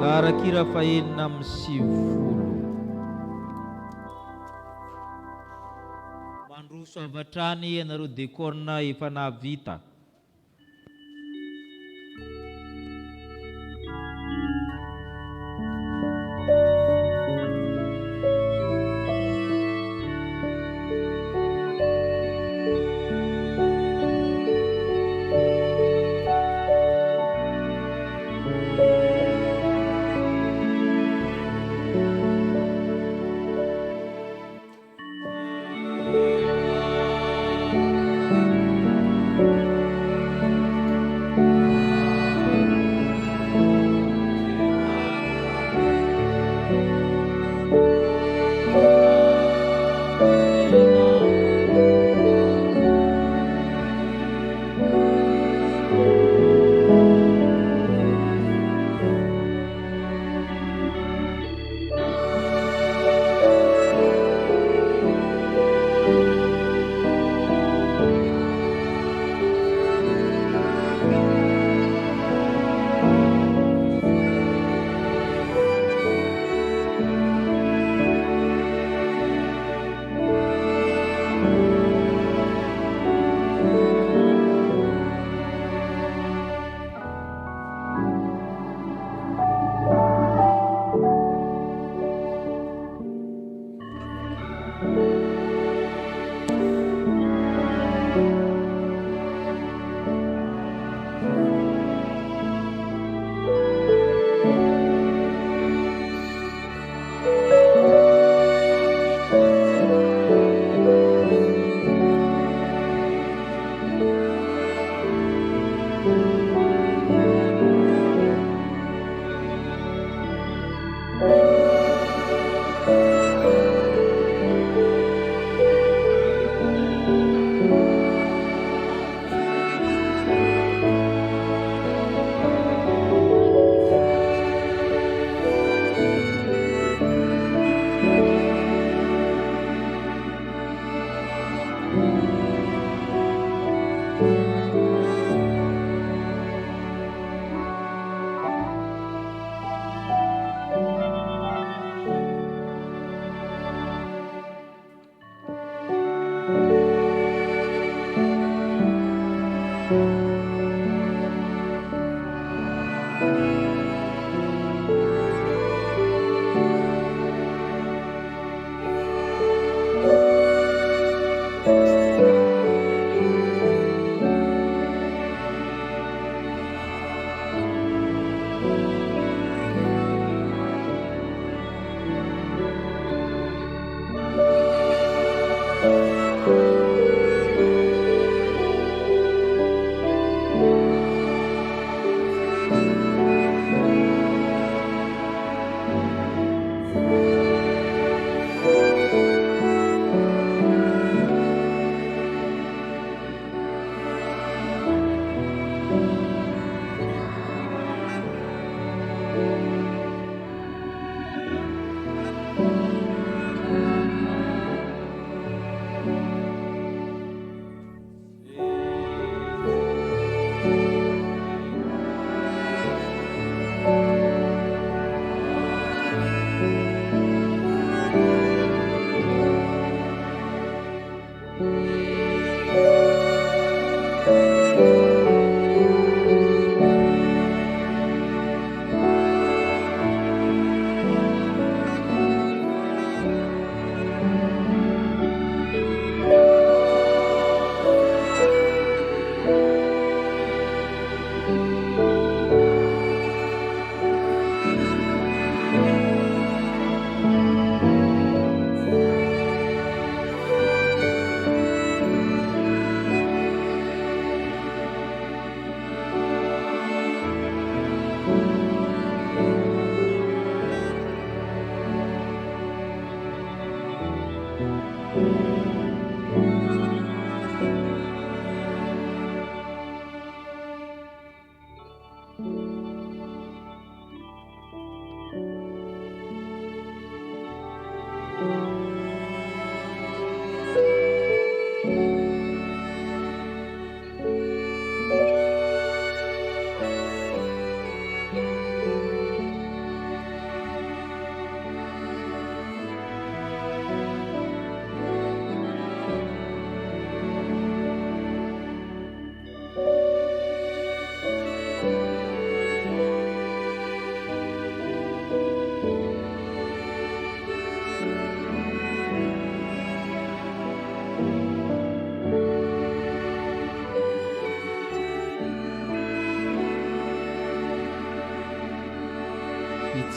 Laharakira fahenina amin'ny sivifolo. Mandroso avy hatrany ianareo dekorna efa nahavita.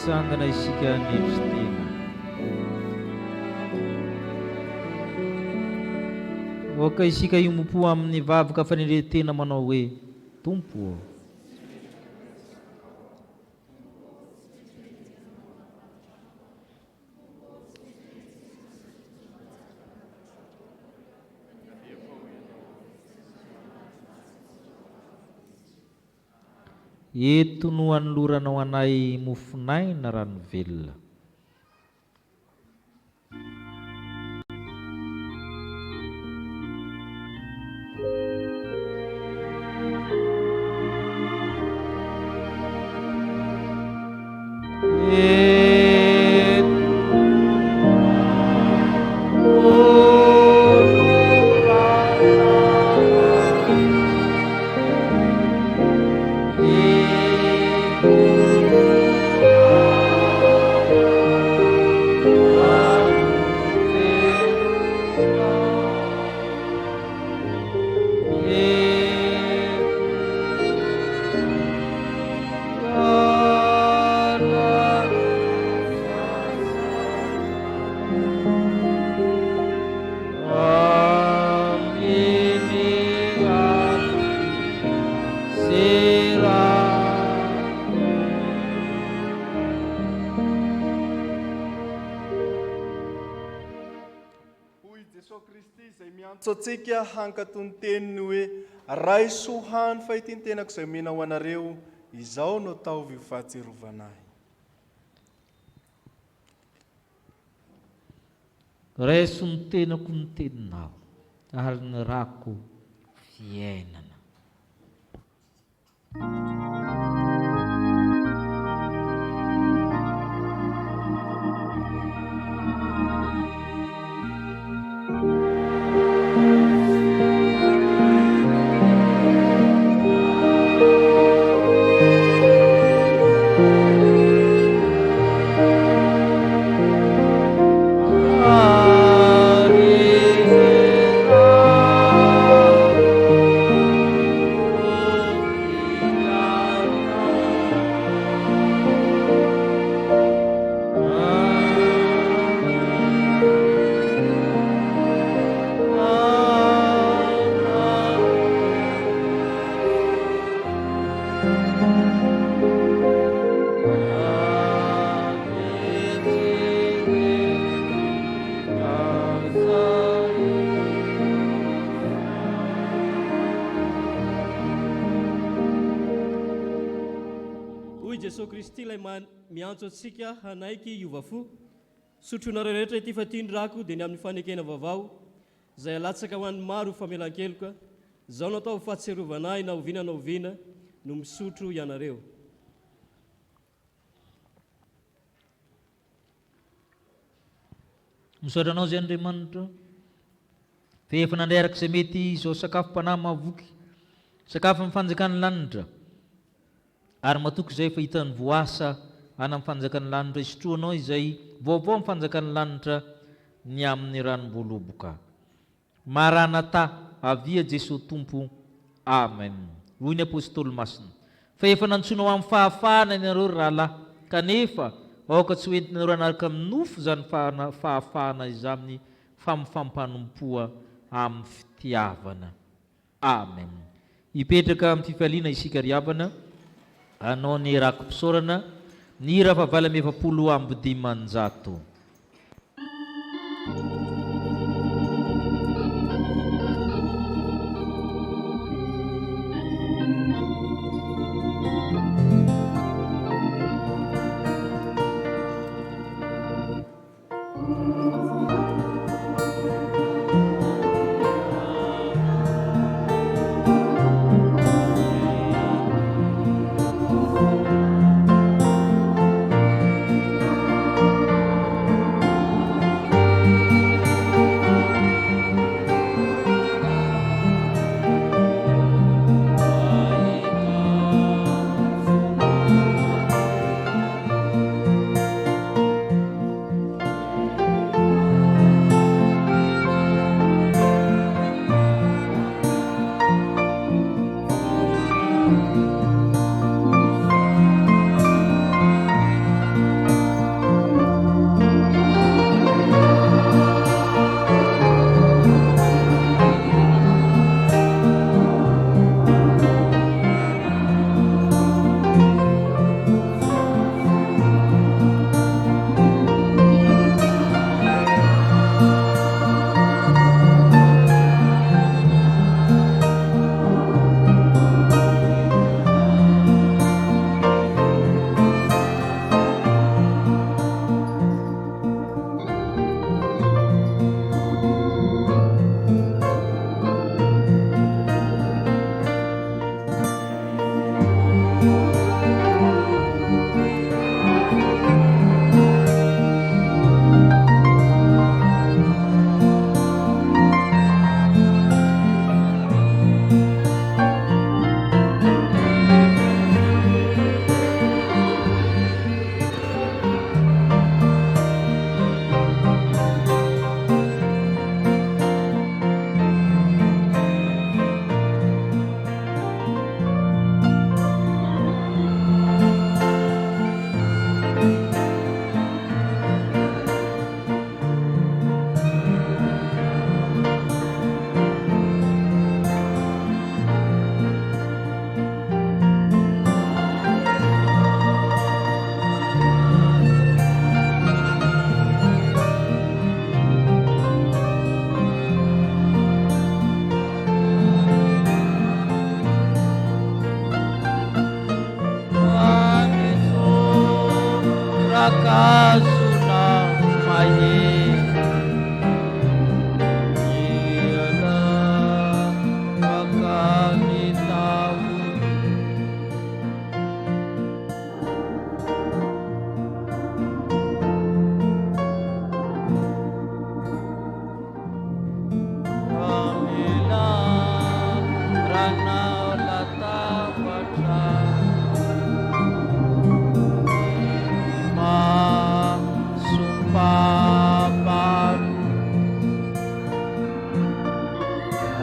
mitsangana isika nevitena. Oka isika iompo amin'ny vavaka faneretena manao hoe Tompo. Eto no anoloranao anay mofonaina rano velona. Antsika hankatony teniny hoe raisohany fahitiny tenako izay mena ho anareo, izao no ataovy fahatserovanahy. Raiso ny tenako ny teninao ary ny rako fiainana. Jesosy Kristy ilay miantso antsika hanaiky iovafo. Sotronareo rehetra ity fa tindrako dia ny amin'ny fanekena vaovao izay alatsaka ho an'ny maro famelan-keloka. Izao no atao fahatserovanahy na oviana na oviana no misotro ianareo. Misaotranao zay Andriamanitra fa efa nandreraka izay mety izao sakafom-panahy mahavoky, sakafo amin'ny fanjakany lanitra, ary matoky izay fa hitany voasa any amin'ny fanjakany lanitra, isotroanao izay vaovao amin'ny fanjakany lanitra ny amin'ny ranom-boaloboka. Maranata, avia Jesosy Tompo. Amen. Hoy ny apôstôly masina, fa efa nantsonao amin'ny fahafahana ianareo rahalahy, kanefa aoka tsy hoentinareo anaraka amin'ny nofo zany fahafahana izany famifampanompoa amin'ny fitiavana. Amen. Hipetraka amin'ny fifaliana isika riavana, anao ny rakom-pisaorana ny hira fahavalo amby efapolo amby dimanjato.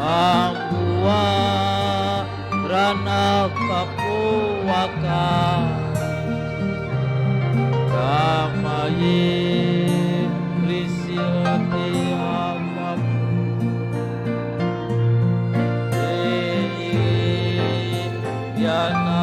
ambua rana kapuaka kamaye risiate akap yana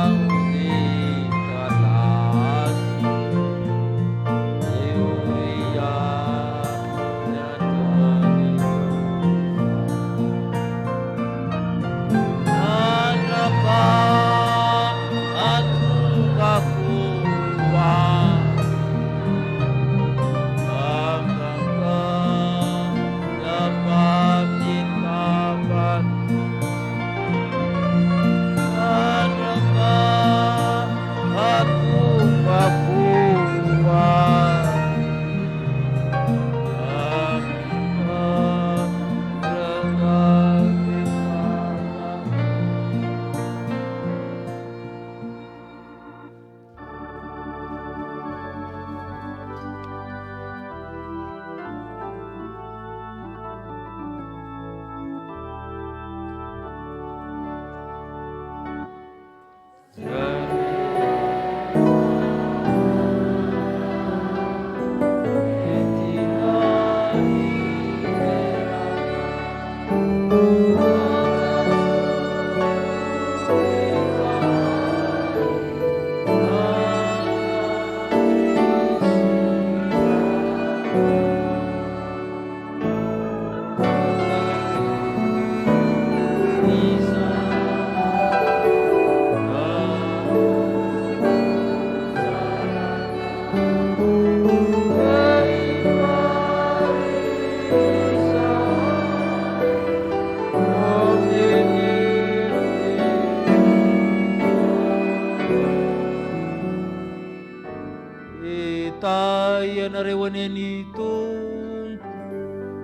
ianareo aneny tompo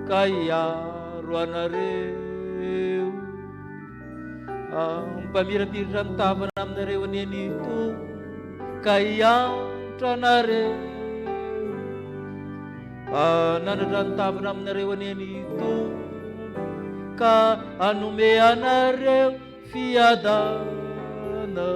ka iaro anareo mpamirapiritra ny tavana aminareo aneny tompo ka iantra anareo nanatra ny tavana aminareo aneny tompo ka anome anareo fiadanana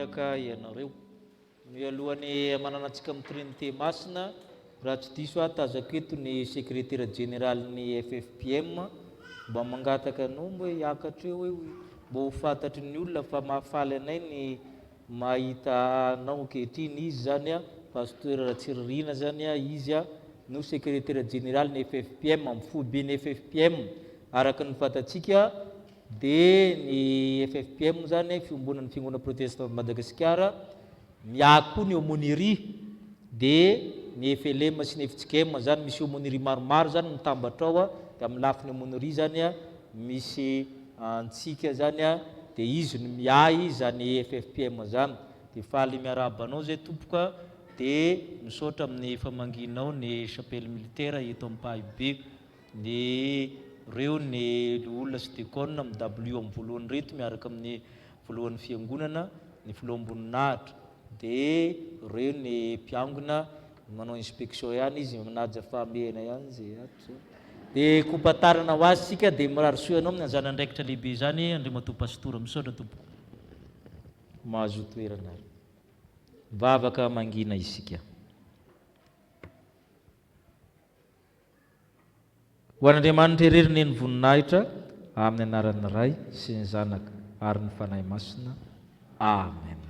petraka ianareo mialohan'ny manana antsika amin'ny trinité masina raha tsy diso tazako eto ny secrétaire général ny FFPM mba mangataka anao mba hiakatra eo mba ho fantatry ny olona fa mahafaly anay ny mahita anao ankehitriny izy zany pasteur Ratsiririana zany izy no secrétaire général ny FFPM amin'ny foibe ny FFPM araka ny fantatsika dia ny FFPM zany fiombonan'ny fiangonana protestant Madagasikara miaky koa ny aumônerie dia ny FLM sy ny FTKM zany misy aumônerie maromaro zany mitambatra ao dia amin'ny lafiny aumônerie zany misy antsika zany dia izy no miay zany FFPM zany dia faly miarahaba anao zay tompoka dia misaotra amin'ny famanginao ny chapelle militaire eto Ampahibe ny reo ny olona sy diakona amin'ny W amin'ny voalohany reto miaraka amin'ny voalohan'ny fiangonana ny filoha-mboninahitra dia reo ny mpiangona manao inspection ihany izy manaja famehana ihany zay ato dia kompatarana ho azy sika dia mirary soanao amin'ny anjanandraikitra lehibe zany Andriamatoa pastora misaotra tompo mahazo toerana vavaka mangina isika ho an'Andriamanitra hereriny ny voninahitra amin'ny anaran'ny Ray sy ny Zanaka ary ny fanahy masina amen.